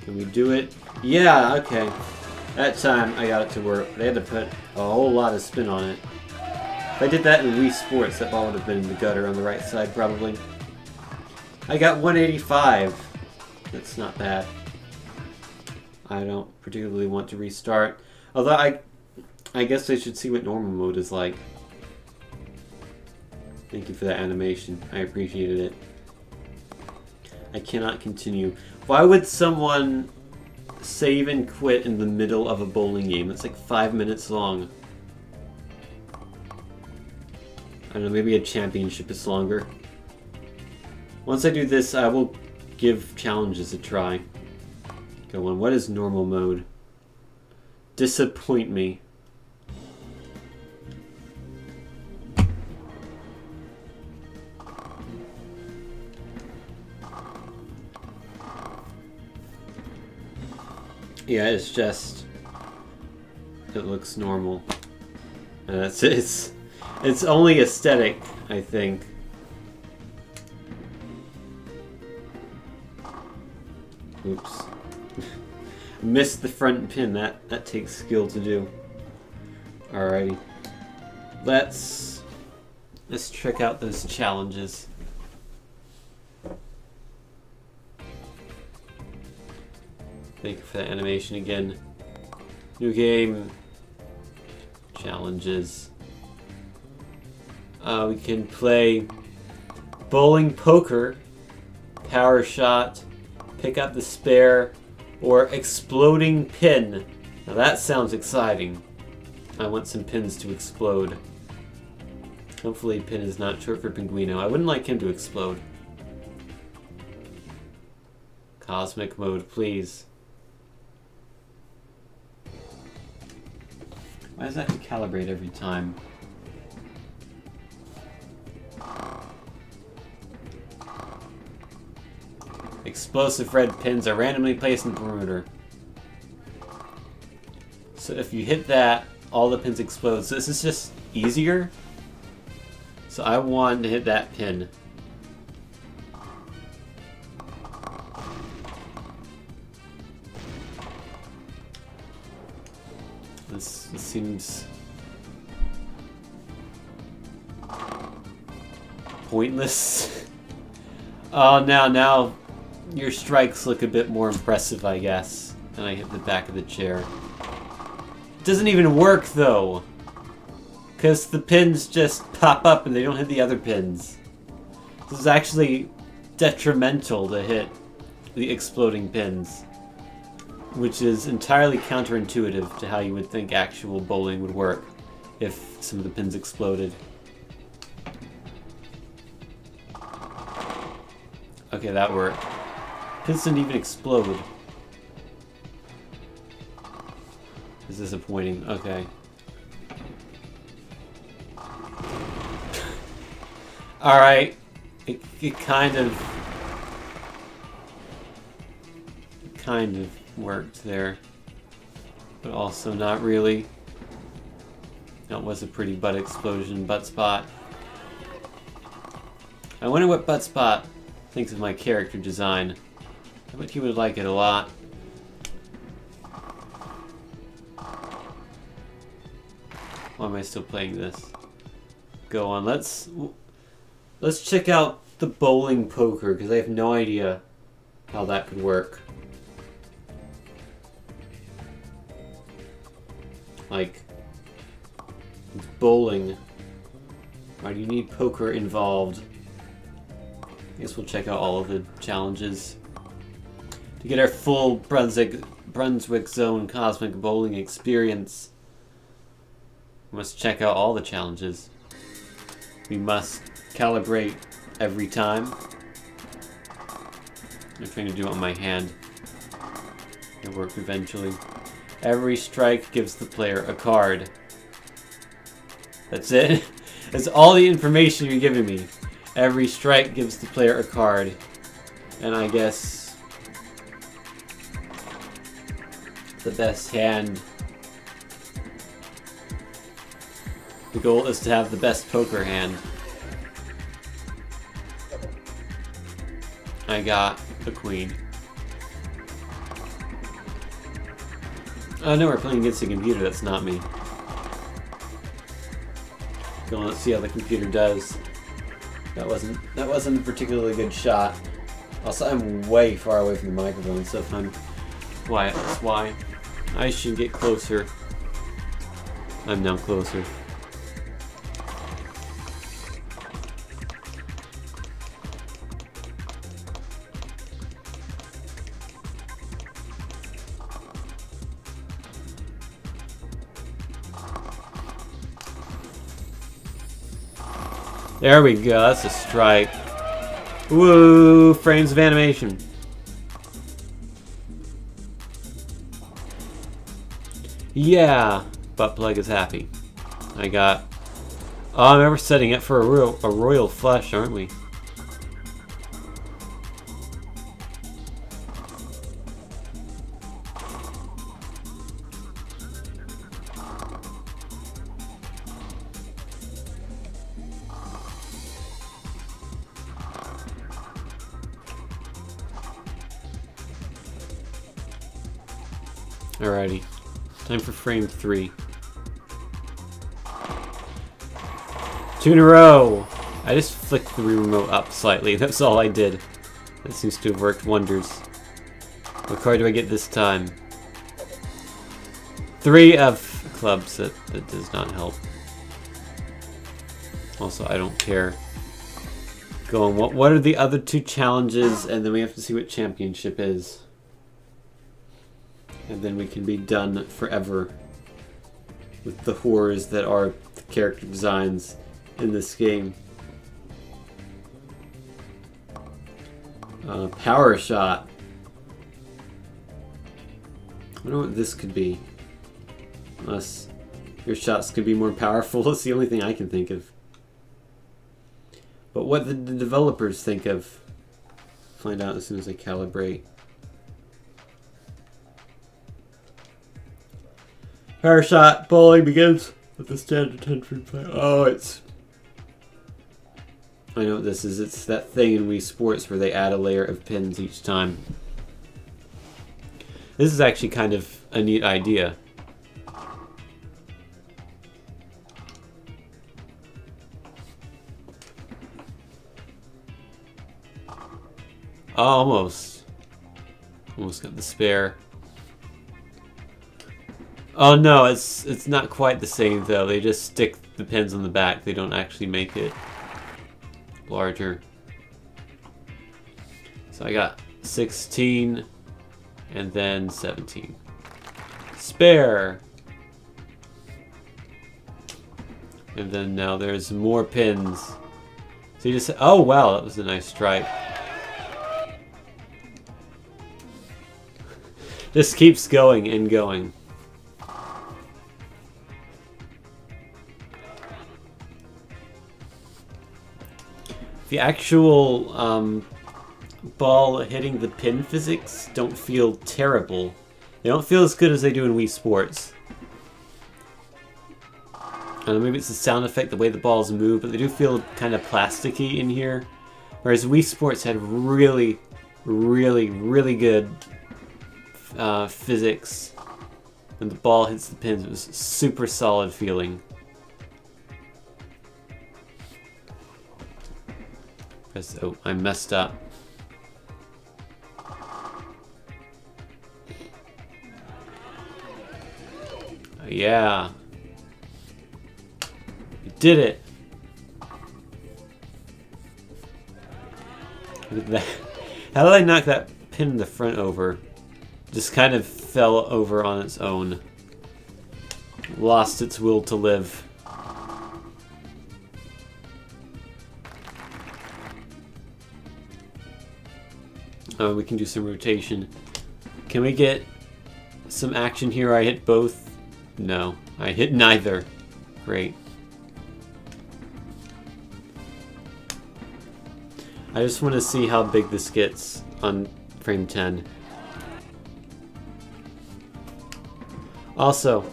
Can we do it? Yeah, okay. That time I got it to work. They had to put a whole lot of spin on it. If I did that in Wii Sports, that ball would have been in the gutter on the right side, probably. I got 185. That's not bad. I don't particularly want to restart. Although I guess I should see what normal mode is like. Thank you for that animation. I appreciated it. I cannot continue. Why would someone save and quit in the middle of a bowling game? It's like 5 minutes long. I don't know, maybe a championship is longer. Once I do this, I will give challenges a try. Go on. What is normal mode? Disappoint me. Yeah, it's just... it looks normal. And that's it. It's only aesthetic, I think. Oops. Missed the front pin. That takes skill to do. Alrighty. Let's check out those challenges. Thank you for that animation again. New game. Challenges. We can play bowling poker, power shot, pick up the spare, or exploding pin. Now that sounds exciting. I want some pins to explode. Hopefully pin is not short for Pinguino. I wouldn't like him to explode. Cosmic mode, please. Why does that have to calibrate every time? Explosive red pins are randomly placed in the perimeter. So if you hit that, all the pins explode. So this is just easier. So I want to hit that pin. This seems pointless. Oh, now your strikes look a bit more impressive, I guess. And I hit the back of the chair. It doesn't even work, though. Because the pins just pop up and they don't hit the other pins. This is actually detrimental to hit the exploding pins. Which is entirely counterintuitive to how you would think actual bowling would work if some of the pins exploded. Okay, that worked. Pins didn't even explode. It's disappointing. Okay. Alright. It kind of worked there. But also not really. That was a pretty butt explosion, butt spot. I wonder what butt spot thinks of my character design. I bet he would like it a lot. Why am I still playing this? Go on, let's check out the bowling poker, because I have no idea how that could work. Like, it's bowling. Why do you need poker involved? I guess we'll check out all of the challenges. To get our full Brunswick Zone Cosmic Bowling experience, we must check out all the challenges. We must calibrate every time. I'm trying to do it on my hand. It'll work eventually. Every strike gives the player a card. That's it. That's all the information you're giving me. Every strike gives the player a card. And I guess the best hand. The goal is to have the best poker hand. I got the queen. Oh no, we're playing against a computer, that's not me. Go on, let's see how the computer does. That wasn't a particularly good shot. Also, I'm way far away from the microphone, so if I'm quiet, that's why. I should get closer. I'm now closer. There we go, that's a strike. Woo! Frames of animation. Yeah! Butt plug is happy. I got... Oh, I remember setting it for a royal flush, aren't we? Alrighty. Time for frame 3. 2 in a row! I just flicked the remote up slightly. That's all I did. That seems to have worked wonders. What card do I get this time? 3 of clubs. That does not help. Also, I don't care. Go on. What are the other 2 challenges? And then we have to see what championship is. And then we can be done forever with the horrors that are the character designs in this game. Power shot. I wonder what this could be. Unless your shots could be more powerful. That's the only thing I can think of. But what did the developers think of? Find out as soon as I calibrate. Power shot bowling begins with the standard 10 play. Oh, it's... I know what this is. It's that thing in Wii Sports where they add a layer of pins each time. This is actually kind of a neat idea. Almost. Almost got the spare. Oh no, it's not quite the same though. They just stick the pins on the back. They don't actually make it larger. So I got 16 and then 17. Spare. And then now there's more pins. So you just, oh wow, that was a nice strike. This keeps going and going. The actual ball hitting the pin physics don't feel terrible. They don't feel as good as they do in Wii Sports. Maybe it's the sound effect, the way the balls move, but they do feel kind of plasticky in here. Whereas Wii Sports had really, really, really good physics. When the ball hits the pins, it was super solid feeling. Oh, I messed up. Yeah. You did it. Look at that. How did I knock that pin in the front over? Just kind of fell over on its own. Lost its will to live. We can do some rotation. Can we get some action here? I hit both? No, I hit neither. Great. I just want to see how big this gets on frame 10. Also,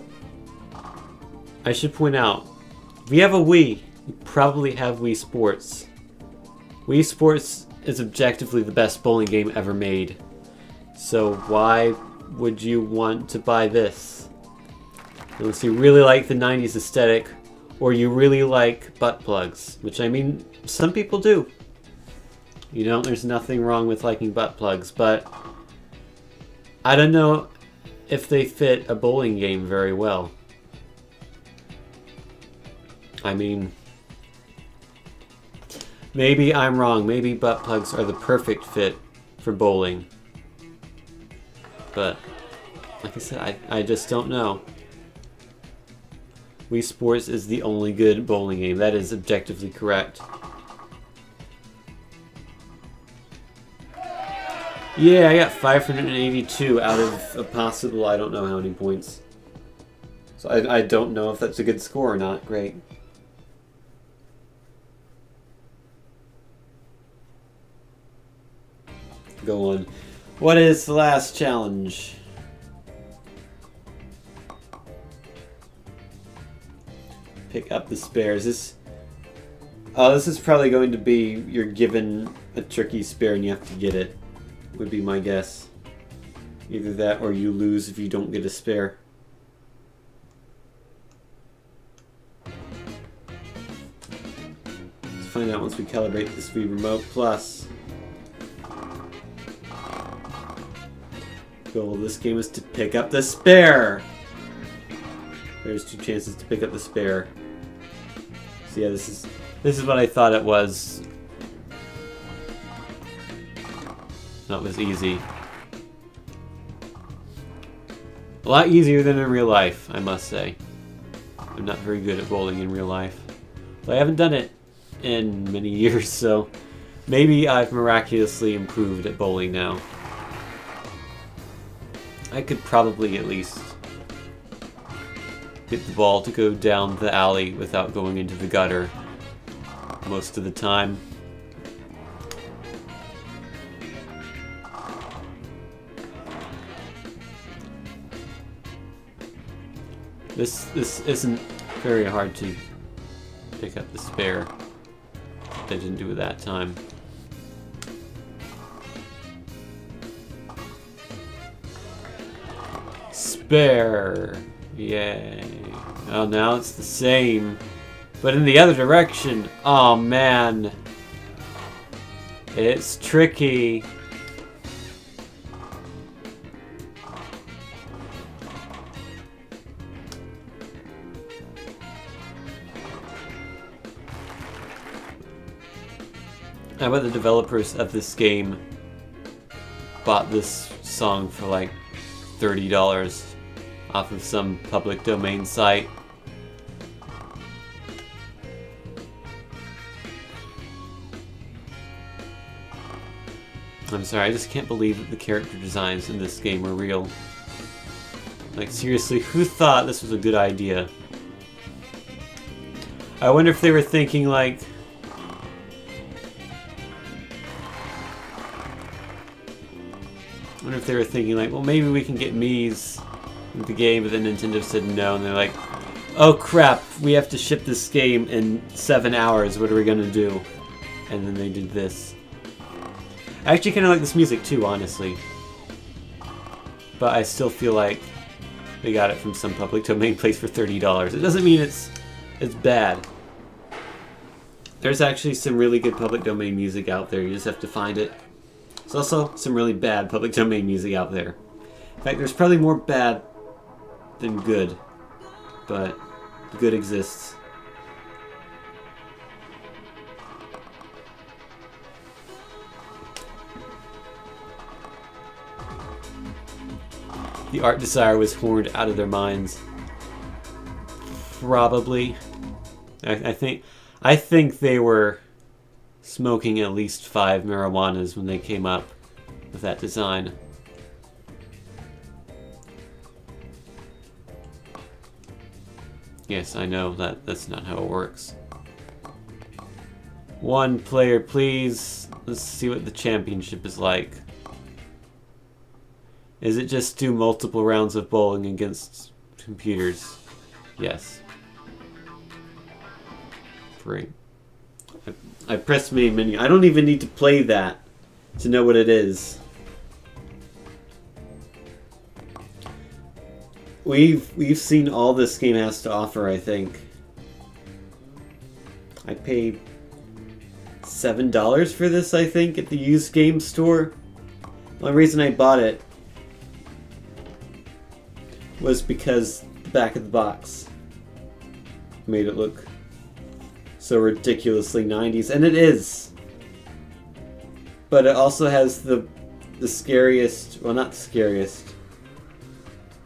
I should point out, if you have a Wii, you probably have Wii Sports. Wii Sports is objectively the best bowling game ever made. So why would you want to buy this? Unless you really like the 90s aesthetic, or you really like butt plugs, which I mean, some people do. You know, there's nothing wrong with liking butt plugs, but I don't know if they fit a bowling game very well. I mean, maybe I'm wrong. Maybe butt plugs are the perfect fit for bowling. But, like I said, I just don't know. Wii Sports is the only good bowling game. That is objectively correct. Yeah, I got 582 out of a possible I don't know how many points. So I don't know if that's a good score or not. Great. Go on. What is the last challenge? Pick up the spares. This is probably going to be you're given a tricky spare and you have to get it. Would be my guess. Either that or you lose if you don't get a spare. Let's find out once we calibrate this Wii Remote Plus. The goal of this game is to pick up the spare! There's 2 chances to pick up the spare. So yeah, this is what I thought it was. That was easy. A lot easier than in real life, I must say. I'm not very good at bowling in real life. But I haven't done it in many years, so maybe I've miraculously improved at bowling now. I could probably at least get the ball to go down the alley without going into the gutter most of the time. This isn't very hard to pick up the spare. I didn't do it that time. Spare! Yay. Oh, now it's the same, but in the other direction. Oh man. It's tricky. I bet the developers of this game bought this song for like $30 off of some public domain site. I'm sorry, I just can't believe that the character designs in this game are real. Like seriously, who thought this was a good idea? I wonder if they were thinking like, well, maybe we can get Mii's in the game, but then Nintendo said no, and they're like, oh crap, we have to ship this game in 7 hours, what are we gonna do? And then they did this. I actually kind of like this music too, honestly. But I still feel like they got it from some public domain place for $30. It doesn't mean it's bad. There's actually some really good public domain music out there, you just have to find it. There's also some really bad public domain music out there. In fact, there's probably more bad than good, but good exists. The Art Desire was horned out of their minds. Probably. I think they were smoking at least 5 marijuanas when they came up with that design. Yes, I know that's not how it works. 1 player, please. Let's see what the championship is like. Is it just do multiple rounds of bowling against computers? Yes. 3. I press main menu. I don't even need to play that to know what it is. We've seen all this game has to offer, I think. I paid $7 for this, I think, at the used game store. The only reason I bought it was because the back of the box made it look so ridiculously 90s, and it is. But it also has the scariest, well, not the scariest,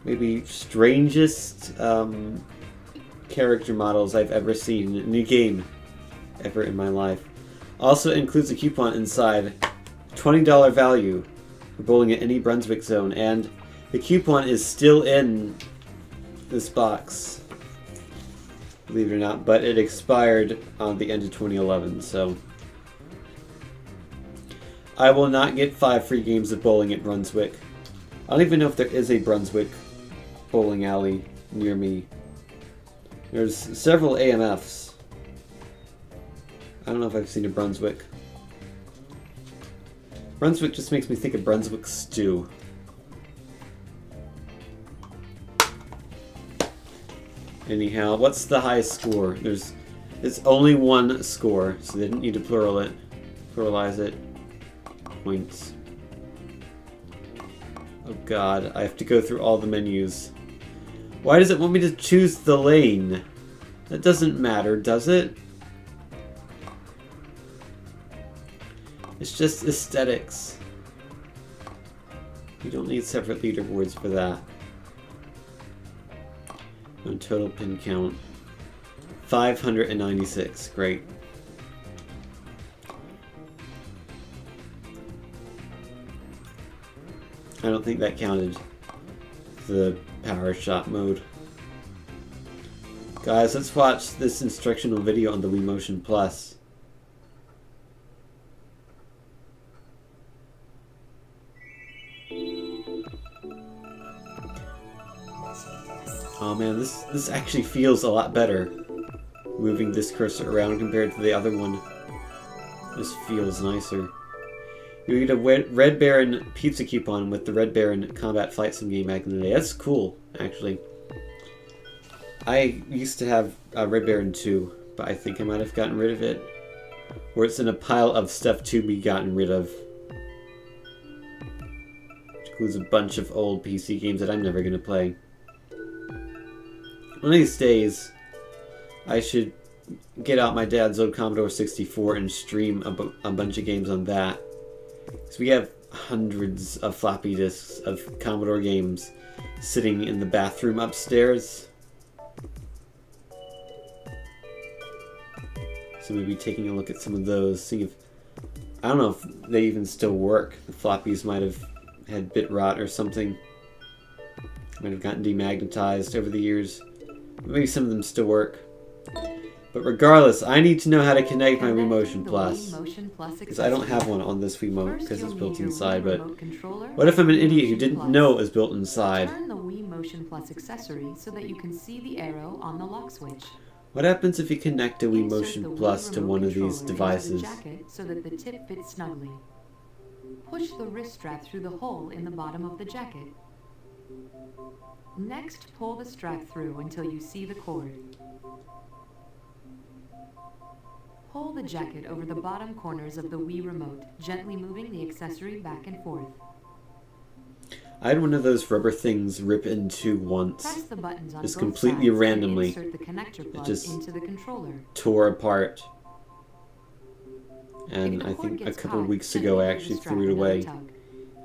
maybe strangest character models I've ever seen in a game ever in my life. Also includes a coupon inside, $20 value for bowling at any Brunswick zone, and the coupon is still in this box, believe it or not, but it expired on the end of 2011, so I will not get 5 free games of bowling at Brunswick. I don't even know if there is a Brunswick bowling alley near me. There's several AMFs. I don't know if I've seen a Brunswick. Brunswick just makes me think of Brunswick stew. Anyhow, what's the highest score? It's only one score, so they didn't need to pluralize it. Points. Oh god, I have to go through all the menus. Why does it want me to choose the lane? That doesn't matter, does it? It's just aesthetics. You don't need separate leaderboards for that. And total pin count 596. Great. I don't think that counted the power shot mode. Guys, let's watch this instructional video on the Wii Motion Plus. Oh man, this actually feels a lot better, moving this cursor around compared to the other one. This feels nicer. You get a Red Baron pizza coupon with the Red Baron Combat Flight Sim game back in the day. That's cool, actually. I used to have Red Baron 2, but I think I might have gotten rid of it. Or it's in a pile of stuff to be gotten rid of. Which includes a bunch of old PC games that I'm never going to play. One of these days, I should get out my dad's old Commodore 64 and stream a bunch of games on that. Because we have hundreds of floppy disks of Commodore games sitting in the bathroom upstairs. So maybe taking a look at some of those, seeing if... I don't know if they even still work. The floppies might have had bit rot or something. Might have gotten demagnetized over the years. Maybe some of them still work. But regardless, I need to know how to connect my Wii Motion Plus. Because I don't have one on this Wiimote because it's built inside, but what if I'm an idiot who didn't know it was built inside? Turn the Wii Motion Plus accessory so that you can see the arrow on the lock switch. What happens if you connect a Wii Motion Plus to one of these devices? So that the tip fits snugly. Push the wrist strap through the hole in the bottom of the jacket. Next, pull the strap through until you see the cord. Pull the jacket over the bottom corners of the Wii remote, gently moving the accessory back and forth. I had one of those rubber things rip in two once. Press the buttons on just both completely sides randomly. and insert the connector plug It just into the controller. tore apart. And If the I cord think a gets couple caught, weeks gently ago I pull the actually strap threw it another away. tug.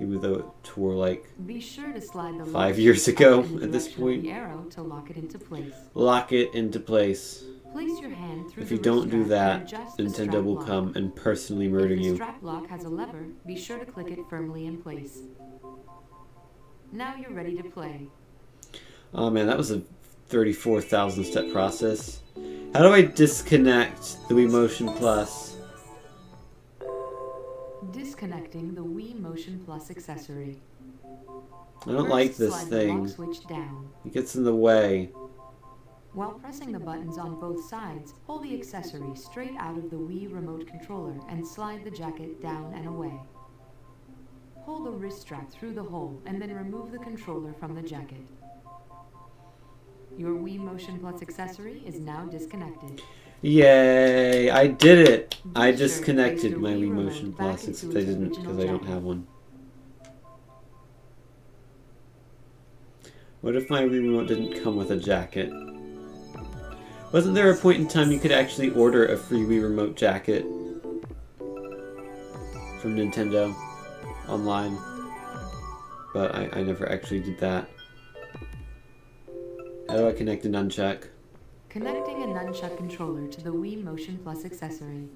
Even though it tore like Be sure to slide the 5 lock years switch ago up in the at this direction of point. the arrow to lock it into place. Lock it into place. Place your hand through If the you don't wrist do strap and that, adjust the Nintendo strap will lock. come and personally murder If the you. strap lock has a lever, be sure to click it firmly in place. Now you're ready to play. Oh man, that was a 34,000 step process. How do I disconnect the Wii Motion Plus? Disconnecting the Wii Motion Plus accessory. I don't First, like this slide the lock thing. switch down. It gets in the way. While pressing the buttons on both sides, pull the accessory straight out of the Wii remote controller and slide the jacket down and away. Pull the wrist strap through the hole and then remove the controller from the jacket. Your Wii Motion Plus accessory is now disconnected. Yay! I did it! I Be sure to disconnected place my your Wii Wii Motion remote Plus, back except into I its didn't original because I don't jacket. have one. What if my Wii remote didn't come with a jacket? Wasn't there a point in time you could actually order a free Wii remote jacket from Nintendo online? But I never actually did that. How do I connect a nunchuck? Connecting a nunchuck controller to the Wii Motion Plus accessory.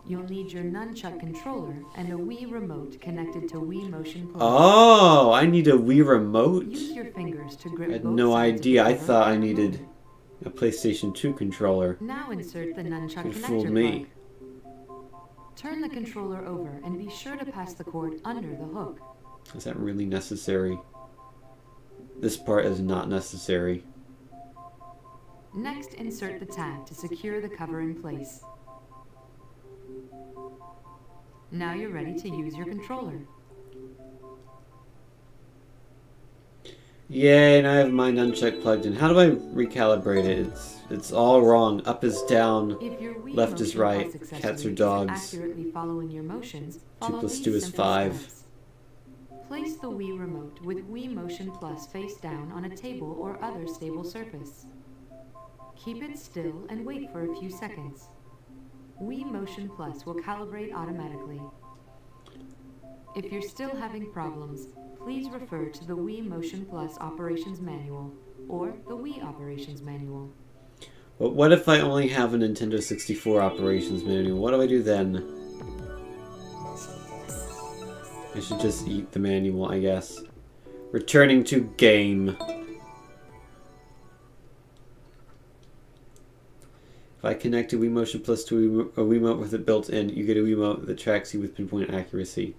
You'll need your nunchuck controller and a Wii remote connected to Wii Motion Plus. Oh, I need a Wii remote? Use your fingers to grip I had both no sides of idea. the I lever thought I and needed remove a PlayStation 2 controller. it. Now insert the nunchuck You connector fooled me. plug. Turn the controller over and be sure to pass the cord under the hook. Is that really necessary? This part is not necessary. Next, insert the tab to secure the cover in place. Now you're ready to use your controller. Yay, and I have my nunchuck plugged in. How do I recalibrate it? It's all wrong. Up is down. If your Wii Left is Motion right. Plus accessory Cats are isn't dogs. accurately following your motions, 2 follow plus these 2 is simple 5. steps. Place the Wii remote with Wii Motion Plus face down on a table or other stable surface. Keep it still and wait for a few seconds. Wii Motion Plus will calibrate automatically. If you're still having problems, please refer to the Wii Motion Plus Operations Manual or the Wii Operations Manual. But what if I only have a Nintendo 64 operations manual? What do I do then? I should just eat the manual, I guess. Returning to game. If I connect a Wii Motion Plus to a Wiimote with it built in, you get a Wiimote that tracks you with pinpoint accuracy.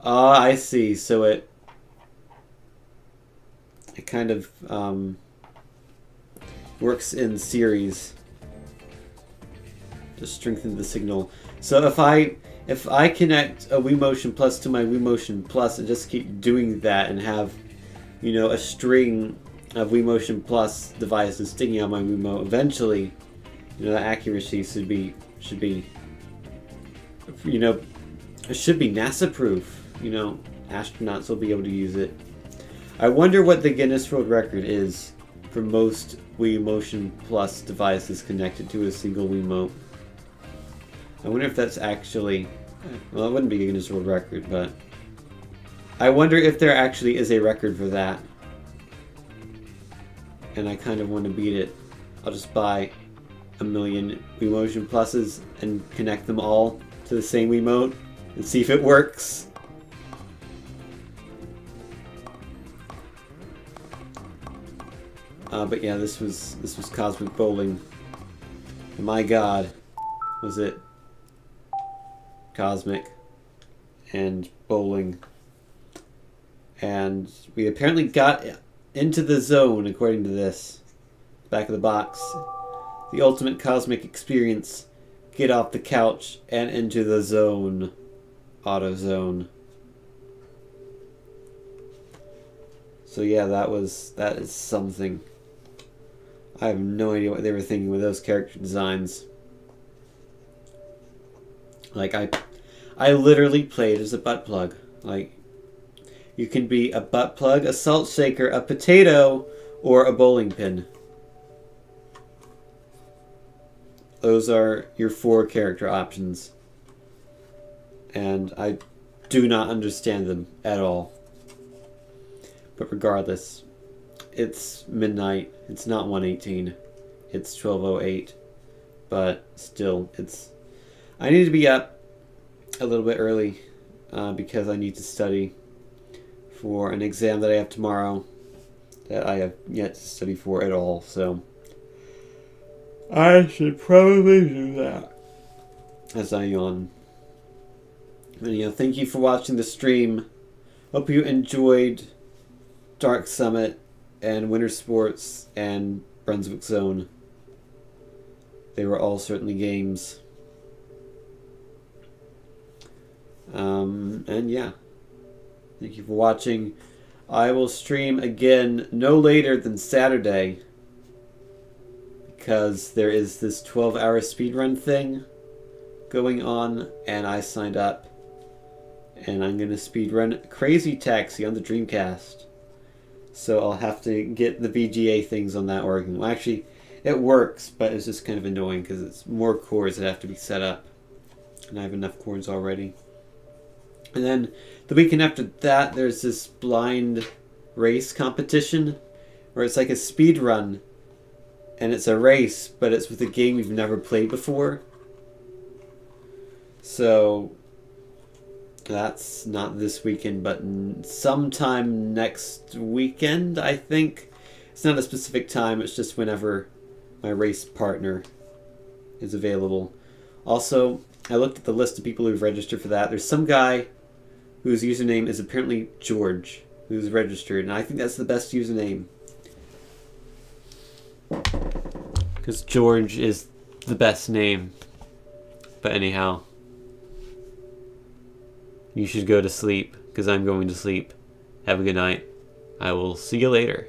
Ah, I see. So it kind of works in series to strengthen the signal. So if I connect a Wii Motion Plus to my Wii Motion Plus and just keep doing that and have, you know, a string of Wii Motion Plus devices sticking out my Wiimote, eventually, you know, the accuracy should be, you know, it should be NASA proof. You know, astronauts will be able to use it. I wonder what the Guinness World Record is for most Wii Motion Plus devices connected to a single Wiimote. I wonder if that's actually, well, it wouldn't be a Guinness World Record, but I wonder if there actually is a record for that. And I kind of want to beat it. I'll just buy a million Wii Motion Pluses and connect them all to the same Wiimote and see if it works. But yeah, this was Cosmic Bowling. And my God, was it cosmic and bowling. And we apparently got into the zone, according to this. Back of the box. The ultimate cosmic experience. Get off the couch and into the zone. AutoZone. So yeah, that is something. I have no idea what they were thinking with those character designs. Like, I literally played as a butt plug. Like, you can be a butt plug, a salt shaker, a potato, or a bowling pin. Those are your 4 character options. And I do not understand them at all. But regardless, it's midnight. It's not 1:18. It's 12:08. But still, I need to be up a little bit early because I need to study for an exam that I have tomorrow that I have yet to study for at all. So I should probably do that as I yawn. And thank you for watching the stream. Hope you enjoyed Dark Summit and Winter Sports and Brunswick Zone. They were all certainly games. And yeah, thank you for watching. I will stream again no later than Saturday, because there is this 12-hour speedrun thing going on, and I signed up, and I'm going to speedrun Crazy Taxi on the Dreamcast. So I'll have to get the VGA things on that working. Well, actually, it works, but it's just kind of annoying because it's more cores that have to be set up, and I have enough cores already. And then the weekend after that, there's this blind race competition where it's like a speed run, and it's a race, but it's with a game we've never played before. So that's not this weekend, but sometime next weekend, I think. It's not a specific time, it's just whenever my race partner is available. Also, I looked at the list of people who've registered for that. There's some guy whose username is apparently George, who's registered, and I think that's the best username. Because George is the best name. But anyhow, you should go to sleep, because I'm going to sleep. Have a good night. I will see you later.